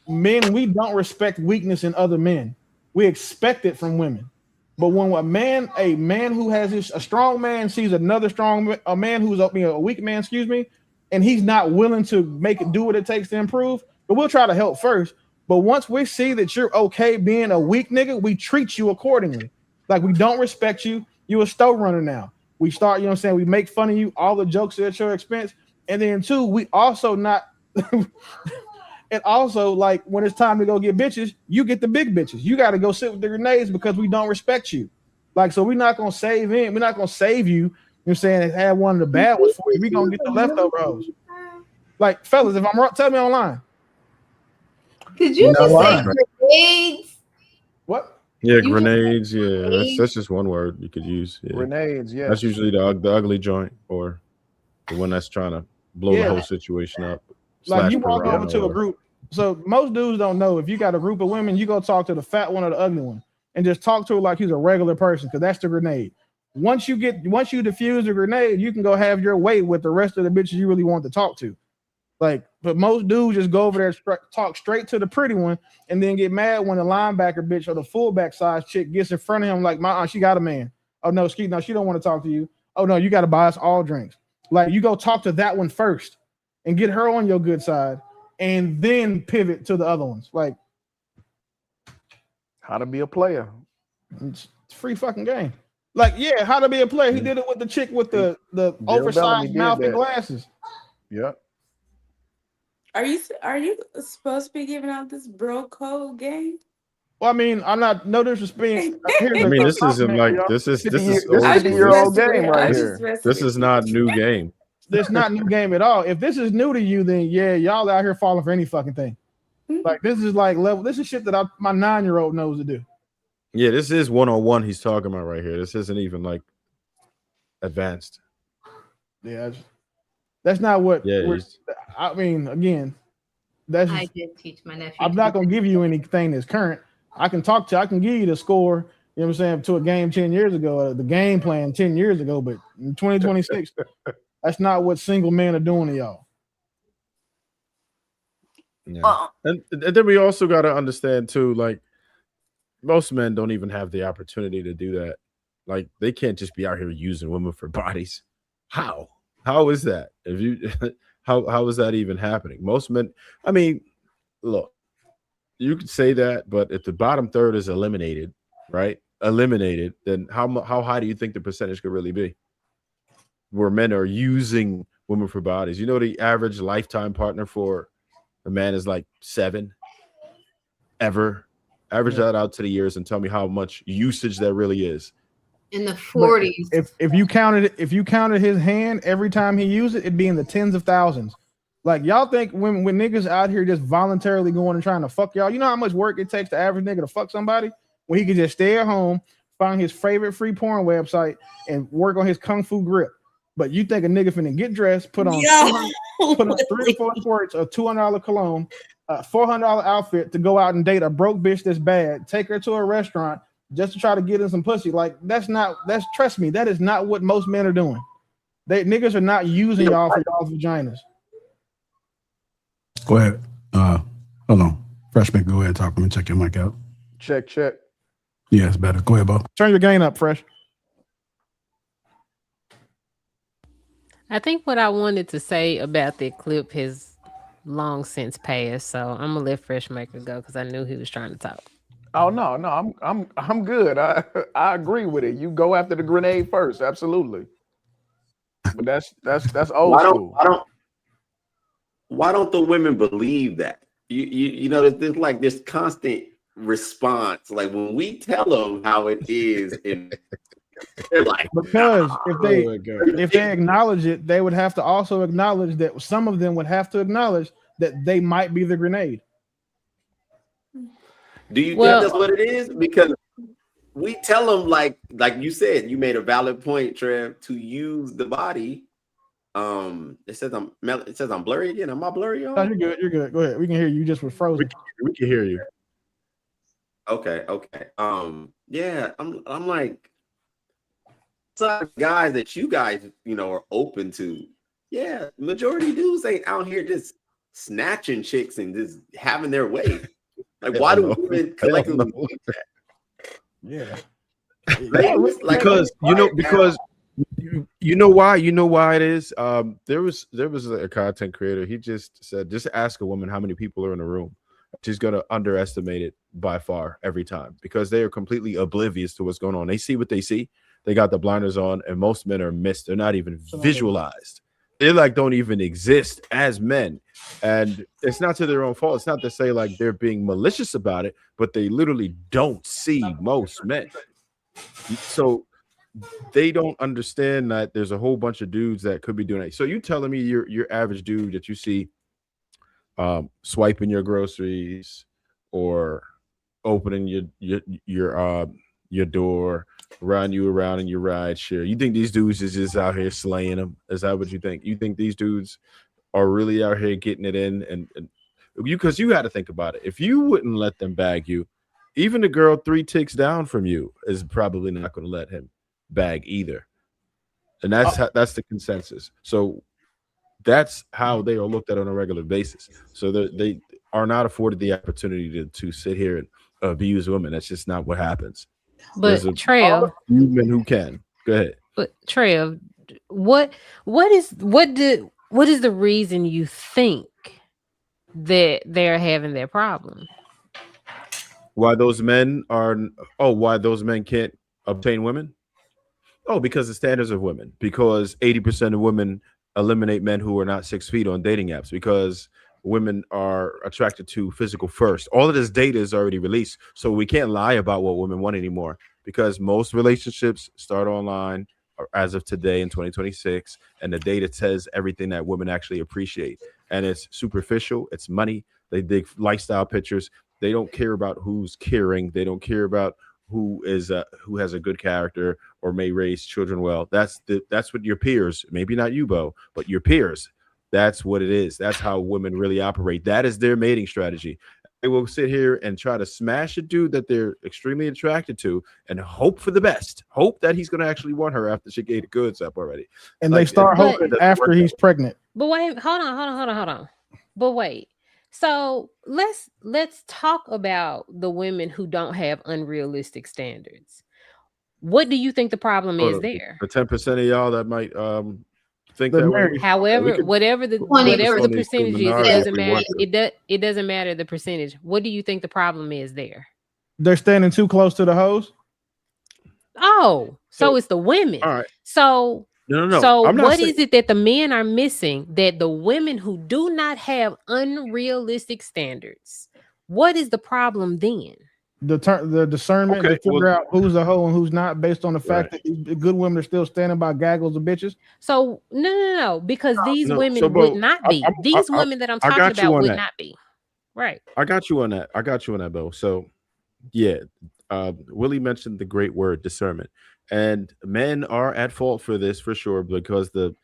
Speaker 5: men, we don't respect weakness in other men. We expect it from women. But when a man who has a strong man sees another a man who's a weak man, and he's not willing to do what it takes to improve, but we'll try to help first. But once we see that you're okay being a weak nigga, we treat you accordingly. Like, we don't respect you. You a store runner now. We start, you know what I'm saying? We make fun of you, all the jokes are at your expense. And then two, we also not and also, like, when it's time to go get bitches, you get the big bitches. You got to go sit with the grenades because we don't respect you. Like, so we're not gonna save him. We're not gonna save you. You know what I'm saying? And have one of the bad ones for you. We're gonna get the leftover hoes. Like, fellas, if I'm wrong, tell me online.
Speaker 10: Did you just say grenades?
Speaker 5: What?
Speaker 4: Yeah, grenades. Yeah, that's just one word you could use. Yeah.
Speaker 5: Grenades. Yeah,
Speaker 4: that's usually the ugly joint or the one that's trying to blow the whole situation up.
Speaker 5: Like, you walk over to a group. So most dudes don't know, if you got a group of women, you go talk to the fat one or the ugly one, and just talk to her like he's a regular person, because that's the grenade. Once you defuse the grenade, you can go have your way with the rest of the bitches you really want to talk to. Like, but most dudes just go over there, talk straight to the pretty one, and then get mad when the linebacker bitch or the fullback size chick gets in front of him. Like, my aunt, she got a man. Oh no, she don't want to talk to you. Oh no, you got to buy us all drinks. Like, you go talk to that one first, and get her on your good side, and then pivot to the other ones. Like,
Speaker 18: how to be a player.
Speaker 5: It's a free fucking game. Like, yeah, how to be a player. He did it with the chick with the oversized mouth and glasses.
Speaker 18: Yep.
Speaker 7: Are you supposed to be giving out this bro code game?
Speaker 5: Well, I mean, I'm not, no disrespect.
Speaker 4: I mean, this isn't like this is
Speaker 18: 50-year-old game right here.
Speaker 4: This is not new game.
Speaker 5: This not new game at all. If this is new to you, then yeah, y'all out here falling for any fucking thing. Like, this is like level. This is shit that my 9-year-old knows to do.
Speaker 4: Yeah, this is one-on-one he's talking about right here. This isn't even like advanced.
Speaker 5: Yeah, that's not what.
Speaker 4: Yeah,
Speaker 5: I mean, again,
Speaker 10: I did teach my nephew.
Speaker 5: I'm not gonna give you anything that's current. I can give you the score. You know what I'm saying, to a game 10 years ago, the game plan 10 years ago, but in 2026, that's not what single men are doing to y'all.
Speaker 4: Yeah. And then we also got to understand too, like, most men don't even have the opportunity to do that. Like, they can't just be out here using women for bodies. How is that? If you how is that even happening? Most men, I mean, look, you could say that, but if the bottom third is eliminated, right? Then how high do you think the percentage could really be? Where men are using women for bodies. You know, the average lifetime partner for a man is like 7 ever. Average that out to the years and tell me how much usage that really is.
Speaker 10: In the 40s.
Speaker 5: If you counted his hand every time he used it, it'd be in the tens of thousands. Like, y'all think when niggas out here just voluntarily going and trying to fuck y'all, you know how much work it takes the average nigga to fuck somebody? When he could just stay at home, find his favorite free porn website, and work on his kung fu grip. But you think a nigga finna get dressed, put on 3 or 4 squirts, a $200 cologne, a $400 outfit to go out and date a broke bitch that's bad, take her to a restaurant just to try to get in some pussy. Like, trust me, that is not what most men are doing. Niggas are not using y'all for y'all's vaginas.
Speaker 1: Go ahead. Hold on. Freshman, go ahead and talk. Let me check your mic out.
Speaker 18: Check.
Speaker 1: Yeah, it's better. Go ahead, Bo.
Speaker 5: Turn your gain up, Fresh.
Speaker 15: I think what I wanted to say about that clip has long since passed, so I'm gonna let Freshmaker go because I knew he was trying to talk.
Speaker 18: Oh no, I'm good. I agree with it. You go after the grenade first, absolutely. But that's old school.
Speaker 9: Why don't the women believe that? You know, there's like this constant response. Like when we tell them how it is, and they're like,
Speaker 5: because if they
Speaker 4: Oh
Speaker 5: acknowledge it, they would have to also acknowledge that some of them would have to acknowledge that they might be the grenade.
Speaker 9: do you think that's what it is? Because we tell them, like you said, you made a valid point, Trev, to use the body. It says I'm blurry again. Am I blurry?
Speaker 5: No, you're good. You're good. Go ahead. We can hear you. You just were frozen.
Speaker 4: We can hear you.
Speaker 9: Okay. Yeah, I'm like, some guys that you guys, are open to. Yeah, majority dudes ain't out here just snatching chicks and just having their way. Like, why do women collectively think that?
Speaker 5: Yeah.
Speaker 4: Because you know why it is. There was a content creator. He just said, just ask a woman how many people are in a room. She's gonna underestimate it by far every time, because they are completely oblivious to what's going on. They see what they see. They got the blinders on, and most men are missed. They're not even visualized. They like don't even exist as men. And it's not to their own fault. It's not to say like they're being malicious about it, but they literally don't see most men. So they don't understand that there's a whole bunch of dudes that could be doing it. So you telling me your average dude that you see swiping your groceries or opening your door, riding you around in your ride share, you think these dudes is just out here slaying them? Is that what you think? You think these dudes are really out here getting it in? And you, because you got to think about it. If you wouldn't let them bag you, even the girl 3 ticks down from you is probably not going to let him bag either. And that's the consensus. So that's how they are looked at on a regular basis. So they are not afforded the opportunity to sit here and abuse women. That's just not what happens.
Speaker 15: But Trev,
Speaker 4: men who can. Go ahead.
Speaker 15: But Trev, what is the reason you think that they're having their problem?
Speaker 4: Why those men can't obtain women? Oh, because the standards of women. Because 80% of women eliminate men who are not 6 feet on dating apps, because women are attracted to physical first. All of this data is already released, so we can't lie about what women want anymore, because most relationships start online as of today in 2026, and the data says everything that women actually appreciate, and it's superficial. It's money. They dig lifestyle pictures. They don't care about who's caring. They don't care about who has a good character or may raise children well. That's what your peers, maybe not you, Bo, but your peers. That's what it is. That's how women really operate. That is their mating strategy. They will sit here and try to smash a dude that they're extremely attracted to and hope for the best. Hope that he's going to actually want her after she gave the goods up already.
Speaker 5: And they start hoping after he's pregnant.
Speaker 15: But wait, hold on. But wait. So let's talk about the women who don't have unrealistic standards. What do you think the problem is there?
Speaker 4: The 10% of y'all that might think that way.
Speaker 15: However, whatever the percentage is, it doesn't matter. It doesn't matter the percentage. What do you think the problem is there?
Speaker 5: They're standing too close to the hose.
Speaker 15: Oh, so it's the women.
Speaker 4: All right.
Speaker 15: So
Speaker 4: no.
Speaker 15: So what is it that the men are missing that the women who do not have unrealistic standards? What is the problem then?
Speaker 5: The discernment to figure out who's a hoe and who's not, based on the fact that the good women are still standing by gaggles of bitches.
Speaker 15: So no, because these women would not be. These women that I'm talking about would not be. Right.
Speaker 4: I got you on that, Bo. So yeah, Willie mentioned the great word discernment, and men are at fault for this for sure, because the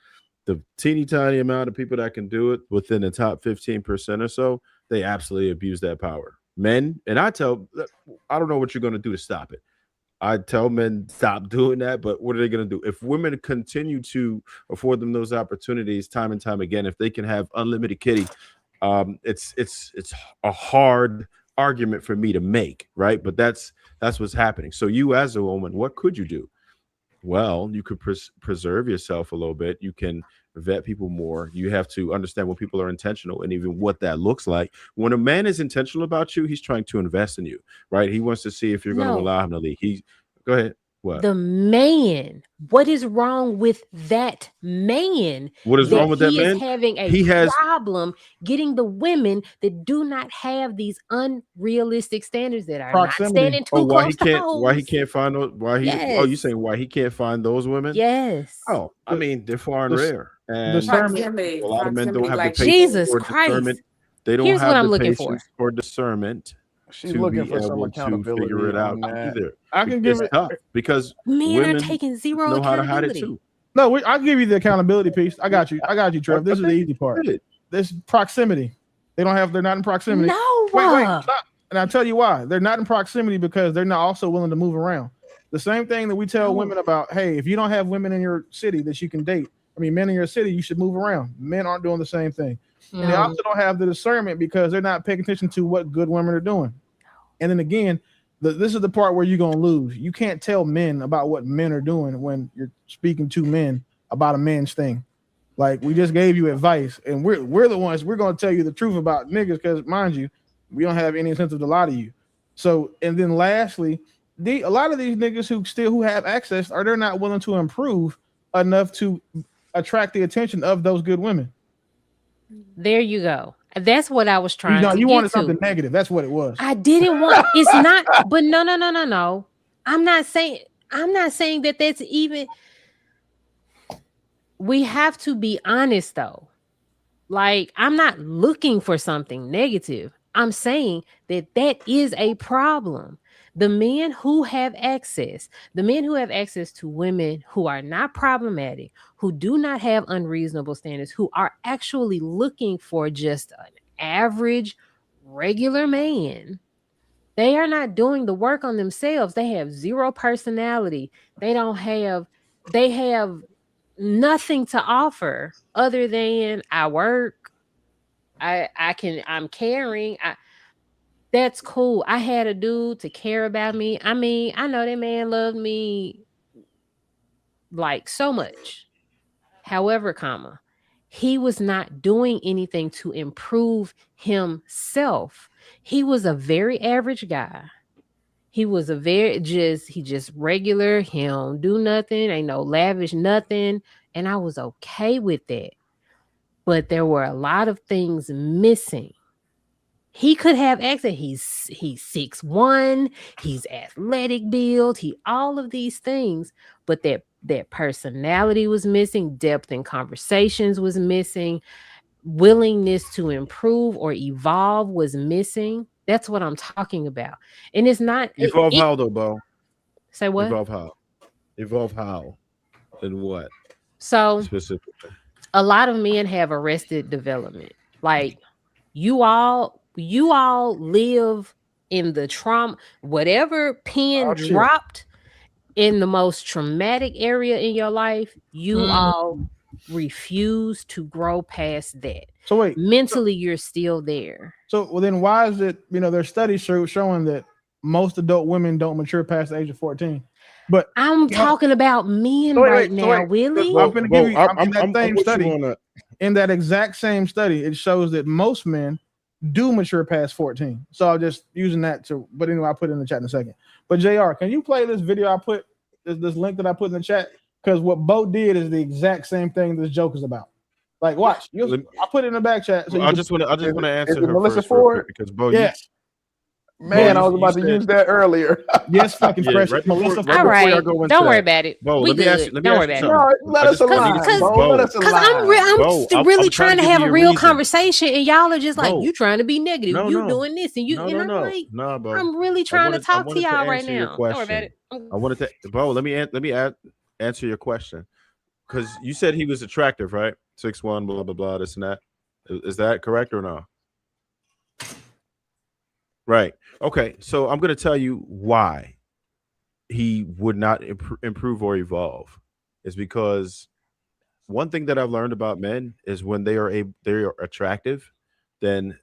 Speaker 4: teeny tiny amount of people that can do it within the top 15% or so, they absolutely abuse that power. Men, and I don't know what you're going to do to stop it. I tell men stop doing that, but what are they going to do? If women continue to afford them those opportunities time and time again, if they can have unlimited kitty, it's a hard argument for me to make, right? But that's what's happening. So you as a woman, what could you do? Well, you could preserve yourself a little bit. You can vet people more. You have to understand when people are intentional and even what that looks like. When a man is intentional about you, he's trying to invest in you, right? He wants to see if you're going to allow him to lead. Go ahead. What?
Speaker 15: The man. What is wrong with that man?
Speaker 4: What is wrong with that
Speaker 15: He is
Speaker 4: man?
Speaker 15: having a
Speaker 4: He has
Speaker 15: problem getting the women that do not have these unrealistic standards, that are not
Speaker 5: Proximity.
Speaker 15: standing
Speaker 4: Oh,
Speaker 15: too
Speaker 4: why
Speaker 15: close
Speaker 4: he
Speaker 15: to
Speaker 4: can't? Why he
Speaker 15: hoes.
Speaker 4: can't find those? Why he? Oh, you
Speaker 15: Yes.
Speaker 4: saying why he can't find those women?
Speaker 15: Yes.
Speaker 4: Oh, I mean they're far and
Speaker 5: The
Speaker 4: rare, and
Speaker 5: discernment.
Speaker 12: Proximity.
Speaker 4: a lot of men don't have the
Speaker 12: Like
Speaker 4: patience
Speaker 15: Jesus
Speaker 4: or
Speaker 15: Christ.
Speaker 4: discernment. They don't
Speaker 15: Here's what
Speaker 4: have
Speaker 15: I'm
Speaker 4: the
Speaker 15: looking for.
Speaker 4: patience or discernment
Speaker 18: She's
Speaker 4: to
Speaker 18: looking
Speaker 4: be
Speaker 18: for some
Speaker 4: able to figure
Speaker 18: accountability
Speaker 4: it out
Speaker 18: on that.
Speaker 4: either.
Speaker 5: I can give
Speaker 4: It's
Speaker 5: it.
Speaker 4: tough because
Speaker 15: Men are
Speaker 4: women
Speaker 15: taking zero
Speaker 4: know how to hide it
Speaker 15: accountability.
Speaker 4: too.
Speaker 5: No, I'll give you the accountability piece. I got you, Trev. This is the easy part.
Speaker 4: Good.
Speaker 5: This proximity. They're not in proximity.
Speaker 15: No.
Speaker 5: Wait, stop. And I'll tell you why. They're not in proximity because they're not also willing to move around. The same thing that we tell women about, hey, if you don't have women in your city that you can date, men in your city, you should move around. Men aren't doing the same thing. And they also don't have the discernment because they're not paying attention to what good women are doing. And then again, this is the part where you're going to lose. You can't tell men about what men are doing when you're speaking to men about a man's thing. Like, we just gave you advice, and we're the ones, we're going to tell you the truth about niggas because, mind you, we don't have any incentive to lie to you. So, and then lastly, a lot of these niggas who have access, they're not willing to improve enough to attract the attention of those good women.
Speaker 15: There you go. That's what I was trying to
Speaker 5: You
Speaker 15: get
Speaker 5: wanted
Speaker 15: to.
Speaker 5: something negative. That's what it was.
Speaker 15: I didn't want. It's not. But no. I'm not saying that that's even. We have to be honest though. Like, I'm not looking for something negative. I'm saying that is a problem. The men who have access to women who are not problematic, who do not have unreasonable standards, who are actually looking for just an average, regular man, they are not doing the work on themselves. They have zero personality. They have nothing to offer other than I work. I'm caring. That's cool. I had a dude to care about me. I know that man loved me like so much. However, he was not doing anything to improve himself. He was a very average guy. He was he just regular. He don't do nothing. Ain't no lavish nothing. And I was okay with that. But there were a lot of things missing. He could have access. He's 6'1", he's athletic build, all of these things, but that personality was missing, depth in conversations was missing, willingness to improve or evolve was missing. That's what I'm talking about. And it's not
Speaker 4: Evolve how though, Bo?
Speaker 15: Say what?
Speaker 4: Evolve how? And what?
Speaker 15: So
Speaker 4: specifically,
Speaker 15: a lot of men have arrested development. Like, you all live in the trauma, whatever pin dropped in the most traumatic area in your life, you all refuse to grow past that.
Speaker 5: So wait,
Speaker 15: mentally you're still there.
Speaker 5: So then why is it, there's studies showing that most adult women don't mature past the age of 14? But
Speaker 15: I'm talking about men now, Willie.
Speaker 5: I'm going to give you in that same study. In that exact same study, it shows that most men do mature past 14. So I'm just using that but anyway, I'll put it in the chat in a second. But JR, can you play this video I put, this link that I put in the chat? Because what Bo did is the exact same thing this joke is about. Like, watch. I'll put it in the back chat. So
Speaker 4: I just want to answer her
Speaker 18: Melissa
Speaker 4: first
Speaker 18: Ford?
Speaker 4: because Bo,
Speaker 5: yes.
Speaker 18: Man, I was about to use that earlier.
Speaker 5: Yes, fucking fresh.
Speaker 4: Right
Speaker 5: Melissa.
Speaker 15: All right, don't worry about it.
Speaker 4: Bo,
Speaker 15: we
Speaker 4: let me
Speaker 15: good.
Speaker 4: ask you.
Speaker 15: Don't worry about it.
Speaker 18: No, let us align. Because
Speaker 15: I'm really trying to have a real
Speaker 4: reason.
Speaker 15: conversation, and y'all are just like,
Speaker 4: Bo,
Speaker 15: you trying to be negative.
Speaker 4: No,
Speaker 15: doing this, and you. And I'm like,
Speaker 4: Bo.
Speaker 15: I'm really trying to talk to y'all right now. Don't worry about it.
Speaker 4: I wanted to, Bo. Let me answer your question, because you said he was attractive, right? 6'1", blah blah blah, this and that. Is that correct or no? Right. Okay. So I'm going to tell you why he would not improve or evolve. Is because one thing that I've learned about men is when they are attractive, then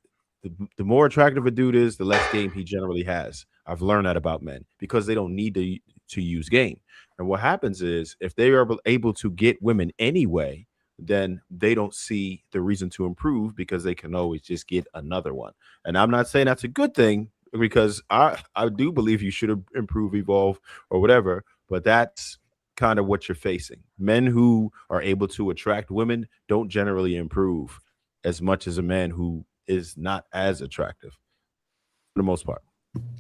Speaker 4: the more attractive a dude is, the less game he generally has. I've learned that about men because they don't need to use game. And what happens is if they are able to get women anyway, then they don't see the reason to improve because they can always just get another one. And I'm not saying that's a good thing, because I do believe you should improve, evolve, or whatever. but that's kind of what you're facing. Men who are able to attract women don't generally improve as much as a man who is not as attractive for the most part.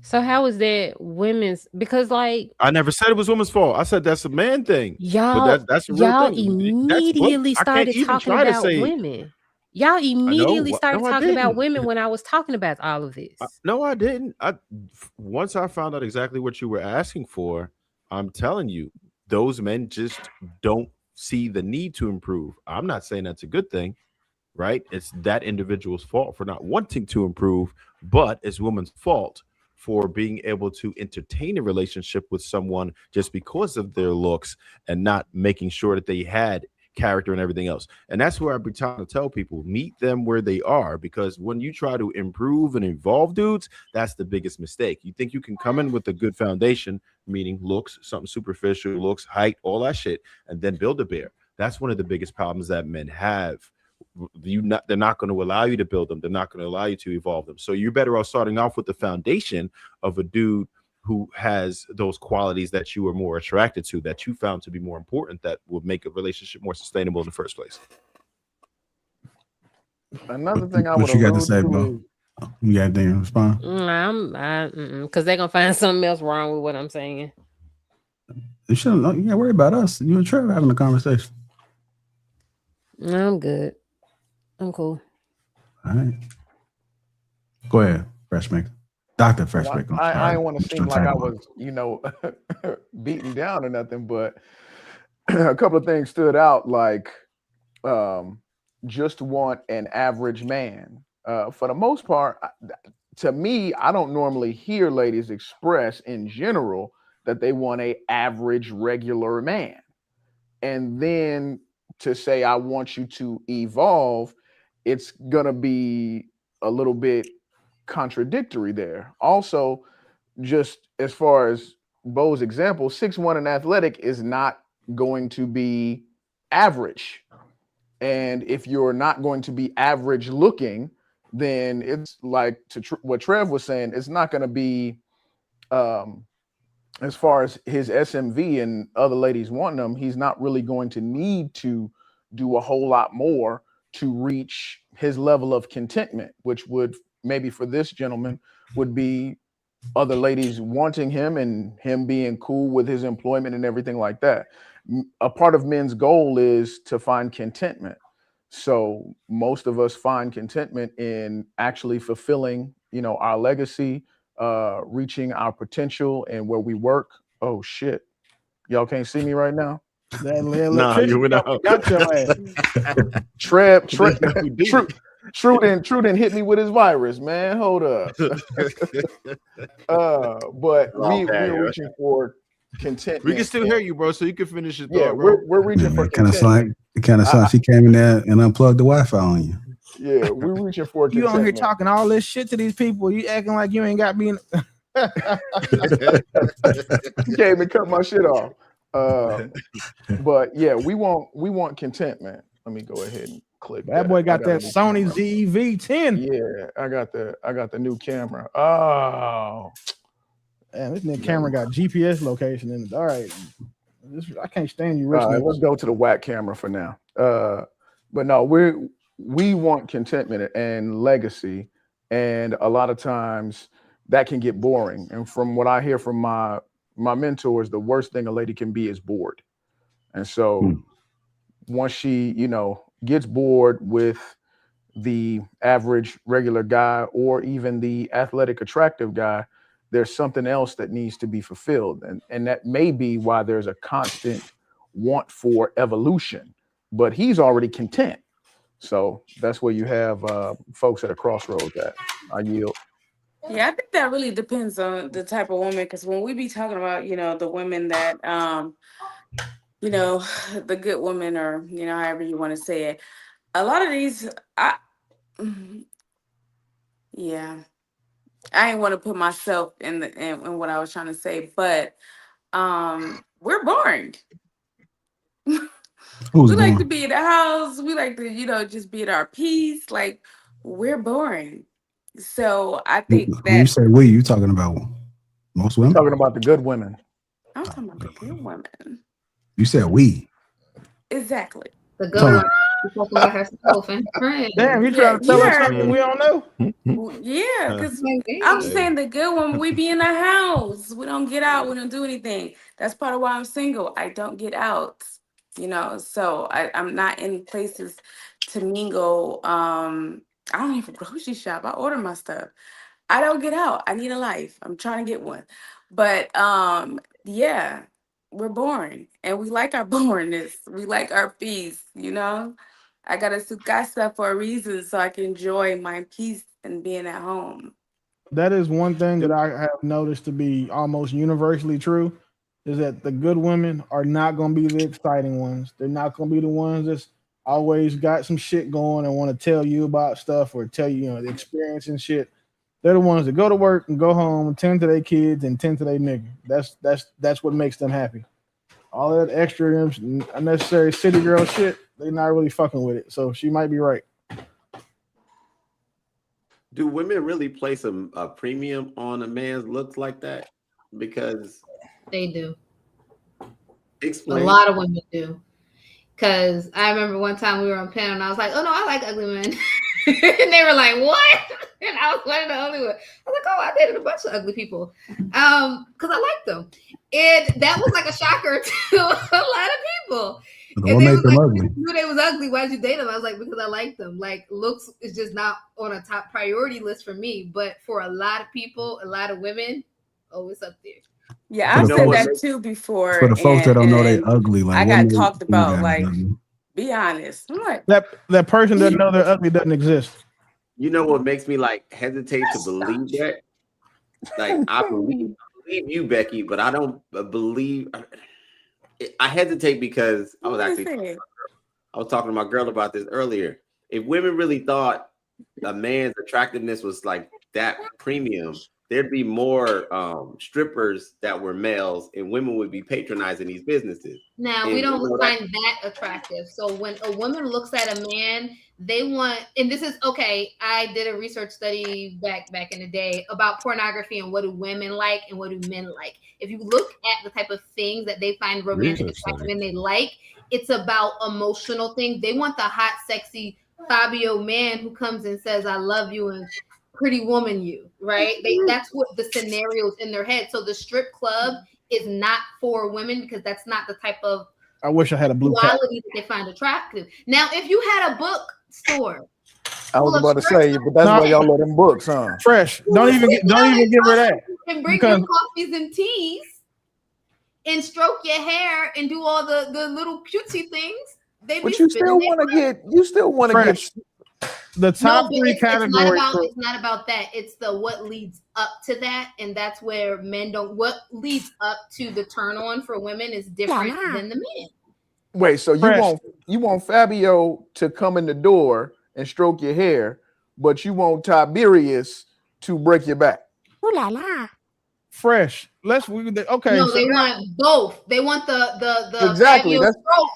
Speaker 15: So how is that women's? Because like
Speaker 4: I never said it was women's fault. I said that's a man thing.
Speaker 15: y'all,
Speaker 4: But that's a real
Speaker 15: y'all
Speaker 4: thing. That's both.
Speaker 15: immediately
Speaker 4: I can't
Speaker 15: started
Speaker 4: even
Speaker 15: talking
Speaker 4: try to
Speaker 15: about
Speaker 4: say
Speaker 15: women. Y'all
Speaker 4: I
Speaker 15: immediately
Speaker 4: know.
Speaker 15: started
Speaker 4: No, I
Speaker 15: talking about
Speaker 4: didn't.
Speaker 15: women when I was talking about all of this.
Speaker 4: No, I didn't. Once I found out exactly what you were asking for, I'm telling you, those men just don't see the need to improve. I'm not saying that's a good thing, right? It's that individual's fault for not wanting to improve, but it's woman's fault for being able to entertain a relationship with someone just because of their looks and not making sure that they had character and everything else. And that's where I've been trying to tell people, meet them where they are, because when you try to improve and evolve dudes, that's the biggest mistake. You think you can come in with a good foundation, meaning looks, something superficial, looks, height, all that shit, and then build a bear. That's one of the biggest problems that men have. They're not going to allow you to build them. They're not going to allow you to evolve them. So you're better off starting off with the foundation of a dude who has those qualities that you are more attracted to, that you found to be more important, that would make a relationship more sustainable in the first place.
Speaker 18: Another thing I
Speaker 1: What
Speaker 18: would
Speaker 1: you got to
Speaker 18: allude
Speaker 1: say,
Speaker 18: to
Speaker 1: bro? You got to respond?
Speaker 15: Because they're gonna find something else wrong with what I'm saying.
Speaker 1: You shouldn't. You got to worry about us. You and Trevor having a conversation.
Speaker 15: I'm good. I'm cool.
Speaker 1: All right. Go ahead, Freshmaker. Dr. Freshmaker.
Speaker 18: I didn't want to seem like I was, beaten down or nothing, but a couple of things stood out, like just want an average man. For the most part, to me, I don't normally hear ladies express in general that they want a average regular man. And then to say, I want you to evolve, it's going to be a little bit contradictory there. Also, just as far as Bo's example, 6'1" and athletic is not going to be average. And if you're not going to be average looking, then it's like what Trev was saying, it's not going to be as far as his SMV and other ladies wanting him, he's not really going to need to do a whole lot more to reach his level of contentment, which would maybe for this gentleman would be other ladies wanting him and him being cool with his employment and everything like that. A part of men's goal is to find contentment. So most of us find contentment in actually fulfilling, our legacy, reaching our potential and where we work. Oh shit. Y'all can't see me right now?
Speaker 4: Nah, you went out.
Speaker 18: Got your ass. True didn't hit me with his virus, man. Hold up. But we're reaching for contentment.
Speaker 4: We can still hear you, bro, so you can finish your thought.
Speaker 18: Yeah,
Speaker 4: bro.
Speaker 18: we're reaching for
Speaker 1: Kind of
Speaker 18: contentment.
Speaker 1: like she came in there and unplugged the Wi-Fi on you.
Speaker 18: Yeah, we're reaching for
Speaker 5: You
Speaker 18: contentment.
Speaker 5: on here talking all this shit to these people. You acting like you ain't got me in.
Speaker 18: You can't even cut my shit off. But yeah, we want contentment. Let me go ahead and click.
Speaker 5: That boy got that Sony ZV-10.
Speaker 18: Yeah, I got the new camera. Oh,
Speaker 5: man, this new camera got GPS location in it. All right, I can't stand you, Rich.
Speaker 18: All right, let's go to the whack camera for now. But no, we want contentment and legacy, and a lot of times that can get boring. And from what I hear from my mentors, the worst thing a lady can be is bored. And so once she, gets bored with the average regular guy or even the athletic attractive guy, there's something else that needs to be fulfilled. And that may be why there's a constant want for evolution, but he's already content. So that's where you have folks at a crossroads at. I yield.
Speaker 7: Yeah, I think that really depends on the type of woman, because when we be talking about, the women that, the good woman, or, however you want to say it, a lot of these, I ain't want to put myself in what I was trying to say, but we're boring. We like to be in the house. We like to, just be at our peace. Like, we're boring. So I think
Speaker 1: When you say we, you talking about most women?
Speaker 18: Talking about the good women.
Speaker 7: I'm talking about the good women.
Speaker 1: You said we.
Speaker 7: Exactly.
Speaker 10: The good one. She's talking about herself and friends.
Speaker 5: Damn, you trying to tell us something we don't know?
Speaker 7: Yeah, because I'm just saying the good one, we be in the house. We don't get out. We don't do anything. That's part of why I'm single. I don't get out, so I'm not in places to mingle. I don't even grocery shop. I order my stuff. I don't get out. I need a life. I'm trying to get one. But yeah, we're boring. And we like our boringness. We like our peace, I got a sukasa for a reason so I can enjoy my peace and being at home.
Speaker 5: That is one thing that I have noticed to be almost universally true, is that the good women are not going to be the exciting ones. They're not going to be the ones that's always got some shit going and want to tell you about stuff or tell you, the experience and shit. They're the ones that go to work and go home, tend to their kids and tend to their nigga. That's what makes them happy. All that extra unnecessary city girl shit, they're not really fucking with it. So she might be right.
Speaker 9: Do women really place a premium on a man's looks like that? Because
Speaker 10: they do.
Speaker 9: Explain.
Speaker 10: A lot of women do. Because I remember one time we were on panel and I was like, oh no, I like ugly men. And they were like, what? And I was one of the only one. I was like, oh, I dated a bunch of ugly people. Because I liked them. And that was like a shocker to a lot of people.
Speaker 1: What made them ugly?
Speaker 10: You knew they was ugly. Why'd you date them? I was like, because I like them. Like, looks is just not on a top priority list for me. But for a lot of people, a lot of women, it's up there.
Speaker 7: Yeah, I've said that too before.
Speaker 1: For the folks that don't know they ugly, like
Speaker 7: I got talked about, like, be honest.
Speaker 5: That person doesn't know they're ugly doesn't exist.
Speaker 9: You know what makes me like hesitate to believe that? Like I believe you, Becky, but I don't believe. I hesitate because I was talking to my girl about this earlier. If women really thought a man's attractiveness was like that premium, there'd be more strippers that were males, and women would be patronizing these businesses.
Speaker 10: Now, we don't find that attractive. So when a woman looks at a man, they want, and this is okay. I did a research study back in the day about pornography and what do women like and what do men like. If you look at the type of things that they find romantic attractive and they like, it's about emotional things. They want the hot, sexy Fabio man who comes and says, I love you and pretty woman you, right? That's what the scenarios in their head. So the strip club is not for women because that's not the type of
Speaker 5: I wish I had a blue
Speaker 10: quality that they find attractive. Now, if you had a bookstore,
Speaker 18: I was about to say, but that's why y'all let them books, huh?
Speaker 5: Fresh. Don't even give her that.
Speaker 10: And bring your coffees and teas and stroke your hair and do all the little cutesy things.
Speaker 18: But you still want to get
Speaker 5: the top three categories.
Speaker 10: It's not about that. It's the what leads up to that, and that's where men don't. What leads up to the turn on for women is different than the men.
Speaker 18: Wait, so you want Fabio to come in the door and stroke your hair, but you want Tiberius to break your back?
Speaker 7: Ooh la la.
Speaker 5: Fresh. Okay.
Speaker 10: No, they want both. They want the
Speaker 18: exactly.
Speaker 10: Fabio stroke.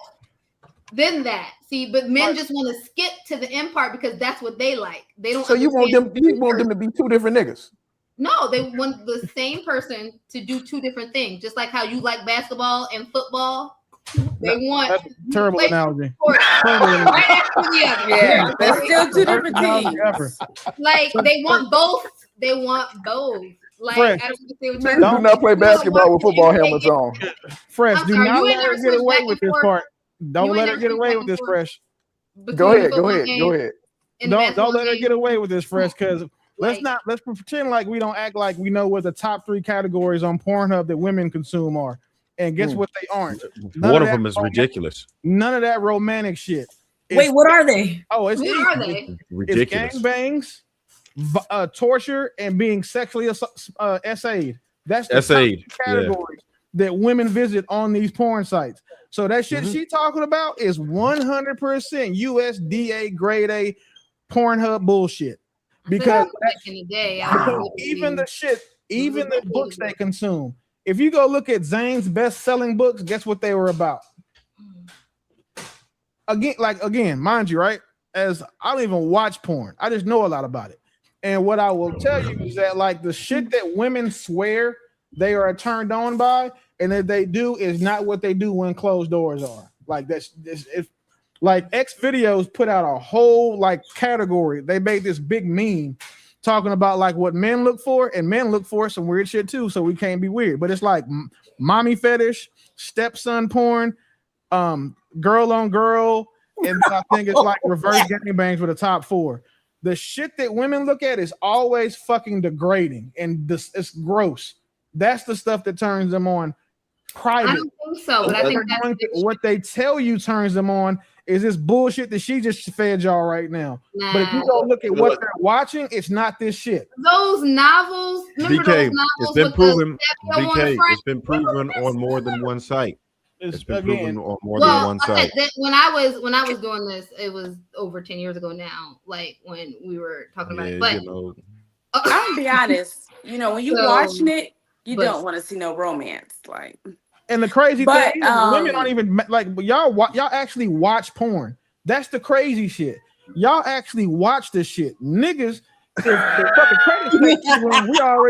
Speaker 10: Then that. See, but men just want to skip to the end part because that's what they like. They don't.
Speaker 18: So you want them to be two different niggas?
Speaker 10: No, they want the same person to do two different things. Just like how you like basketball and football. They want
Speaker 5: that's a terrible analogy.
Speaker 10: Yeah,
Speaker 7: that's still two different things.
Speaker 10: Like they want both. They want both. Like
Speaker 18: Fresh.
Speaker 10: I don't
Speaker 18: do not play basketball with football helmets on.
Speaker 5: Fresh, do not let her get away with this part. Don't let her get away with this, Fresh.
Speaker 18: Go ahead. Don't
Speaker 5: let her get away with this, Fresh, because let's pretend like we don't act like we know what the top three categories on Pornhub that women consume are. And guess what they aren't?
Speaker 4: One of them is ridiculous.
Speaker 5: None of that romantic shit.
Speaker 14: Wait, what are they?
Speaker 5: Oh, it's
Speaker 10: what are they?
Speaker 4: Ridiculous.
Speaker 5: It's gangbangs, torture, and being sexually essayed. That's the top categories that women visit on these porn sites. So that shit she talking about is 100% USDA grade A Pornhub bullshit. Because
Speaker 10: back in the day,
Speaker 5: even the books they consume. If you go look at Zane's best-selling books, guess what they were about? Again, mind you, right? As I don't even watch porn, I just know a lot about it. And what I will tell you is that like the shit that women swear they are turned on by and if they do, is not what they do when closed doors are. Like that's if like X videos put out a whole like category. They made this big meme talking about like what men look for, and men look for some weird shit too. So we can't be weird. But it's like mommy fetish, stepson porn, girl on girl, and then I think it's like reverse gangbangs with a top 4. The shit that women look at is always fucking degrading and it's gross. That's the stuff that turns them on. Private.
Speaker 3: I don't think so, but I think
Speaker 5: what they tell you turns them on is this bullshit that she just fed y'all right now.
Speaker 3: Nah.
Speaker 5: But if you go look at what they're watching, it's not this shit.
Speaker 3: Those novels, remember
Speaker 19: BK,
Speaker 3: those novels
Speaker 19: it's been
Speaker 3: with
Speaker 19: proven.
Speaker 3: the stepdad on the
Speaker 19: BK,
Speaker 3: front?
Speaker 19: it's been proven on more than one site. It's been proven on more than
Speaker 3: Well,
Speaker 19: one site.
Speaker 3: when I was doing this, it was over 10 years ago now. Like when we were talking about it, but
Speaker 7: I'm gonna be honest. You know, when you watching it, you don't want to see no romance, like.
Speaker 5: And the crazy
Speaker 7: But,
Speaker 5: thing is, women aren't even like y'all actually watch porn. That's the crazy shit. Y'all actually watch this shit. Niggas, if the fucking credits take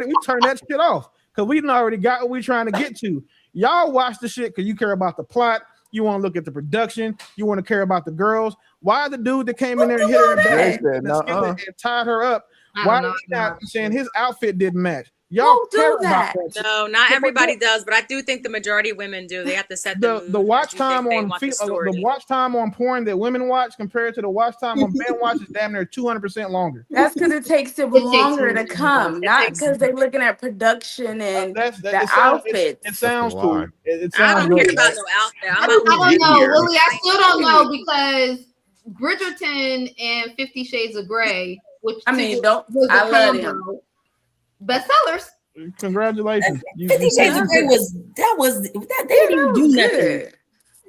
Speaker 5: we turn that shit off because we done already got what we trying to get to. Y'all watch the shit because you care about the plot. You want to look at the production. You want to care about the girls. Why the dude that came in there and hit her in the back and tied her up? Why did he not saying his outfit didn't match? Y'all care about that shit.
Speaker 6: No, not everybody does, but I do think the majority of women do. They have to set the
Speaker 5: watch time on
Speaker 6: the
Speaker 5: watch time on porn that women watch compared to the watch time on men watch is damn near 200% longer.
Speaker 7: That's because it takes them longer to come, not because they're looking at production and the outfits.
Speaker 5: It sounds cool. It
Speaker 6: I
Speaker 5: sounds
Speaker 6: don't care
Speaker 5: good.
Speaker 6: about no outfit.
Speaker 3: I don't know, Willie. I still don't know because Bridgerton and 50 Shades of Grey, which
Speaker 7: I mean,
Speaker 3: was a
Speaker 7: I love
Speaker 3: combo,
Speaker 7: him.
Speaker 3: bestsellers.
Speaker 5: Congratulations.
Speaker 2: 50 Shades of Grey they didn't even do nothing.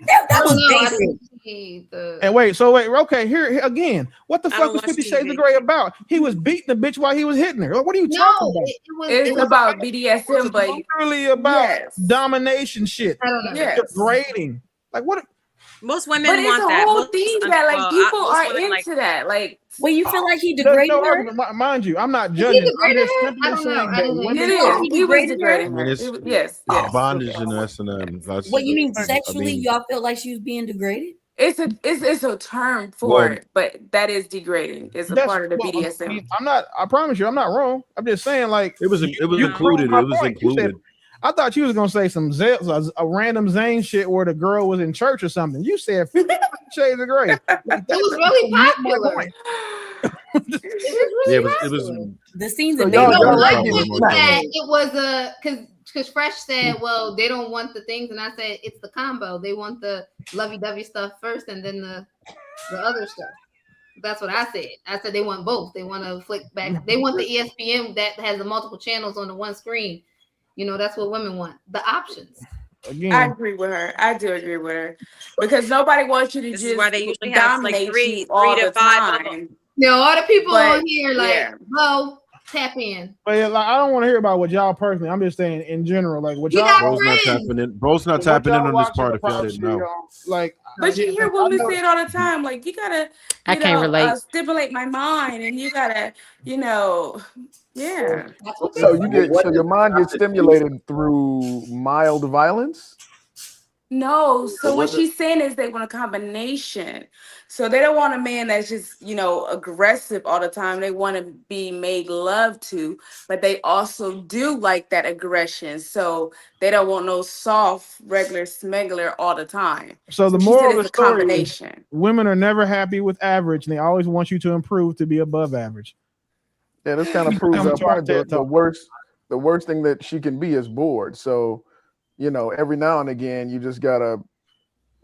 Speaker 2: That was basic.
Speaker 5: And wait, okay, here again. What the fuck was 50 Shades of Grey about? He was beating the bitch while he was hitting her. What are you talking about?
Speaker 7: It's about BDSM, but
Speaker 5: literally about domination shit.
Speaker 3: I don't know.
Speaker 7: Yes.
Speaker 5: Degrading. Like what?
Speaker 6: Most women
Speaker 7: But it's
Speaker 6: want
Speaker 7: a
Speaker 6: that.
Speaker 7: whole
Speaker 6: Most-
Speaker 7: thing that like people
Speaker 6: most
Speaker 7: are
Speaker 6: women
Speaker 7: into that. Like,
Speaker 2: Well, you feel like he
Speaker 5: There's
Speaker 2: degraded
Speaker 5: no
Speaker 2: her?
Speaker 5: argument. Mind you, I'm not
Speaker 3: He
Speaker 5: judging. I'm
Speaker 3: degraded
Speaker 5: just
Speaker 3: her?
Speaker 5: simply
Speaker 3: I don't know.
Speaker 5: saying
Speaker 3: I
Speaker 5: that
Speaker 3: didn't know.
Speaker 5: women
Speaker 7: it is. He was
Speaker 2: degraded
Speaker 7: degrading
Speaker 19: I mean,
Speaker 7: her.
Speaker 19: it's
Speaker 7: Yes.
Speaker 19: bondage and S&M.
Speaker 2: What you mean
Speaker 19: I
Speaker 2: sexually?
Speaker 19: mean,
Speaker 2: Y'all felt like she was being degraded?
Speaker 7: It's a term for
Speaker 19: Well-
Speaker 7: it, but that is degrading. It's a
Speaker 5: That's
Speaker 7: part of the
Speaker 5: well,
Speaker 7: BDSM.
Speaker 5: I'm not. I promise you, I'm not wrong. I'm just saying, like
Speaker 19: it was
Speaker 5: you
Speaker 19: included.
Speaker 5: proved my
Speaker 19: It was
Speaker 5: point. You said-
Speaker 19: included.
Speaker 5: I thought you was gonna say some a random Zane shit where the girl was in church or something. You said 50 Shades of Grey. Like,
Speaker 3: It was really popular.
Speaker 19: Yeah, it was.
Speaker 2: The scenes
Speaker 5: So
Speaker 2: that
Speaker 5: y'all-
Speaker 2: made
Speaker 5: y'all
Speaker 2: me
Speaker 5: like
Speaker 2: laugh.
Speaker 5: it.
Speaker 3: That it was a because Fresh said, well, they don't want the things, and I said it's the combo. They want the lovey-dovey stuff first, and then the other stuff. That's what I said. I said they want both. They want to flick back. They want the ESPN that has the multiple channels on the one screen. You know, that's what women want. The options.
Speaker 5: Again,
Speaker 7: I agree with her. I do agree with her because nobody wants you to
Speaker 6: This
Speaker 7: just
Speaker 6: is why they usually have like
Speaker 7: dominate
Speaker 6: three
Speaker 7: you all
Speaker 6: to
Speaker 7: the
Speaker 6: five of
Speaker 7: time.
Speaker 3: Now, all the people
Speaker 7: But,
Speaker 3: on here, like,
Speaker 7: yeah.
Speaker 3: oh, tap in.
Speaker 5: but yeah, like, I don't want to hear about what y'all personally. I'm just saying in general, like what
Speaker 3: You
Speaker 5: y'all.
Speaker 3: got
Speaker 19: Bro's not
Speaker 3: friends.
Speaker 19: tapping in. Bro's not
Speaker 5: what
Speaker 19: tapping in
Speaker 5: y'all
Speaker 19: on this
Speaker 5: watching
Speaker 19: part. If y'all
Speaker 5: about
Speaker 19: didn't know.
Speaker 5: y'all, like,
Speaker 7: But you hear
Speaker 5: I
Speaker 7: women
Speaker 5: know-
Speaker 7: say it all the time. Like you gotta,
Speaker 14: I can't relate.
Speaker 7: Stimulate my mind, and you gotta, yeah.
Speaker 3: That's what
Speaker 18: So
Speaker 3: they
Speaker 18: you so your mind gets stimulated through mild violence.
Speaker 7: No, so what
Speaker 9: was it?
Speaker 7: she's saying is they want a combination. So they don't want a man that's just, aggressive all the time. They want to be made love to, but they also do like that aggression. So they don't want no soft, regular smuggler all the time.
Speaker 5: So the
Speaker 7: she
Speaker 5: moral
Speaker 7: said
Speaker 5: of the
Speaker 7: it's a
Speaker 5: story is
Speaker 7: combination.
Speaker 5: women are never happy with average, and they always want you to improve to be above average.
Speaker 18: Yeah, this kind of proves
Speaker 5: Come
Speaker 18: our
Speaker 5: to our
Speaker 18: point.
Speaker 5: TED
Speaker 18: The
Speaker 5: Talk.
Speaker 18: worst thing that she can be is bored. So, every now and again, you just gotta.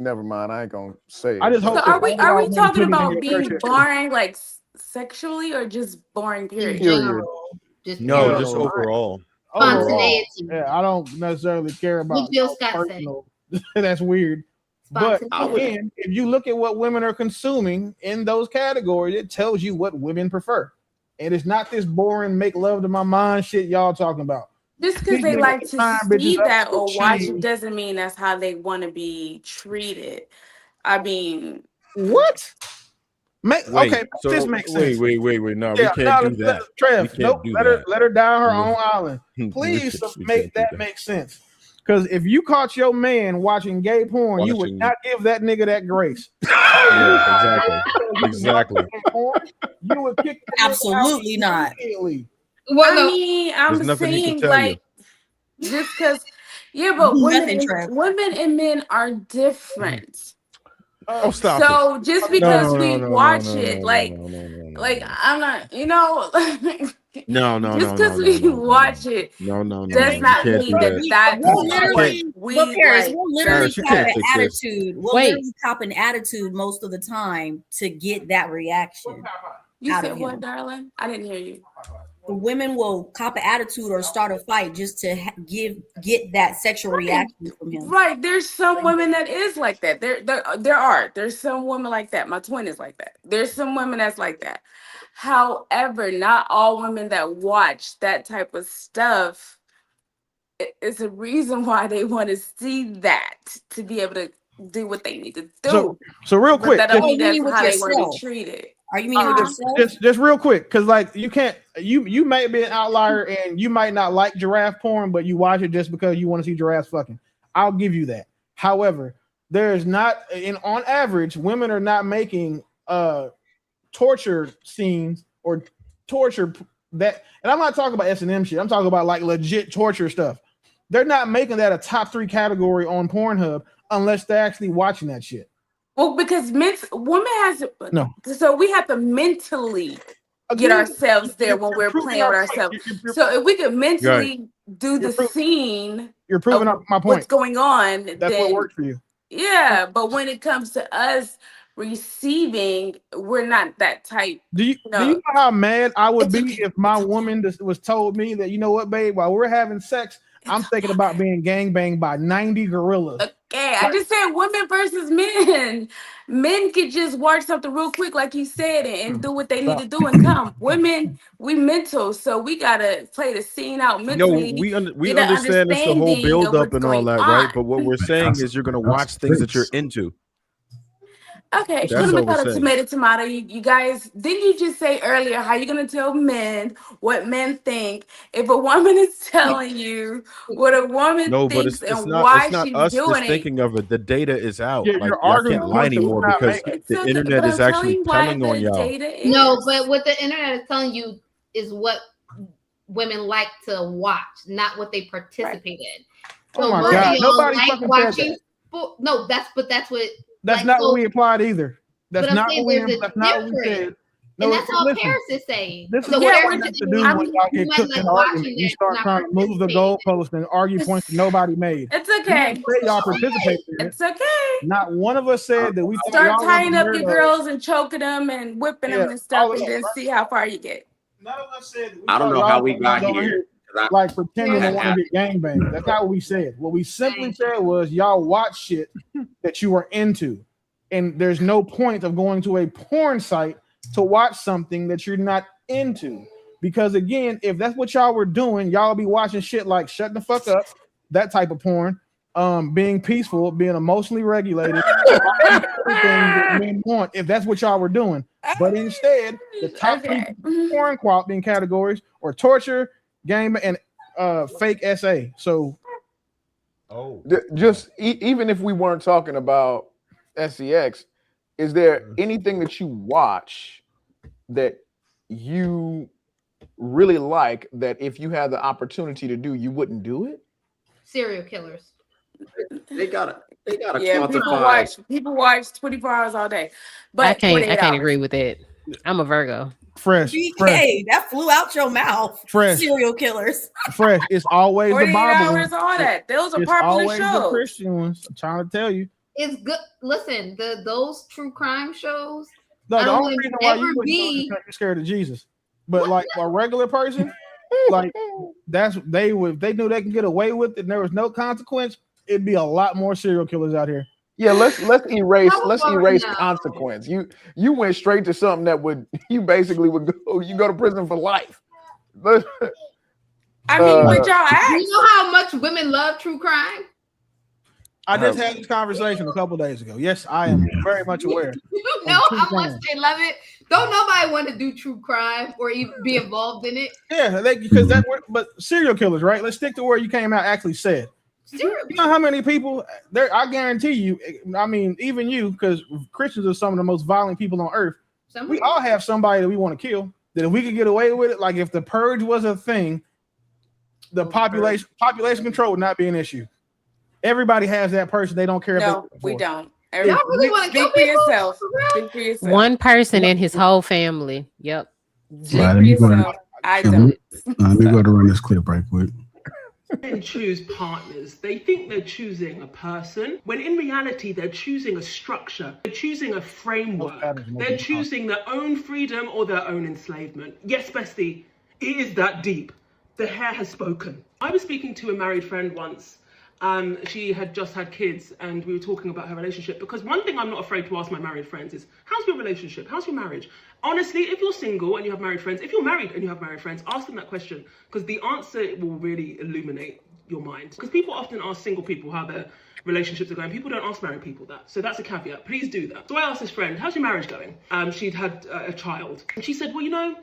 Speaker 18: Never mind. I ain't gonna say it.
Speaker 5: I just
Speaker 7: So
Speaker 5: hope
Speaker 7: are we talking about
Speaker 5: Period.
Speaker 7: being boring, like sexually, or just boring?
Speaker 3: in
Speaker 7: Period.
Speaker 3: general. Just
Speaker 19: No,
Speaker 3: in
Speaker 19: just
Speaker 3: general.
Speaker 19: overall.
Speaker 3: Spontaneity.
Speaker 5: Yeah, I don't necessarily care about
Speaker 3: What Jill Scott say?
Speaker 5: personal. That's weird. But
Speaker 3: Spontaneity.
Speaker 5: again, if you look at what women are consuming in those categories, it tells you what women prefer. And it's not this boring make love to my mind shit y'all talking about.
Speaker 7: Just because they
Speaker 5: These
Speaker 7: like
Speaker 5: niggas
Speaker 7: to
Speaker 5: sign
Speaker 7: see
Speaker 5: bitches up
Speaker 7: that
Speaker 5: for
Speaker 7: or watch
Speaker 5: cheating.
Speaker 7: it doesn't mean that's how they want to be treated. I mean,
Speaker 5: What? Okay,
Speaker 19: so
Speaker 5: this makes sense.
Speaker 19: wait. No,
Speaker 5: Yeah,
Speaker 19: we can't do
Speaker 5: let-
Speaker 19: that.
Speaker 5: Trev,
Speaker 19: We can't
Speaker 5: nope,
Speaker 19: do
Speaker 5: let
Speaker 19: that.
Speaker 5: her down her
Speaker 19: No.
Speaker 5: own island.
Speaker 19: We
Speaker 5: Please
Speaker 19: can't do
Speaker 5: make that
Speaker 19: that.
Speaker 5: make sense. Because if you caught your man watching gay porn, you would not give that nigga that grace.
Speaker 19: Yeah, exactly.
Speaker 5: You would kick
Speaker 2: absolutely not.
Speaker 3: Well, I mean, I'm
Speaker 19: There's nothing he can
Speaker 3: saying
Speaker 19: tell
Speaker 3: like just because, yeah, but
Speaker 2: Nothing, Trev.
Speaker 3: women and men are different.
Speaker 19: Oh, stop
Speaker 3: So
Speaker 19: it.
Speaker 3: just
Speaker 19: No,
Speaker 3: because
Speaker 19: no,
Speaker 3: we
Speaker 19: no, no,
Speaker 3: watch
Speaker 19: no,
Speaker 3: it,
Speaker 19: no,
Speaker 3: like,
Speaker 19: no, no, no, no,
Speaker 3: like
Speaker 19: no.
Speaker 3: I'm not, you know,
Speaker 19: No,
Speaker 3: just because we watch it
Speaker 19: no, no,
Speaker 3: does
Speaker 19: you
Speaker 3: not
Speaker 19: can't
Speaker 3: mean
Speaker 19: do
Speaker 3: that
Speaker 19: that.
Speaker 3: that's
Speaker 2: We'll
Speaker 3: what
Speaker 2: literally,
Speaker 3: we
Speaker 2: but Paris,
Speaker 3: like.
Speaker 2: we'll literally
Speaker 19: Paris, you
Speaker 2: cop
Speaker 19: can't
Speaker 2: an
Speaker 19: fix this.
Speaker 2: attitude. We'll literally cop an attitude most of the time to get that reaction.
Speaker 3: You
Speaker 2: out
Speaker 3: said
Speaker 2: of
Speaker 3: what,
Speaker 2: him.
Speaker 3: darling? I didn't hear you.
Speaker 2: The women will cop an attitude or start a fight just to get that sexual reaction from him.
Speaker 3: Right. There's some women that is like that. There's some women like that. My twin is like that. There's some women that's like that. However, not all women that watch that type of stuff, it's a reason why they want to see that to be able to do what they need to do.
Speaker 5: So real
Speaker 3: But
Speaker 5: quick,
Speaker 3: that don't mean that's
Speaker 2: with
Speaker 3: how they want to
Speaker 2: yourself?
Speaker 3: be treated.
Speaker 2: Are you meaning with yourself?
Speaker 5: just real quick, because like you can't, you may be an outlier and you might not like giraffe porn, but you watch it just because you want to see giraffes fucking. I'll give you that. However, there's not, on average, women are not making torture scenes or torture that, and I'm not talking about S&M shit. I'm talking about like legit torture stuff. They're not making that a top 3 category on Pornhub unless they're actually watching that shit.
Speaker 3: Well, because women has
Speaker 5: no,
Speaker 3: so we have to mentally get ourselves there when we're playing with ourselves. So if we could mentally do the scene,
Speaker 5: you're proving
Speaker 3: of
Speaker 5: my point.
Speaker 3: What's going on?
Speaker 5: That's
Speaker 3: then,
Speaker 5: what works for you.
Speaker 3: Yeah, but when it comes to us receiving, we're not that type.
Speaker 5: Do you know how mad I would be if my woman was told me that, you know what, babe, while we're having sex, I'm thinking about being gangbanged by 90 gorillas.
Speaker 3: Okay, I just said women versus men. Men could just watch something real quick, like you said, and do what they need to do and come. Women, we mental, so we gotta play the scene out mentally.
Speaker 19: We
Speaker 3: get an
Speaker 19: understand it's the whole
Speaker 3: understanding
Speaker 19: build
Speaker 3: of
Speaker 19: up
Speaker 3: what's
Speaker 19: and all
Speaker 3: going
Speaker 19: that,
Speaker 3: on.
Speaker 19: right? But what we're saying is you're gonna watch things that you're into.
Speaker 3: Okay,
Speaker 19: That's
Speaker 3: let me
Speaker 19: all we're
Speaker 3: call it
Speaker 19: saying.
Speaker 3: tomato. You guys, didn't you just say earlier how you gonna tell men what men think if a woman is telling you what a woman
Speaker 19: No, but
Speaker 3: thinks
Speaker 19: it's
Speaker 3: and
Speaker 19: not
Speaker 3: why
Speaker 19: us
Speaker 3: she's
Speaker 19: that's
Speaker 3: doing it?
Speaker 19: thinking of it. The data is out.
Speaker 5: Yeah,
Speaker 19: Like
Speaker 5: you're
Speaker 19: y'all
Speaker 5: arguing
Speaker 19: can't lie
Speaker 5: points that
Speaker 19: anymore
Speaker 5: we're not
Speaker 19: because
Speaker 5: making.
Speaker 19: the
Speaker 3: okay,
Speaker 19: internet
Speaker 3: but
Speaker 19: is
Speaker 3: I'm
Speaker 19: actually
Speaker 3: telling you why
Speaker 19: telling on
Speaker 3: the
Speaker 19: y'all.
Speaker 3: data is.
Speaker 10: No, but what the internet is telling you is what women like to watch, not what they participate in. So
Speaker 5: Oh my
Speaker 10: most
Speaker 5: God,
Speaker 10: of y'all
Speaker 5: nobody
Speaker 10: like
Speaker 5: fucking said
Speaker 10: watching
Speaker 5: that.
Speaker 10: no, that's what
Speaker 5: That's not what we implied either. That's
Speaker 10: but I'm
Speaker 5: not
Speaker 10: saying
Speaker 5: what we.
Speaker 10: there's a
Speaker 5: That's not what we
Speaker 10: difference.
Speaker 5: said. No,
Speaker 10: And that's all
Speaker 5: listen,
Speaker 10: Paris is saying.
Speaker 5: this is
Speaker 10: So
Speaker 5: what
Speaker 10: Paris
Speaker 5: y'all
Speaker 10: is
Speaker 5: have to
Speaker 10: saying,
Speaker 5: do when y'all
Speaker 10: you
Speaker 5: get
Speaker 10: might
Speaker 5: cooked
Speaker 10: like
Speaker 5: in an argument.
Speaker 10: watching
Speaker 5: You
Speaker 10: that,
Speaker 5: start
Speaker 10: not
Speaker 5: trying to move the goalpost and argue points that nobody made.
Speaker 3: It's
Speaker 5: We
Speaker 3: okay.
Speaker 5: didn't say y'all participated in it.
Speaker 3: It's okay.
Speaker 5: Not one of us said that we thought
Speaker 3: Start
Speaker 5: y'all
Speaker 3: tying
Speaker 5: wasn't
Speaker 3: up your
Speaker 5: weirdos.
Speaker 3: girls and choking them and whipping them
Speaker 5: Yeah,
Speaker 3: and stuff,
Speaker 5: all of
Speaker 3: and
Speaker 5: that,
Speaker 3: then
Speaker 5: right?
Speaker 3: see how far you get.
Speaker 5: None of us said that we
Speaker 9: I don't
Speaker 5: thought
Speaker 9: know
Speaker 5: y'all
Speaker 9: how we
Speaker 5: was
Speaker 9: got
Speaker 5: over
Speaker 9: here.
Speaker 5: here
Speaker 9: 'Cause
Speaker 5: like pretending to
Speaker 9: that
Speaker 5: want to get gangbanged. That's not what we said. What we simply said was y'all watch shit that you are into, and there's no point of going to a porn site to watch something that you're not into. Because again, if that's what y'all were doing, y'all be watching shit like shut the fuck up, that type of porn, being peaceful, being emotionally regulated, everything that men want. If that's what y'all were doing, but instead, the top 3 porn quality categories are torture, game, and fake SA. So,
Speaker 18: Just even if we weren't talking about SEX, is there anything that you watch that you really like that if you had the opportunity to do, you wouldn't do it?
Speaker 10: serial killers.
Speaker 9: They gotta
Speaker 3: Yeah,
Speaker 9: quantify.
Speaker 3: people watch 24 hours all day, but
Speaker 15: I can't
Speaker 3: 48 hours.
Speaker 15: agree with that. I'm a Virgo.
Speaker 5: fresh,
Speaker 2: BK, that flew out your mouth.
Speaker 5: Fresh.
Speaker 2: Serial killers.
Speaker 5: fresh. It's always the
Speaker 3: 48
Speaker 5: Bible
Speaker 3: hours,
Speaker 5: ones.
Speaker 3: all that. Those are
Speaker 5: It's
Speaker 3: popular
Speaker 5: always the
Speaker 3: shows.
Speaker 5: Christian ones. I'm trying to tell you.
Speaker 10: It's good. Listen, those true crime shows.
Speaker 5: No,
Speaker 10: I
Speaker 5: the
Speaker 10: don't
Speaker 5: only
Speaker 10: want
Speaker 5: reason
Speaker 10: to
Speaker 5: why
Speaker 10: ever
Speaker 5: you wouldn't do it is
Speaker 10: be.
Speaker 5: because you're scared of Jesus. But like a regular person, like they would, if they knew they can get away with it and there was no consequence, it'd be a lot more serial killers out here.
Speaker 18: Yeah, let's erase consequence. You went straight to something that would you basically would go to prison for life. But
Speaker 3: I mean, but y'all ask.
Speaker 10: You know how much women love true crime?
Speaker 5: I just had this conversation a couple days ago. Yes, I am very much aware.
Speaker 10: You know how much they love it. Don't nobody want to do true crime or even be involved in it.
Speaker 5: Yeah, but serial killers, right? Let's stick to where you came out actually said. You know how many people there? I guarantee you. I mean, even you, because Christians are some of the most violent people on earth. We all have somebody that we want to kill. That if we could get away with it, like if the purge was a thing, the population control would not be an issue. Everybody has that person. They don't care.
Speaker 7: No, we don't.
Speaker 3: Y'all really want to kill
Speaker 7: Speak for
Speaker 3: people?
Speaker 7: yourself. Speak for yourself.
Speaker 15: One person and his whole family. Yep.
Speaker 1: Right, let me go ahead.
Speaker 7: I
Speaker 1: Let
Speaker 7: don't.
Speaker 1: me go to run this clip right quick.
Speaker 20: Men choose partners. They think they're choosing a person, when in reality they're choosing a structure. They're choosing a framework. They're choosing their own freedom or their own enslavement. Yes, bestie, it is that deep. The hair has spoken. I was speaking to a married friend once. She had just had kids and we were talking about her relationship, because one thing I'm not afraid to ask my married friends is, how's your relationship? How's your marriage? Honestly, if you're single and you have married friends, if you're married and you have married friends, ask them that question, because the answer will really illuminate your mind. Because people often ask single people how their relationships are going. People don't ask married people that. So that's a caveat. Please do that. So I asked this friend, how's your marriage going? She'd had a child. And she said, well, you know,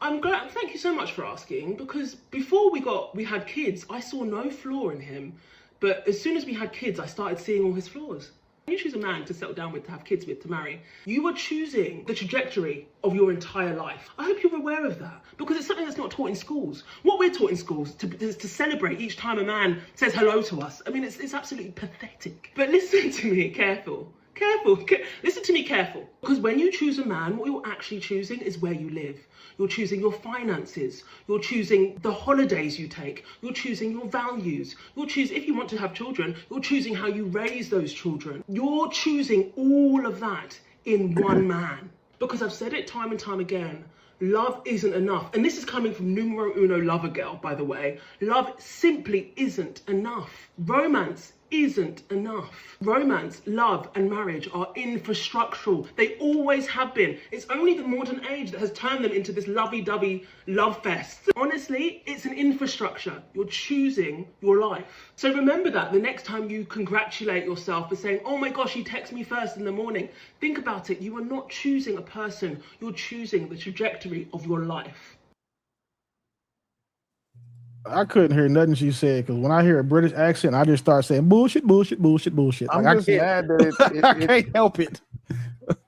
Speaker 20: I'm glad, thank you so much for asking, because before we had kids, I saw no flaw in him. But as soon as we had kids, I started seeing all his flaws. When you choose a man to settle down with, to have kids with, to marry, you are choosing the trajectory of your entire life. I hope you're aware of that, because it's something that's not taught in schools. What we're taught in schools is to celebrate each time a man says hello to us. I mean, it's absolutely pathetic. But listen to me, careful. Listen to me careful. Because when you choose a man, what you're actually choosing is where you live. You're choosing your finances. You're choosing the holidays you take. You're choosing your values. You're choosing, if you want to have children, you're choosing how you raise those children. You're choosing all of that in one man. Because I've said it time and time again, love isn't enough. And this is coming from numero uno lover girl, by the way. Love simply isn't enough. Romance isn't enough. Romance, love, and marriage are infrastructural. They always have been. It's only the modern age that has turned them into this lovey-dovey love fest. Honestly, it's an infrastructure. You're choosing your life. So remember that the next time you congratulate yourself for saying, oh my gosh, he texted me first in the morning. Think about it. You are not choosing a person. You're choosing the trajectory of your life.
Speaker 5: I couldn't hear nothing she said, because when I hear a British accent, I just start saying bullshit.
Speaker 18: I'm
Speaker 5: Like,
Speaker 18: just mad that
Speaker 5: I can't help it.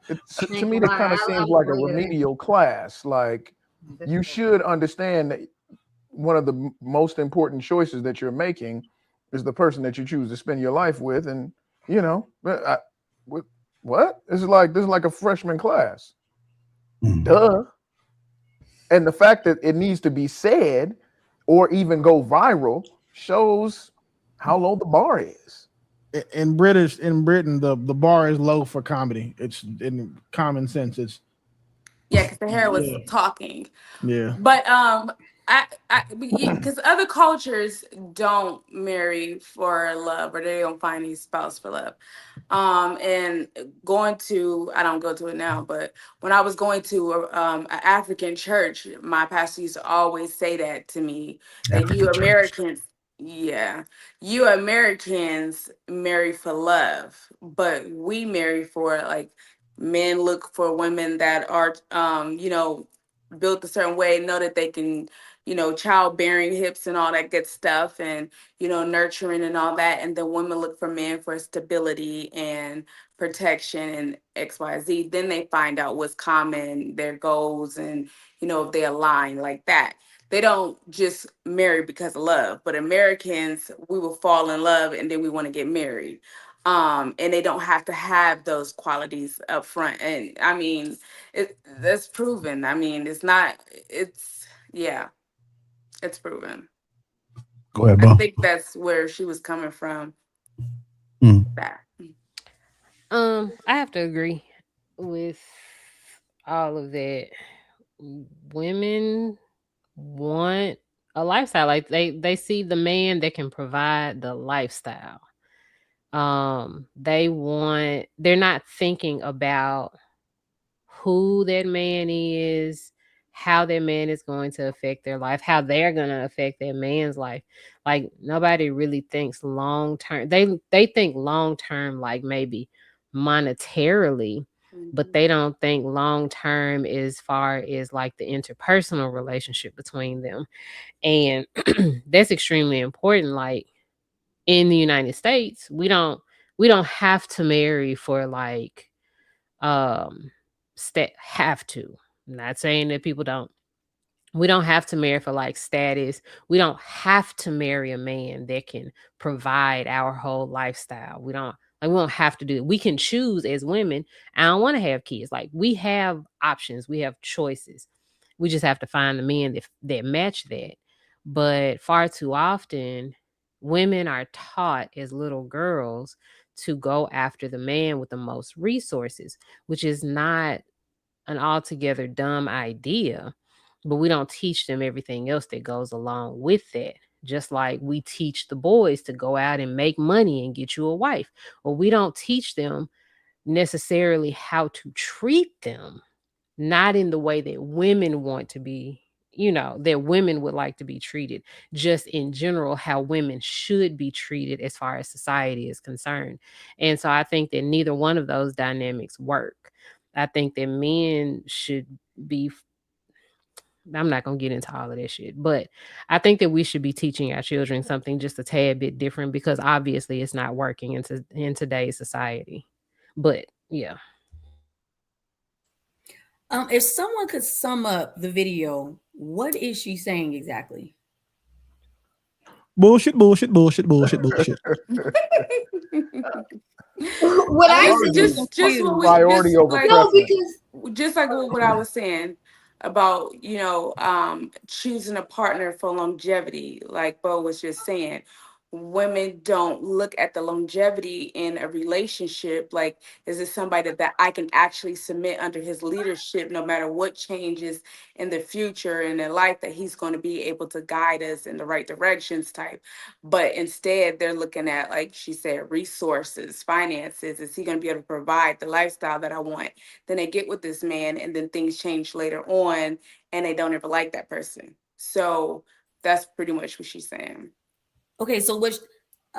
Speaker 18: To me, this kind of seems like a remedial class. Like, you should understand that one of the most important choices that you're making is the person that you choose to spend your life with, and you know, what? This is like a freshman class. Duh. And the fact that it needs to be said or even go viral shows how low the bar is.
Speaker 5: In Britain, the bar is low for comedy. It's in common sense. It's
Speaker 7: because the hair was talking.
Speaker 5: Yeah.
Speaker 7: But because other cultures don't marry for love, or they don't find a spouse for love. And I don't go to it now, but when I was going to an African church, my pastor used to always say that to me, that you Americans marry for love, but we marry for, like, men look for women that are, built a certain way, know that they can, childbearing hips and all that good stuff, and, nurturing and all that. And then women look for men for stability and protection and XYZ. Then they find out what's common, their goals, and, if they align like that. They don't just marry because of love, but Americans, we will fall in love and then we want to get married. And they don't have to have those qualities up front. And I mean, that's proven. I mean, it's proven.
Speaker 1: Go ahead,
Speaker 7: I
Speaker 1: Bo.
Speaker 7: think that's where she was coming from. That.
Speaker 15: I have to agree with all of that. Women want a lifestyle. Like they see the man that can provide the lifestyle. They're not thinking about who that man is, how that man is going to affect their life, how they're going to affect that man's life. Like, nobody really thinks long term. They think long term, like maybe monetarily, but they don't think long term as far as like the interpersonal relationship between them. And that's extremely important. Like, in the United States, we don't have to marry for like have to. I'm not saying that people don't. We don't have to marry for like status. We don't have to marry a man that can provide our whole lifestyle. We don't have to do it. We can choose as women. I don't want to have kids. Like, we have options. We have choices. We just have to find the men that match that. But far too often, women are taught as little girls to go after the man with the most resources, which is not an altogether dumb idea, but we don't teach them everything else that goes along with that. Just like we teach the boys to go out and make money and get you a wife. Well, we don't teach them necessarily how to treat them, not in the way that women want to be, that women would like to be treated, just in general, how women should be treated as far as society is concerned. And so I think that neither one of those dynamics work. I think that men should be, I'm not going to get into all of that shit, but I think that we should be teaching our children something just a tad bit different, because obviously it's not working in today's society. But yeah.
Speaker 2: If someone could sum up the video, what is she saying exactly?
Speaker 5: Bullshit, bullshit, bullshit, bullshit, bullshit.
Speaker 7: What I just what we
Speaker 18: priority over preference.
Speaker 7: because just like what I was saying about choosing a partner for longevity, like Bo was just saying, women don't look at the longevity in a relationship. Like, is this somebody that I can actually submit under his leadership, no matter what changes in the future and in life, that he's going to be able to guide us in the right directions type. But instead, they're looking at, like she said, resources, finances. Is he going to be able to provide the lifestyle that I want? Then they get with this man, and then things change later on, and they don't ever like that person. So that's pretty much what she's saying.
Speaker 2: Okay, so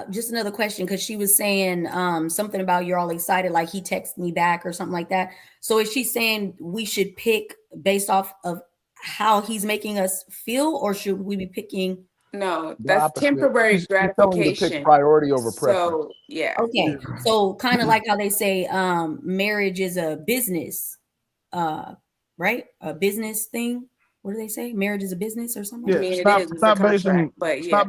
Speaker 2: just another question, because she was saying something about you're all excited, like he texted me back or something like that. So is she saying we should pick based off of how he's making us feel, or should we be picking?
Speaker 7: No, that's temporary gratification.
Speaker 18: To pick priority over preference.
Speaker 7: So yeah.
Speaker 2: Okay, so kind of like how they say marriage is a business, right? A business thing. What do they say? Marriage is a business or something?
Speaker 5: Yeah,
Speaker 7: I mean,
Speaker 5: stop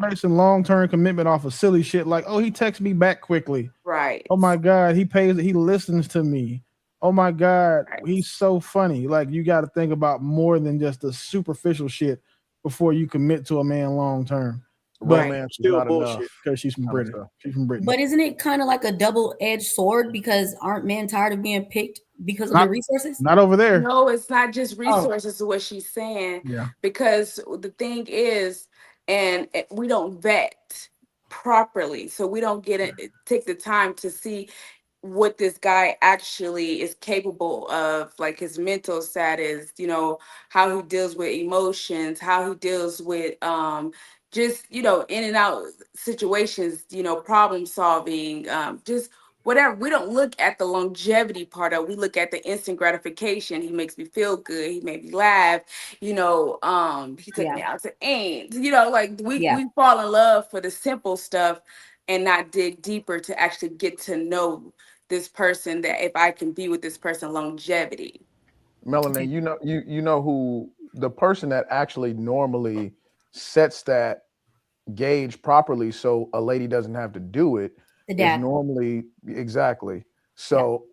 Speaker 5: basing long-term commitment off of silly shit like, oh, he texts me back quickly.
Speaker 7: Right.
Speaker 5: Oh my God, he listens to me. Oh my God, he's so funny. Like, you got to think about more than just the superficial shit before you commit to a man long-term.
Speaker 18: Romance is
Speaker 5: still
Speaker 18: not
Speaker 5: bullshit
Speaker 18: enough.
Speaker 5: because she's from Britain. She's from Britain.
Speaker 2: But isn't it kind of like a double-edged sword, because aren't men tired of being picked because of their resources?
Speaker 5: Not over there.
Speaker 7: No, it's not just resources, is what she's saying.
Speaker 5: Yeah.
Speaker 7: Because the thing is, we don't vet properly. So we don't take the time to see what this guy actually is capable of, like his mental status, how he deals with emotions, how he deals with just in and out situations, problem solving, just whatever. We don't look at the longevity part of it. We look at the instant gratification. He makes me feel good. He made me laugh. He took me out to eat. We fall in love for the simple stuff and not dig deeper to actually get to know this person, that if I can be with this person longevity.
Speaker 18: Melanie, you know who the person that actually normally sets that gauge properly so a lady doesn't have to do it is normally exactly. So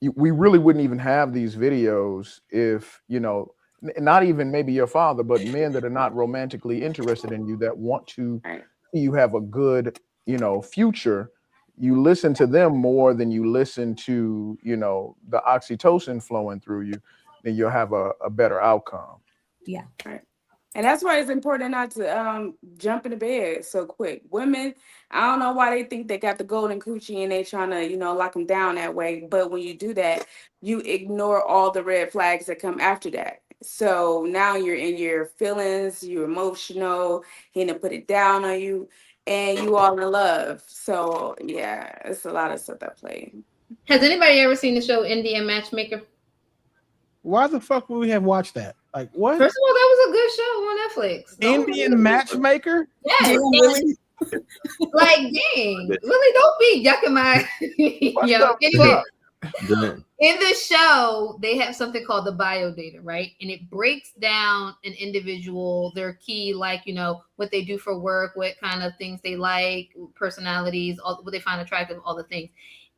Speaker 18: we really wouldn't even have these videos if, not even maybe your father, but men that are not romantically interested in you, that want to see you have a good, future. You listen to them more than you listen to, the oxytocin flowing through you, then you'll have a better outcome.
Speaker 2: Yeah.
Speaker 7: Right. And that's why it's important not to jump into bed so quick. Women, I don't know why they think they got the golden coochie and they trying to, lock them down that way. But when you do that, you ignore all the red flags that come after that. So now you're in your feelings, you're emotional, he done put it down on you, and you all in love. So yeah, it's a lot of stuff that play.
Speaker 10: Has anybody ever seen the show Indian Matchmaker?
Speaker 5: Why the fuck would we have watched that? Like, what?
Speaker 10: First of all, that was a good show on Netflix.
Speaker 5: Indian Matchmaker?
Speaker 10: Yes. Like, dang, really, don't be yucking my. Anyway, in the show, they have something called the bio data, right? And it breaks down an individual, their key, like, what they do for work, what kind of things they like, personalities, what they find attractive, all the things.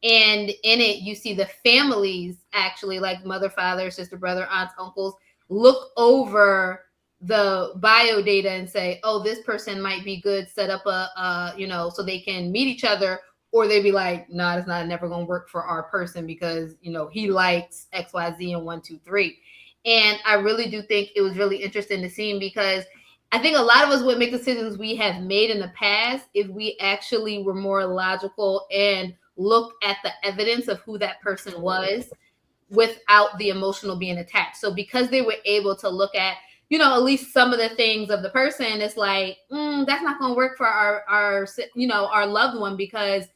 Speaker 10: And in it, you see the families actually, like mother, father, sister, brother, aunts, uncles, look over the bio data and say, oh, this person might be good, set up so they can meet each other. Or they'd be like, no, it's not never going to work for our person because, he likes X, Y, Z and 1, 2, 3. And I really do think it was really interesting to see him because I think a lot of us would make decisions we have made in the past if we actually were more logical and look at the evidence of who that person was without the emotional being attached. So because they were able to look at, at least some of the things of the person, it's like, that's not going to work for our loved one because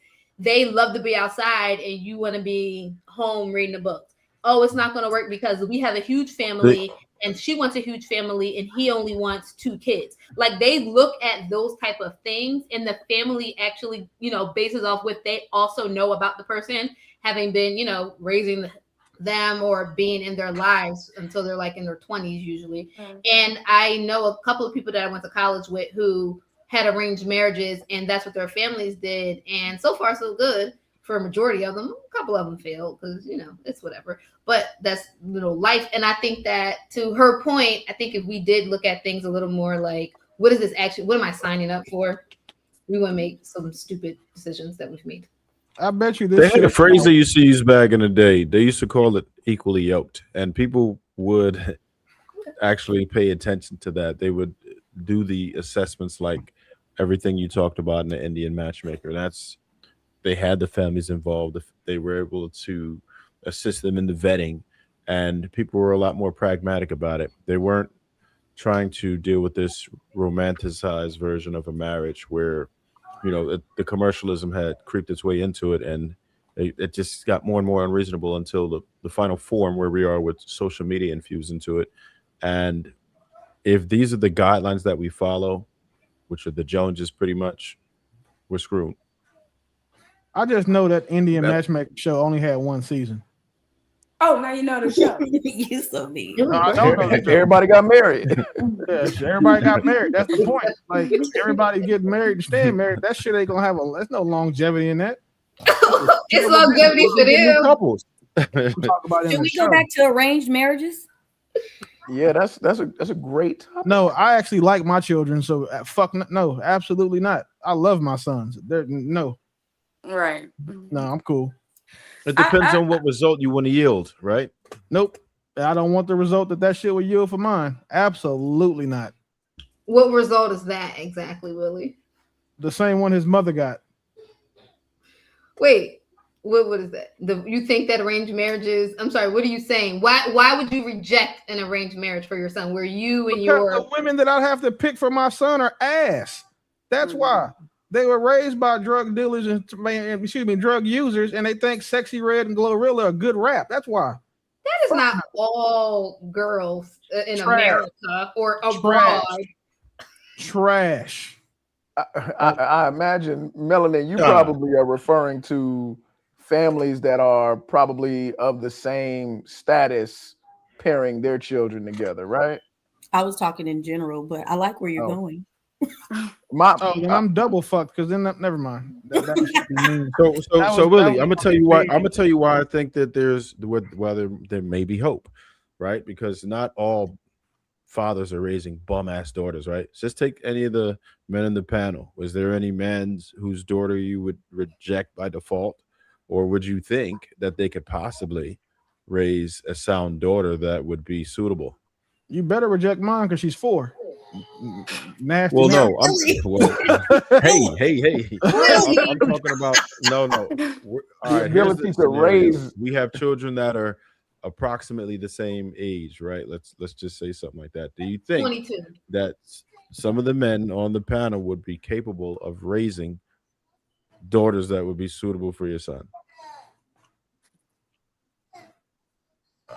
Speaker 10: they love to be outside and you want to be home reading a book. Oh, it's not going to work because we have a huge family and she wants a huge family and he only wants 2 kids. Like they look at those type of things and the family actually, bases off what they also know about the person having been, raising them or being in their lives until they're like in their 20s usually. And I know a couple of people that I went to college with who had arranged marriages and that's what their families did. And so far so good for a majority of them. A couple of them failed because, it's whatever. But that's life. And I think that to her point, I think if we did look at things a little more like, what is this actually? What am I signing up for? We wouldn't make some stupid decisions that we've made.
Speaker 5: I bet you
Speaker 4: They had a phrase they used to use back in the day. They used to call it equally yoked, and people would actually pay attention to that. They would do the assessments like everything you talked about in the Indian matchmaker. They had the families involved. They were able to assist them in the vetting, and people were a lot more pragmatic about it. They weren't trying to deal with this romanticized version of a marriage where the commercialism had creeped its way into it, and it just got more and more unreasonable until the final form where we are with social media infused into it. And if these are the guidelines that we follow, which are the Joneses pretty much, we're screwed.
Speaker 5: I just know that Indian matchmaking show only had 1 season.
Speaker 7: Oh, now you know the show.
Speaker 2: You so mean.
Speaker 5: I don't know the show.
Speaker 18: Everybody got married.
Speaker 5: Yeah, everybody got married. That's the point. Like everybody getting married and staying married. That shit ain't gonna have there's no longevity in that.
Speaker 10: It's longevity for them.
Speaker 4: Couples.
Speaker 2: Should we go back to arranged marriages?
Speaker 18: Yeah, that's a great topic.
Speaker 5: No, I actually like my children, so no, absolutely not. I love my sons. No.
Speaker 7: Right.
Speaker 5: No, I'm cool.
Speaker 4: It depends on what result you want to yield, right?
Speaker 5: Nope. I don't want the result that shit will yield for mine. Absolutely not.
Speaker 10: What result is that exactly, Willie?
Speaker 5: The same one his mother got.
Speaker 10: Wait, what is that? You think that arranged marriages? I'm sorry, what are you saying? Why would you reject an arranged marriage for your son? Where you and
Speaker 5: the women that I have to pick for my son are ass. That's why. They were raised by drug dealers and drug users, and they think Sexy Red and Glorilla are good rap. That's why.
Speaker 10: That is not all girls in America or abroad.
Speaker 5: Trash.
Speaker 18: I imagine, Melanie, you probably are referring to families that are probably of the same status pairing their children together, right?
Speaker 2: I was talking in general, but I like where you're going.
Speaker 5: I'm double fucked because then never mind.
Speaker 4: So Willie, I'm gonna tell you why. I'm gonna tell you why I think that there may be hope, right? Because not all fathers are raising bum ass daughters, right? Just take any of the men in the panel. Was there any man whose daughter you would reject by default, or would you think that they could possibly raise a sound daughter that would be suitable?
Speaker 5: You better reject mine because she's 4. Nasty.
Speaker 4: Well, no. Hey. I'm talking about no. All right, we have children that are approximately the same age, right? Let's just say something like that. Do you think
Speaker 10: 22.
Speaker 4: that some of the men on the panel would be capable of raising daughters that would be suitable for your son?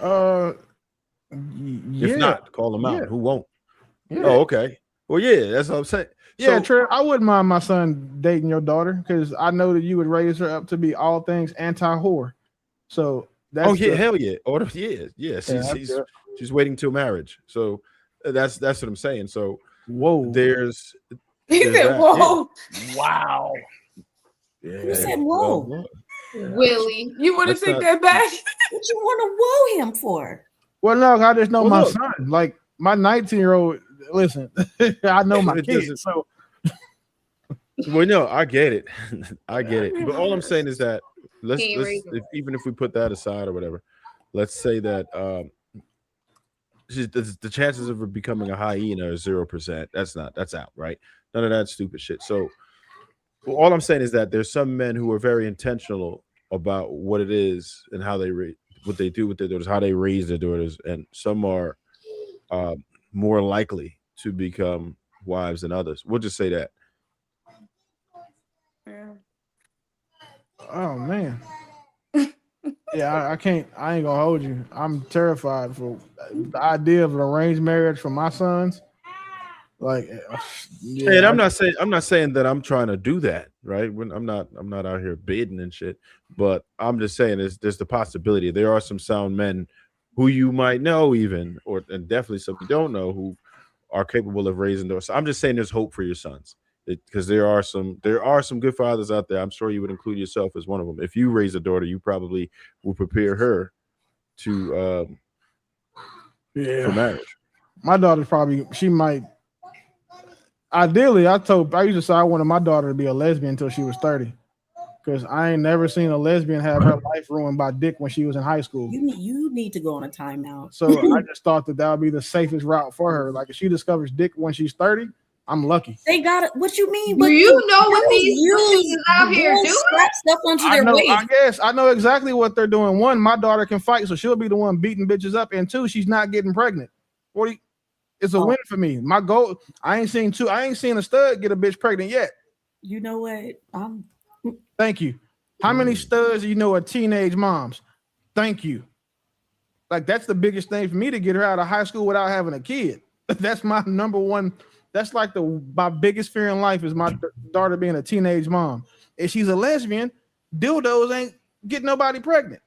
Speaker 5: Yeah.
Speaker 4: If not, call them out.
Speaker 5: Yeah.
Speaker 4: Who won't?
Speaker 5: Yeah.
Speaker 4: Oh, okay. Well, yeah, that's what I'm saying.
Speaker 5: Yeah,
Speaker 4: So,
Speaker 5: Trev, I wouldn't mind my son dating your daughter because I know that you would raise her up to be all things anti-whore. So that's
Speaker 4: oh yeah, hell yeah, yeah.
Speaker 5: that's good.
Speaker 4: She's waiting till marriage. So that's what I'm saying. So
Speaker 5: whoa,
Speaker 4: there's
Speaker 7: He said,
Speaker 4: that.
Speaker 7: "Whoa,
Speaker 5: wow."
Speaker 4: Yeah.
Speaker 2: Who said whoa?
Speaker 4: Well,
Speaker 7: Willie, you want to
Speaker 4: That's
Speaker 7: take
Speaker 4: not-
Speaker 7: that back?"
Speaker 2: What you want to whoa him for?
Speaker 5: Well, no, I just know
Speaker 4: Well,
Speaker 5: my
Speaker 4: look.
Speaker 5: son. Like my 19-year-old. Listen, I know my
Speaker 4: It
Speaker 5: kids.
Speaker 4: doesn't-
Speaker 5: So
Speaker 4: Well, no, I get it. I get it. But all I'm saying is that let's
Speaker 7: Can't raise them.
Speaker 4: even if we put that aside or whatever, let's say that the chances of her becoming a hyena are 0%. That's out, right? None of that stupid shit. So all I'm saying is that there's some men who are very intentional about what it is and how they what they do with their daughters, how they raise their daughters, and some are more likely to become wives than others. We'll just say that.
Speaker 5: oh man. Yeah, I can't. I ain't gonna hold you. I'm terrified for the idea of an arranged marriage for my sons. Like, yeah,
Speaker 4: And I'm not saying that I'm trying to do that, right? When I'm not out here bidding and shit. But I'm just saying there's the possibility. There are some sound men who you might know even, and definitely some you don't know who are capable of raising those. So I'm just saying there's hope for your sons. Because there are some good fathers out there. I'm sure you would include yourself as one of them. If you raise a daughter, you probably will prepare her to for marriage.
Speaker 5: My daughter's probably she might. Ideally, I used to say I wanted my daughter to be a lesbian until she was 30, because I ain't never seen a lesbian have her life ruined by dick when she was in high school.
Speaker 2: You need to go on a timeout.
Speaker 5: So I just thought that would be the safest route for her. Like if she discovers dick when she's 30, I'm lucky.
Speaker 2: They got it. What you mean?
Speaker 7: Do you know what these bitches is out here doing?
Speaker 2: Strap stuff onto
Speaker 5: I
Speaker 2: their
Speaker 5: know.
Speaker 2: waist.
Speaker 5: I guess I know exactly what they're doing. One, my daughter can fight, so she'll be the one beating bitches up. And two, she's not getting pregnant. It's a win for me. My goal. I ain't seen a stud get a bitch pregnant yet.
Speaker 2: You know what?
Speaker 5: Thank you. How many studs do you know are teenage moms? Thank you. Like that's the biggest thing for me to get her out of high school without having a kid. That's my number one. That's like my biggest fear in life is my daughter being a teenage mom. If she's a lesbian, dildos ain't getting nobody pregnant.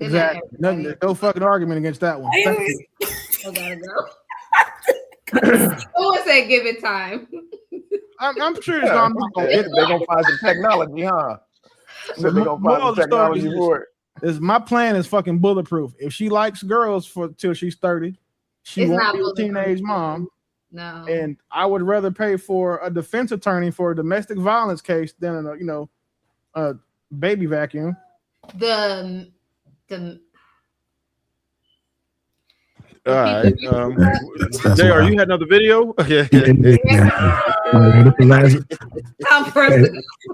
Speaker 5: Exactly. Nothing. There's no fucking argument against that one. Thank you.
Speaker 7: I gotta go. Who said give it time?
Speaker 5: I'm sure it's gonna
Speaker 18: they're gonna find some technology, huh? So they're gonna find some technology for it.
Speaker 5: My plan is fucking bulletproof. If she likes girls till she's 30, she won't be a teenage mom.
Speaker 7: No.
Speaker 5: And I would rather pay for a defense attorney for a domestic violence case than a baby vacuum.
Speaker 4: All right. JR, you had another video? Yeah.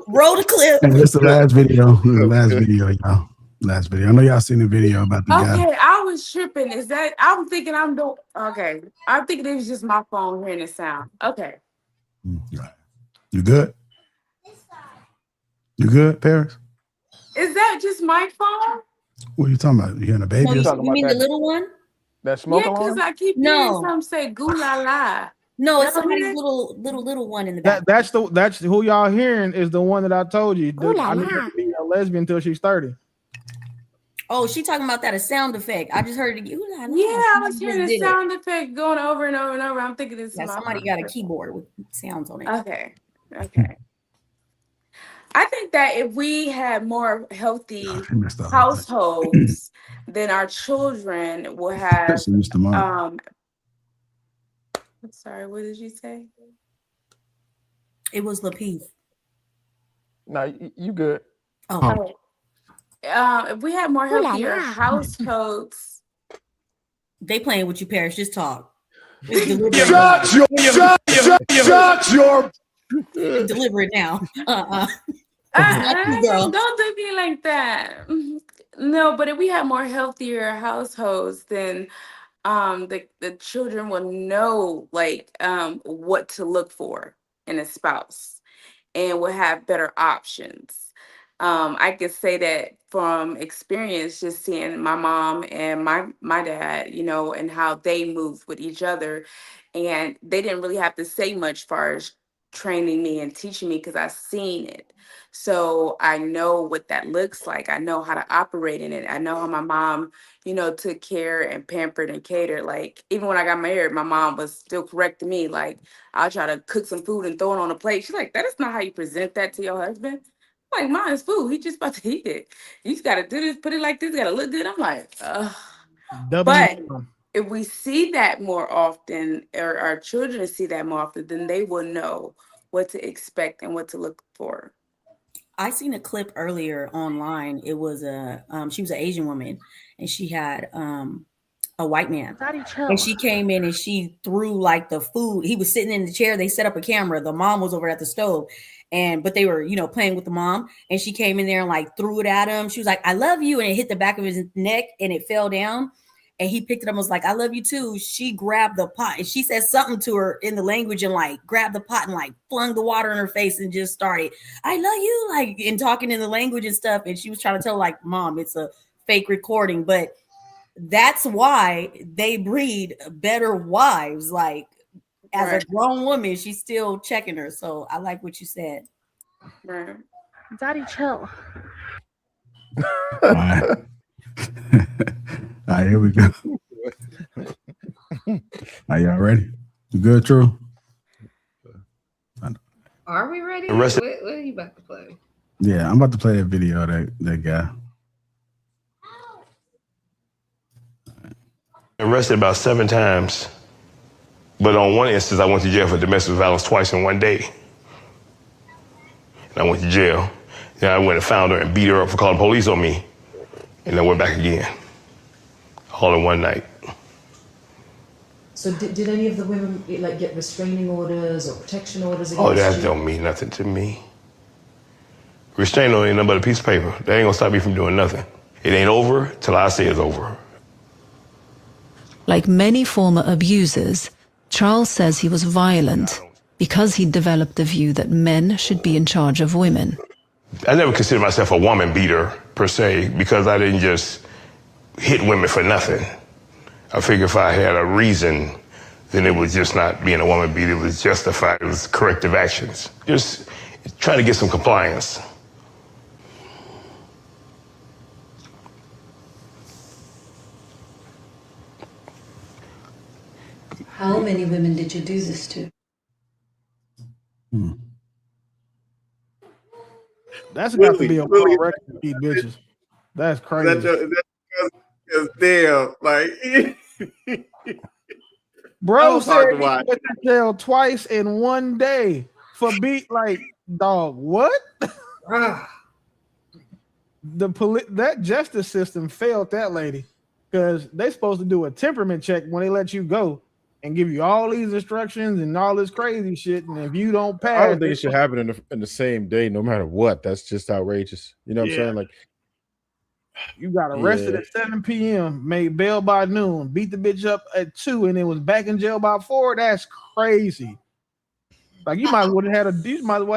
Speaker 2: Roll the clip.
Speaker 1: That's the last video. Y'all. Last video. I know y'all seen the video about the guy.
Speaker 7: Okay, I was tripping. Is that I'm thinking I'm doing okay. I'm thinking it was just my phone hearing the sound. Okay.
Speaker 1: You good? You good, Paris?
Speaker 7: Is that just my phone?
Speaker 1: What are you talking about? You hearing a baby?
Speaker 2: No, you mean the little one?
Speaker 18: That smoke
Speaker 7: Yeah,
Speaker 18: alarm?
Speaker 7: because I keep hearing some say "goo la la."
Speaker 2: No, it's
Speaker 7: Y'all hear
Speaker 2: somebody's
Speaker 7: that?
Speaker 2: little one in the back.
Speaker 5: That's who y'all hearing is the one that I told you.
Speaker 2: Ooh la
Speaker 5: I need her
Speaker 2: la.
Speaker 5: to be a lesbian until she's 30.
Speaker 2: Oh, she talking about that a sound effect. I just heard it. Ooh la la.
Speaker 7: Yeah, I was
Speaker 2: Somebody
Speaker 7: hearing
Speaker 2: just
Speaker 7: the
Speaker 2: did it.
Speaker 7: sound effect going over and over and over. I'm thinking this is
Speaker 2: Yeah,
Speaker 7: my
Speaker 2: somebody
Speaker 7: phone.
Speaker 2: got a keyboard with sounds on it.
Speaker 7: Okay. I think that if we had more healthy households, then our children will have I'm sorry, what did you say?
Speaker 2: It was Lapeef.
Speaker 18: No, you good.
Speaker 7: Oh. If we had more
Speaker 2: Ooh la
Speaker 7: healthier
Speaker 2: la.
Speaker 7: households,
Speaker 2: They playing with you, Paris. Just talk.
Speaker 18: Shut your
Speaker 2: Deliver it now.
Speaker 7: don't do me like that. No, but if we had more healthier households, then the children will know what to look for in a spouse and will have better options. I could say that from experience, just seeing my mom and my dad, you know, and how they moved with each other, and they didn't really have to say much far as training me and teaching me because I've seen it. So I know what that looks like. I know how to operate in it. I know how my mom, you know, took care and pampered and catered. Like even when I got married, my mom was still correcting me. Like I'll try to cook some food and throw it on a plate. She's like, that is not how you present that to your husband. I'm like, mine's food. He just about to eat it. You just gotta do this, put it like this, gotta look good. I'm like, ugh. But if we see that more often, or our children see that more often, then they will know what to expect and what to look for.
Speaker 2: I seen a clip earlier online. It was she was an Asian woman, and she had a white man, and she came in and she threw like the food. He was sitting in the chair. They set up a camera. The mom was over at the stove, but they were, you know, playing with the mom, and she came in there and like threw it at him. She was like, "I love you," and it hit the back of his neck and it fell down. And he picked it up and was like, "I love you too." She grabbed the pot and she said something to her in the language and like grabbed the pot and like flung the water in her face and just started, "I love you," like, and talking in the language and stuff. And she was trying to tell like, "Mom, it's a fake recording." But that's why they breed better wives. Like as a grown woman, she's still checking her. So I like what you said.
Speaker 7: Right.
Speaker 14: Daddy, chill.
Speaker 1: All right. All right, here we go. Are y'all ready? You good, True?
Speaker 10: Are we ready? What are you about to play?
Speaker 1: Yeah, I'm about to play a video of that guy.
Speaker 21: Arrested about 7 times, but on one instance, I went to jail for domestic violence twice in one day. And I went to jail. Then I went and found her and beat her up for calling police on me, and then went back again, all in one night.
Speaker 22: So did any of the women like get restraining orders or protection orders against
Speaker 21: Oh, that
Speaker 22: you?
Speaker 21: don't mean nothing to me. Restraining order ain't nothing but a piece of paper. That ain't gonna stop me from doing nothing. It ain't over till I say it's over.
Speaker 23: Like many former abusers, Charles says he was violent because he developed the view that men should be in charge of women.
Speaker 21: I never considered myself a woman beater, per se, because I didn't just hit women for nothing. I figure if I had a reason, then it was just not being a woman beater. It was justified. It was corrective actions. Just trying to get some compliance.
Speaker 22: How many women did you do this to?
Speaker 5: That's got to be a world record to beat bitches. That's crazy.
Speaker 9: Damn, like
Speaker 5: Bro said he went to jail twice in one day for beat like dog. What? That justice system failed that lady because they supposed to do a temperament check when they let you go and give you all these instructions and all this crazy shit. And if you don't pass,
Speaker 19: I don't think it should happen in the same day, no matter what. That's just outrageous. You know what I'm saying? Like,
Speaker 5: you got arrested at 7 p.m., made bail by noon, beat the bitch up at 2, and then was back in jail by 4. That's crazy. Like you might as well have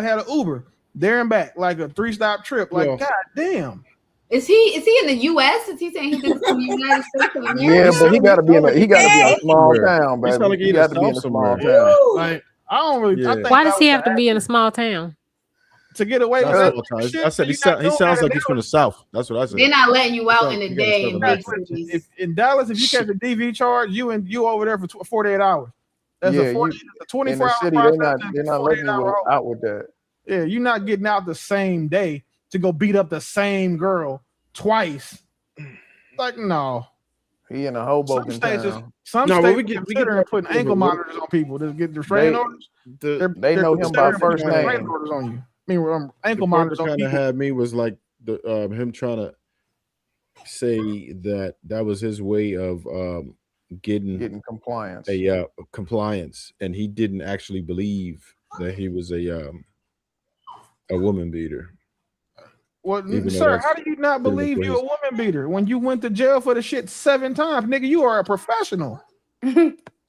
Speaker 5: had an Uber there and back, like a 3-stop trip. Like, god damn.
Speaker 10: Is he in the U.S.? Is he saying he did this in the United States of America?
Speaker 18: Yeah, but he got to be in a small town, baby. He got to be in a small town.
Speaker 5: Like I don't really. I think
Speaker 15: Why does he have to be in a small town?
Speaker 5: To get away with
Speaker 19: I said he sounds like he's from the South. That's what I said.
Speaker 10: They're not letting you out in the day in big cities.
Speaker 5: If in Dallas, if you catch a DV charge, you over there for 48 hours. That's a 24-hour
Speaker 18: in the city. They're not letting you out with that.
Speaker 5: Yeah, you're not getting out the same day to go beat up the same girl twice. Like no.
Speaker 18: He in a Hoboken town.
Speaker 5: Some states considering putting ankle monitors on people to get restraining orders.
Speaker 18: They know him by first name.
Speaker 5: Orders on you. I mean, ankle
Speaker 19: the
Speaker 5: monitors
Speaker 19: part
Speaker 5: on
Speaker 19: that kind
Speaker 5: people.
Speaker 19: of had me was like him trying to say that was his way of getting
Speaker 18: compliance.
Speaker 19: Compliance, and he didn't actually believe that he was a woman beater.
Speaker 5: Well, sir, how do you not believe you're a woman beater when you went to jail for the shit 7 times, nigga? You are a professional.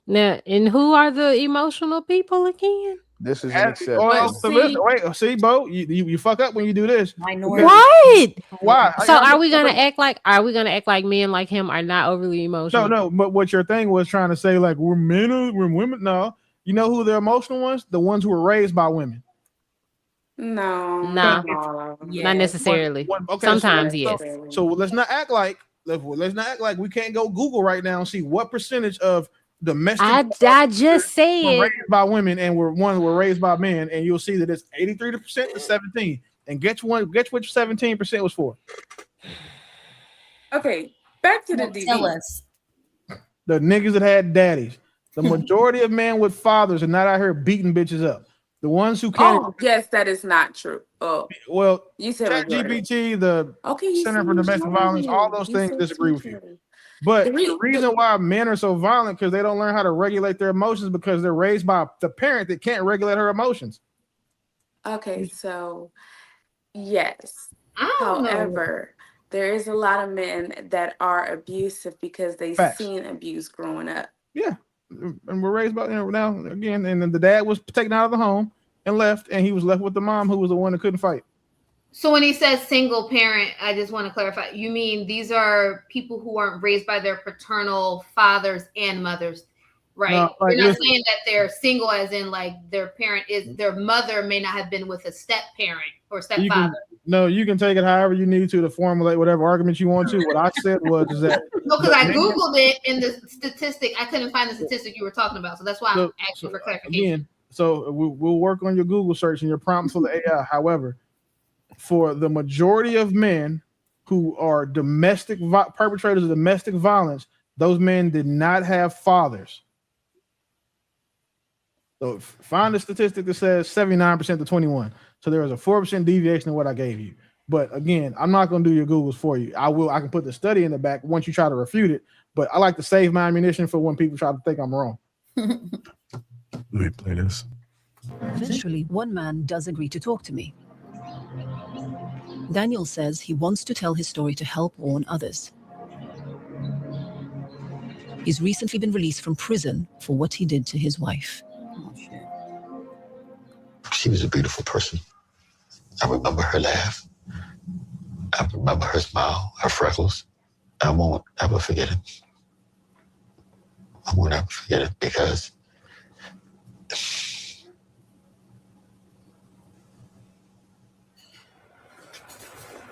Speaker 15: Now, and who are the emotional people again?
Speaker 18: This is an exception.
Speaker 5: Oh, so listen, wait, see, Bo, you fuck up when you do this.
Speaker 14: What?
Speaker 5: Why?
Speaker 14: So are we gonna act like men like him are not overly emotional?
Speaker 5: No. But what your thing was trying to say, like we're women. No, you know who the emotional ones? The ones who were raised by women.
Speaker 7: No,
Speaker 14: Nah,
Speaker 7: not
Speaker 14: not necessarily.
Speaker 5: Okay,
Speaker 14: Sometimes, yes.
Speaker 5: So let's not act like we can't go Google right now and see what percentage of domestic.
Speaker 14: I just
Speaker 5: were
Speaker 14: said
Speaker 5: raised by women and were raised by men, and you'll see that it's 83% to 17. And guess what 17% was for?
Speaker 7: Okay, back to the DV.
Speaker 2: Tell us.
Speaker 5: The niggas that had daddies. The majority of men with fathers are not out here beating bitches up. The ones who can't.
Speaker 7: Oh, yes, that is not true. Oh,
Speaker 5: well,
Speaker 7: you said
Speaker 5: ChatGPT, the
Speaker 7: you
Speaker 5: Center
Speaker 7: said
Speaker 5: for Domestic Violence, all those things disagree with you. But the reason why men are so violent because they don't learn how to regulate their emotions because they're raised by the parent that can't regulate her emotions.
Speaker 7: Okay, so yes.
Speaker 10: I don't know.
Speaker 7: However, there is a lot of men that are abusive because they've
Speaker 5: Facts.
Speaker 7: seen abuse growing up.
Speaker 5: Yeah, and we're raised by now again, and then the dad was taken out of the home and left, and he was left with the mom who was the one that couldn't fight.
Speaker 10: So when he says single parent, I just want to clarify. You mean these are people who aren't raised by their paternal fathers and mothers, right?
Speaker 5: No, like,
Speaker 10: You're not saying that they're single as in like their mother may not have been with a step parent or stepfather.
Speaker 5: You can take it however you need to formulate whatever argument you want to. What I said was that
Speaker 10: no, because I Googled it in the statistic. I couldn't find the statistic you were talking about. So that's why I'm asking for clarification.
Speaker 5: Again, so we'll work on your Google search and your prompts for the AI. However, for the majority of men who are perpetrators of domestic violence, those men did not have fathers. So find a statistic that says 79% to 21. So there is a 4% deviation in what I gave you. But again, I'm not going to do your Googles for you. I can put the study in the back once you try to refute it. But I like to save my ammunition for when people try to think I'm wrong.
Speaker 1: Let me play this.
Speaker 23: Eventually, one man does agree to talk to me. Daniel says he wants to tell his story to help warn others. He's recently been released from prison for what he did to his wife.
Speaker 8: She was a beautiful person. I remember her laugh. I remember her smile, her freckles. I won't ever forget it. I won't ever forget it because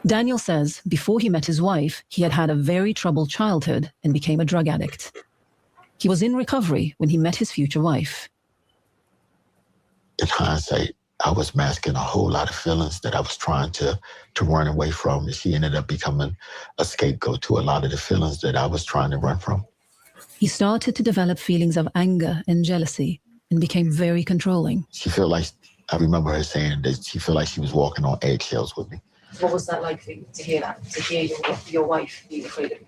Speaker 23: Daniel says before he met his wife, he had had a very troubled childhood and became a drug addict. He was in recovery when he met his future wife.
Speaker 8: in hindsight, I was masking a whole lot of feelings that I was trying to run away from. And she ended up becoming a scapegoat to a lot of the feelings that I was trying to run from.
Speaker 23: He started to develop feelings of anger and jealousy and became very controlling.
Speaker 8: She felt like, I remember her saying that she felt like she was walking on eggshells with me.
Speaker 22: What was that like for you to hear that? To hear your wife being afraid of you?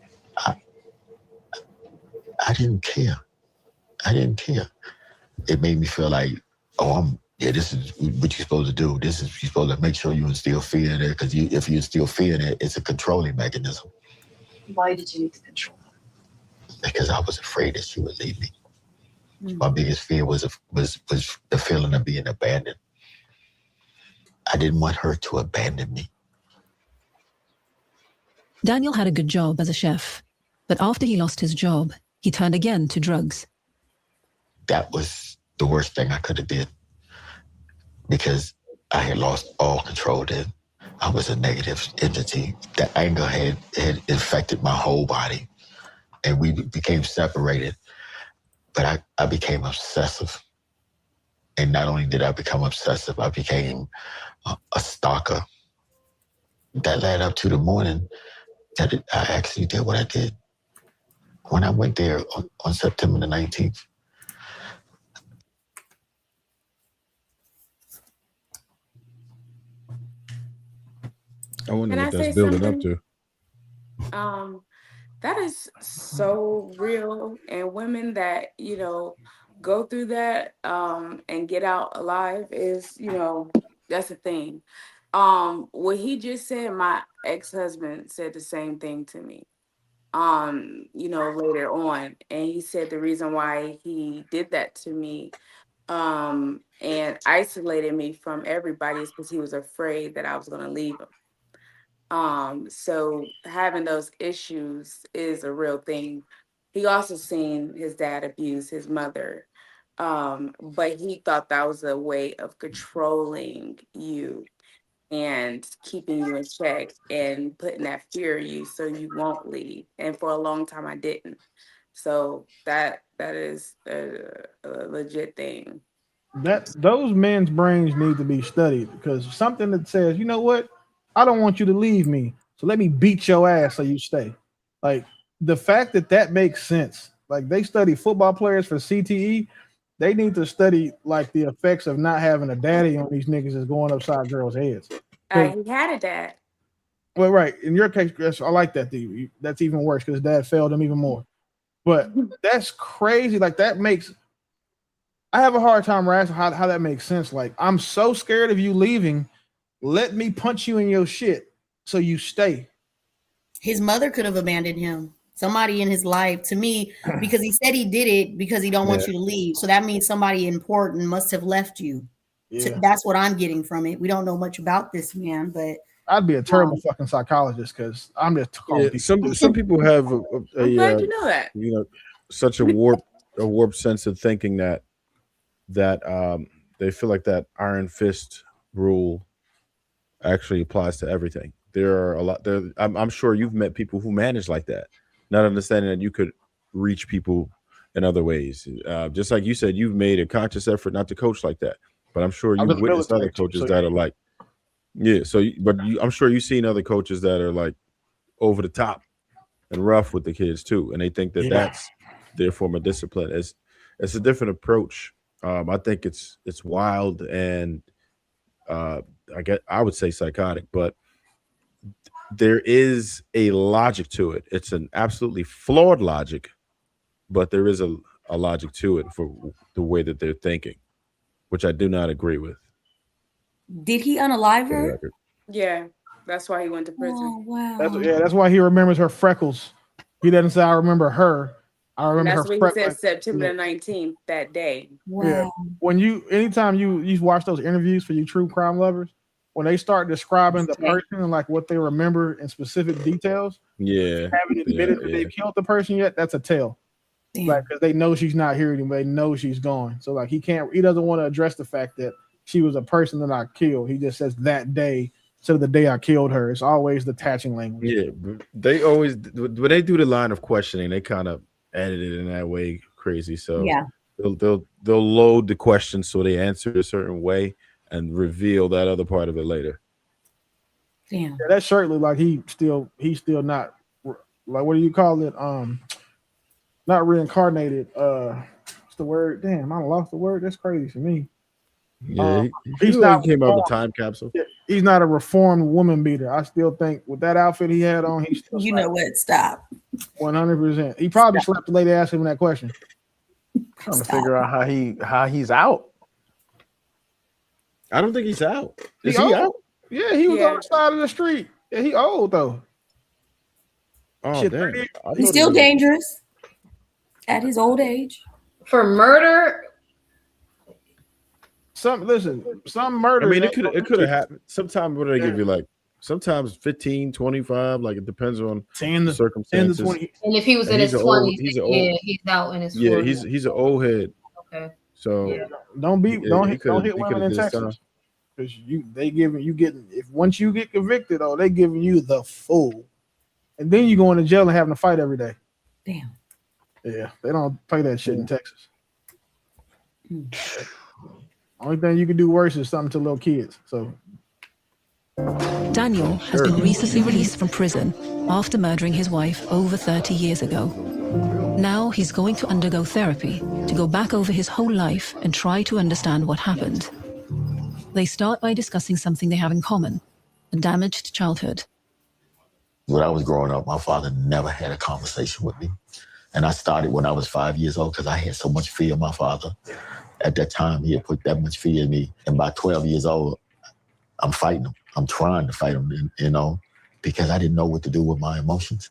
Speaker 8: I didn't care. I didn't care. It made me feel like, this is what you're supposed to do. You're supposed to make sure you instill fear in there, because if you instill fear in it, it's a controlling mechanism.
Speaker 22: Why did you need to control her?
Speaker 8: Because I was afraid that she would leave me. Mm-hmm. My biggest fear was the feeling of being abandoned. I didn't want her to abandon me.
Speaker 23: Daniel had a good job as a chef, but after he lost his job, he turned again to drugs.
Speaker 8: That was the worst thing I could have did, because I had lost all control then. I was a negative entity. The anger had infected my whole body, and we became separated. But I became obsessive. And not only did I become obsessive, I became a stalker. That led up to the morning that I actually did what I did. When I went there on September the 19th,
Speaker 19: I wonder what that's building up to.
Speaker 7: That is so real, and women that, go through that and get out alive is, that's a thing. What he just said, my ex-husband said the same thing to me, later on. And he said the reason why he did that to me and isolated me from everybody because he was afraid that I was going to leave him. So having those issues is a real thing. He also seen his dad abuse his mother, but he thought that was a way of controlling you and keeping you in check and putting that fear in you so you won't leave. And for a long time, I didn't. So that is a legit thing.
Speaker 5: That those men's brains need to be studied because something that says, you know what, I don't want you to leave me, so let me beat your ass so you stay. Like the fact that makes sense. Like they study football players for CTE, they need to study like the effects of not having a daddy on these niggas is going upside girls' heads.
Speaker 7: He had a dad.
Speaker 5: Well, right. In your case, I like that. That's even worse because dad failed him even more. But that's crazy. Like that makes. I have a hard time grasping how that makes sense. Like I'm so scared of you leaving. Let me punch you in your shit so you stay.
Speaker 2: His mother could have abandoned him. Somebody in his life, to me, because he said he did it because he don't want you to leave. So that means somebody important must have left you.
Speaker 5: Yeah.
Speaker 2: That's what I'm getting from it. We don't know much about this man, but
Speaker 5: I'd be a terrible fucking psychologist because I'm just calling people.
Speaker 19: Some people have
Speaker 7: I'm glad you know that.
Speaker 19: Such a warped sense of thinking that they feel like that iron fist rule actually applies to everything. There are a lot there. I'm sure you've met people who manage like that, not understanding that you could reach people in other ways. Just like you said, you've made a conscious effort not to coach like that, but I'm sure you've witnessed other coaches that are like, I'm sure you've seen other coaches that are like over the top and rough with the kids too, and they think that that's their form of discipline. It's a different approach. I think it's wild and I would say psychotic, but there is a logic to it. It's an absolutely flawed logic, but there is a logic to it for the way that they're thinking, which I do not agree with.
Speaker 2: Did he unalive her?
Speaker 7: Yeah, that's why he went to prison.
Speaker 2: Oh, wow.
Speaker 5: That's why he remembers her freckles. He doesn't say I remember her. I remember
Speaker 7: That's
Speaker 5: her
Speaker 7: what he said September 19th, that day.
Speaker 2: Wow.
Speaker 5: Yeah. Anytime you watch those interviews for you true crime lovers, when they start describing the person and like what they remember in specific details, haven't admitted that they killed the person yet, that's a tell. Like, because they know she's not here anymore, they know she's gone. So like he doesn't want to address the fact that she was a person that I killed. He just says that day instead of the day I killed her. It's always detaching language.
Speaker 19: Yeah, they always when they do the line of questioning, they kind of edit it in that way crazy. So they'll load the question so they answer a certain way and reveal that other part of it later.
Speaker 2: Damn.
Speaker 5: Yeah, that shirt looked like he's still not like, what do you call it? Not reincarnated. What's the word? Damn, I lost the word. That's crazy for me.
Speaker 19: Yeah,
Speaker 5: he's not
Speaker 19: came out of the time capsule.
Speaker 5: He's not a reformed woman beater. I still think with that outfit he had on, he's still.
Speaker 2: You know what? Stop.
Speaker 5: 100%. He probably slapped the lady asking him that question.
Speaker 18: Trying to figure out how he's out.
Speaker 19: I don't think he's out.
Speaker 5: Is he out? Yeah, he was on the side of the street. Yeah, he old though.
Speaker 19: Oh,
Speaker 5: Shit,
Speaker 19: damn.
Speaker 2: He's still dangerous at his old age.
Speaker 10: For murder.
Speaker 5: Some murder.
Speaker 19: I mean, it could have happened. Sometimes what do they give you? Like sometimes 15, 25. Like it depends on
Speaker 5: 10
Speaker 19: the circumstances.
Speaker 5: 10 to 20.
Speaker 10: And if he was in his 20s, he's out in his 40s.
Speaker 19: Yeah, he's an old head.
Speaker 10: Okay.
Speaker 19: So
Speaker 5: don't hit women in Texas. Because once you get convicted, they giving you the full. And then you going to jail and having to fight every day.
Speaker 2: Damn.
Speaker 5: Yeah, they don't play that shit in Texas. Only thing you can do worse is something to little kids. So
Speaker 23: Daniel has been recently released from prison after murdering his wife over 30 years ago. Now he's going to undergo therapy to go back over his whole life and try to understand what happened. They start by discussing something they have in common, a damaged childhood.
Speaker 8: When I was growing up, my father never had a conversation with me. And I started when I was 5 years old because I had so much fear of my father. At that time, he had put that much fear in me. And by 12 years old, I'm fighting him. I'm trying to fight him, because I didn't know what to do with my emotions.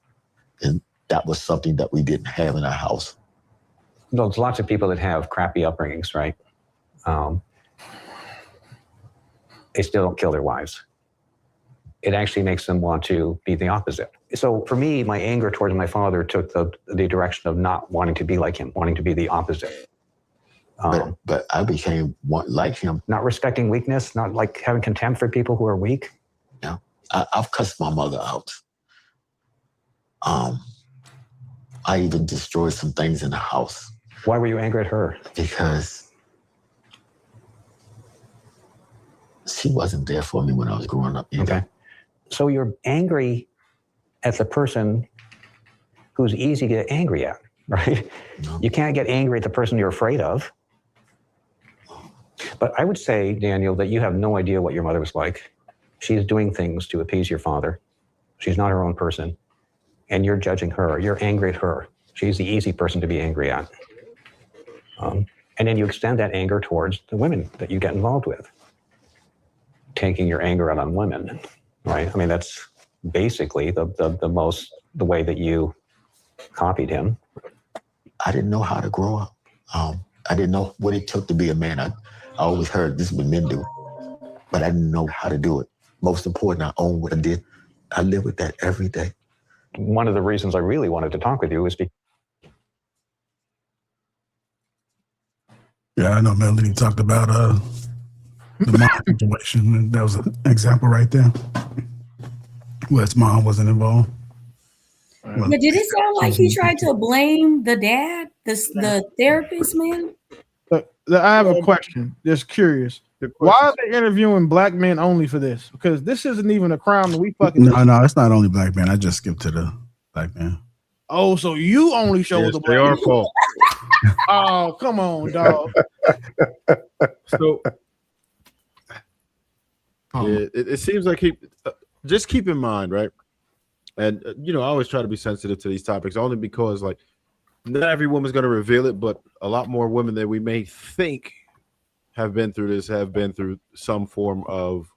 Speaker 8: And that was something that we didn't have in our house.
Speaker 11: There's lots of people that have crappy upbringings, right? they still don't kill their wives. It actually makes them want to be the opposite. So for me, my anger towards my father took the direction of not wanting to be like him, wanting to be the opposite.
Speaker 8: But I became like him.
Speaker 11: Not respecting weakness, not like having contempt for people who are weak.
Speaker 8: Yeah, I've cussed my mother out. I even destroyed some things in the house.
Speaker 11: Why were you angry at her?
Speaker 8: Because she wasn't there for me when I was growing up either.
Speaker 11: Okay. So you're angry at the person who's easy to get angry at, right?
Speaker 8: No.
Speaker 11: You can't get angry at the person you're afraid of. But I would say, Daniel, that you have no idea what your mother was like. She's doing things to appease your father. She's not her own person. And you're judging her. You're angry at her. She's the easy person to be angry at. And then you extend that anger towards the women that you get involved with. Taking your anger out on women, right? I mean, that's basically the way that you copied him.
Speaker 8: I didn't know how to grow up. I didn't know what it took to be a man. I always heard this is what men do, but I didn't know how to do it. Most important, I own what I did. I live with that every day.
Speaker 11: One of the reasons I really wanted to talk with you is because
Speaker 1: Yeah, I know Melody talked about the mom situation. And that was an example right there. Where his mom wasn't involved.
Speaker 2: Yeah, did it sound like he tried to blame the dad, the therapist, man?
Speaker 5: I have a question. Just curious. Why are they interviewing black men only for this? Because this isn't even a crime that we fucking.
Speaker 1: No, it's not only black men. I just skipped to the black man.
Speaker 5: Oh, so you only show the black.
Speaker 19: They are fault.
Speaker 5: Oh, come on, dog.
Speaker 19: So yeah, it seems like he just keep in mind, right? And I always try to be sensitive to these topics only because like not every woman's going to reveal it, but a lot more women than we may think have been through this, have been through some form of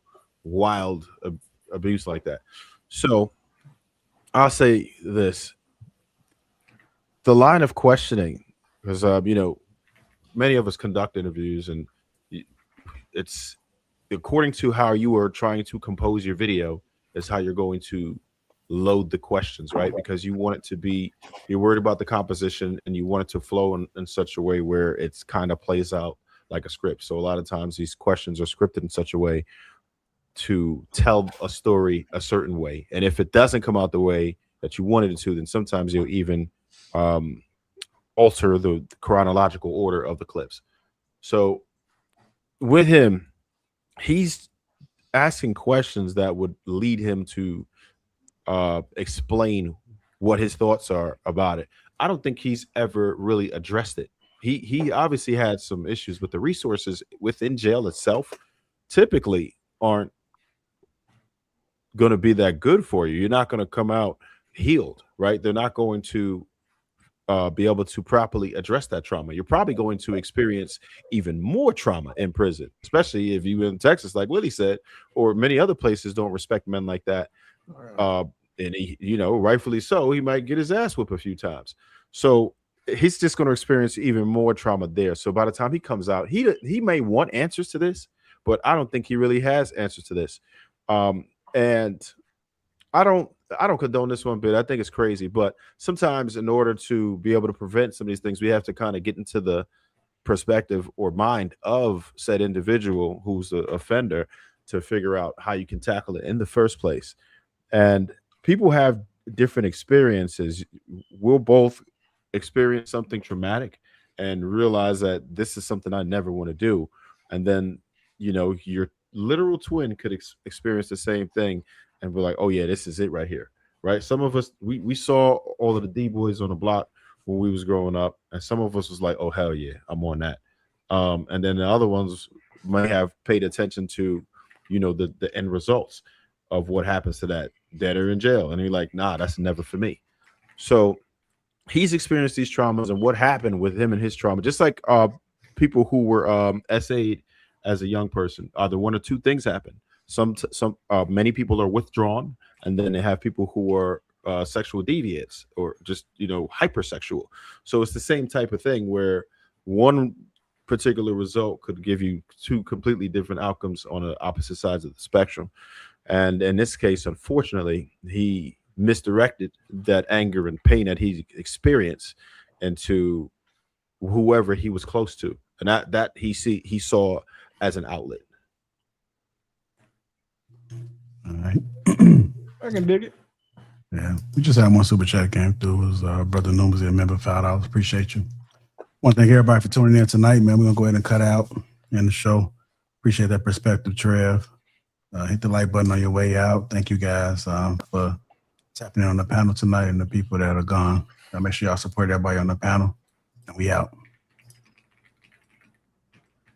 Speaker 19: wild abuse like that. So I'll say this. The line of questioning, because, many of us conduct interviews and it's according to how you are trying to compose your video is how you're going to load the questions, right? Because you want it to be, you're worried about the composition and you want it to flow in such a way where it's kind of plays out like a script. So a lot of times these questions are scripted in such a way to tell a story a certain way. And if it doesn't come out the way that you wanted it to, then sometimes you'll even alter the chronological order of the clips. So with him, he's asking questions that would lead him to explain what his thoughts are about it. I don't think he's ever really addressed it. He obviously had some issues, but the resources within jail itself typically aren't going to be that good for you. You're not going to come out healed, right? They're not going to be able to properly address that trauma. You're probably going to experience even more trauma in prison, especially if you're in Texas, like Willie said, or many other places don't respect men like that. And he, rightfully so, he might get his ass whipped a few times. So he's just going to experience even more trauma there. So by the time he comes out, he may want answers to this, but I don't think he really has answers to this. And I don't condone this one bit. I think it's crazy, but sometimes in order to be able to prevent some of these things, we have to kind of get into the perspective or mind of said individual who's the offender to figure out how you can tackle it in the first place. And people have different experiences. We'll both experience something traumatic and realize that this is something I never want to do. And then, your literal twin could experience the same thing and be like, oh yeah, this is it right here. Right. Some of us, we saw all of the D-boys on the block when we was growing up. And some of us was like, oh, hell yeah, I'm on that. And then the other ones might have paid attention to, the end results of what happens to that are in jail. And you're like, nah, that's never for me. So he's experienced these traumas and what happened with him and his trauma, just like people who were SA'd as a young person. Either one or two things happen. Many people are withdrawn, and then they have people who are sexual deviants or just hypersexual. So it's the same type of thing where one particular result could give you two completely different outcomes on the opposite sides of the spectrum. And in this case, unfortunately, he misdirected that anger and pain that he experienced into whoever he was close to, and that he saw as an outlet.
Speaker 1: All right.
Speaker 5: I can dig it.
Speaker 1: Yeah, we just had one super chat came through. It was Brother Numbers, a member, $5. Appreciate you. Want to thank everybody for tuning in tonight, man. We're gonna go ahead and cut out in the show. Appreciate that perspective, Trev. Hit the like button on your way out. Thank you guys for tapping in on the panel tonight and the people that are gone. Make sure y'all support everybody on the panel. And we out.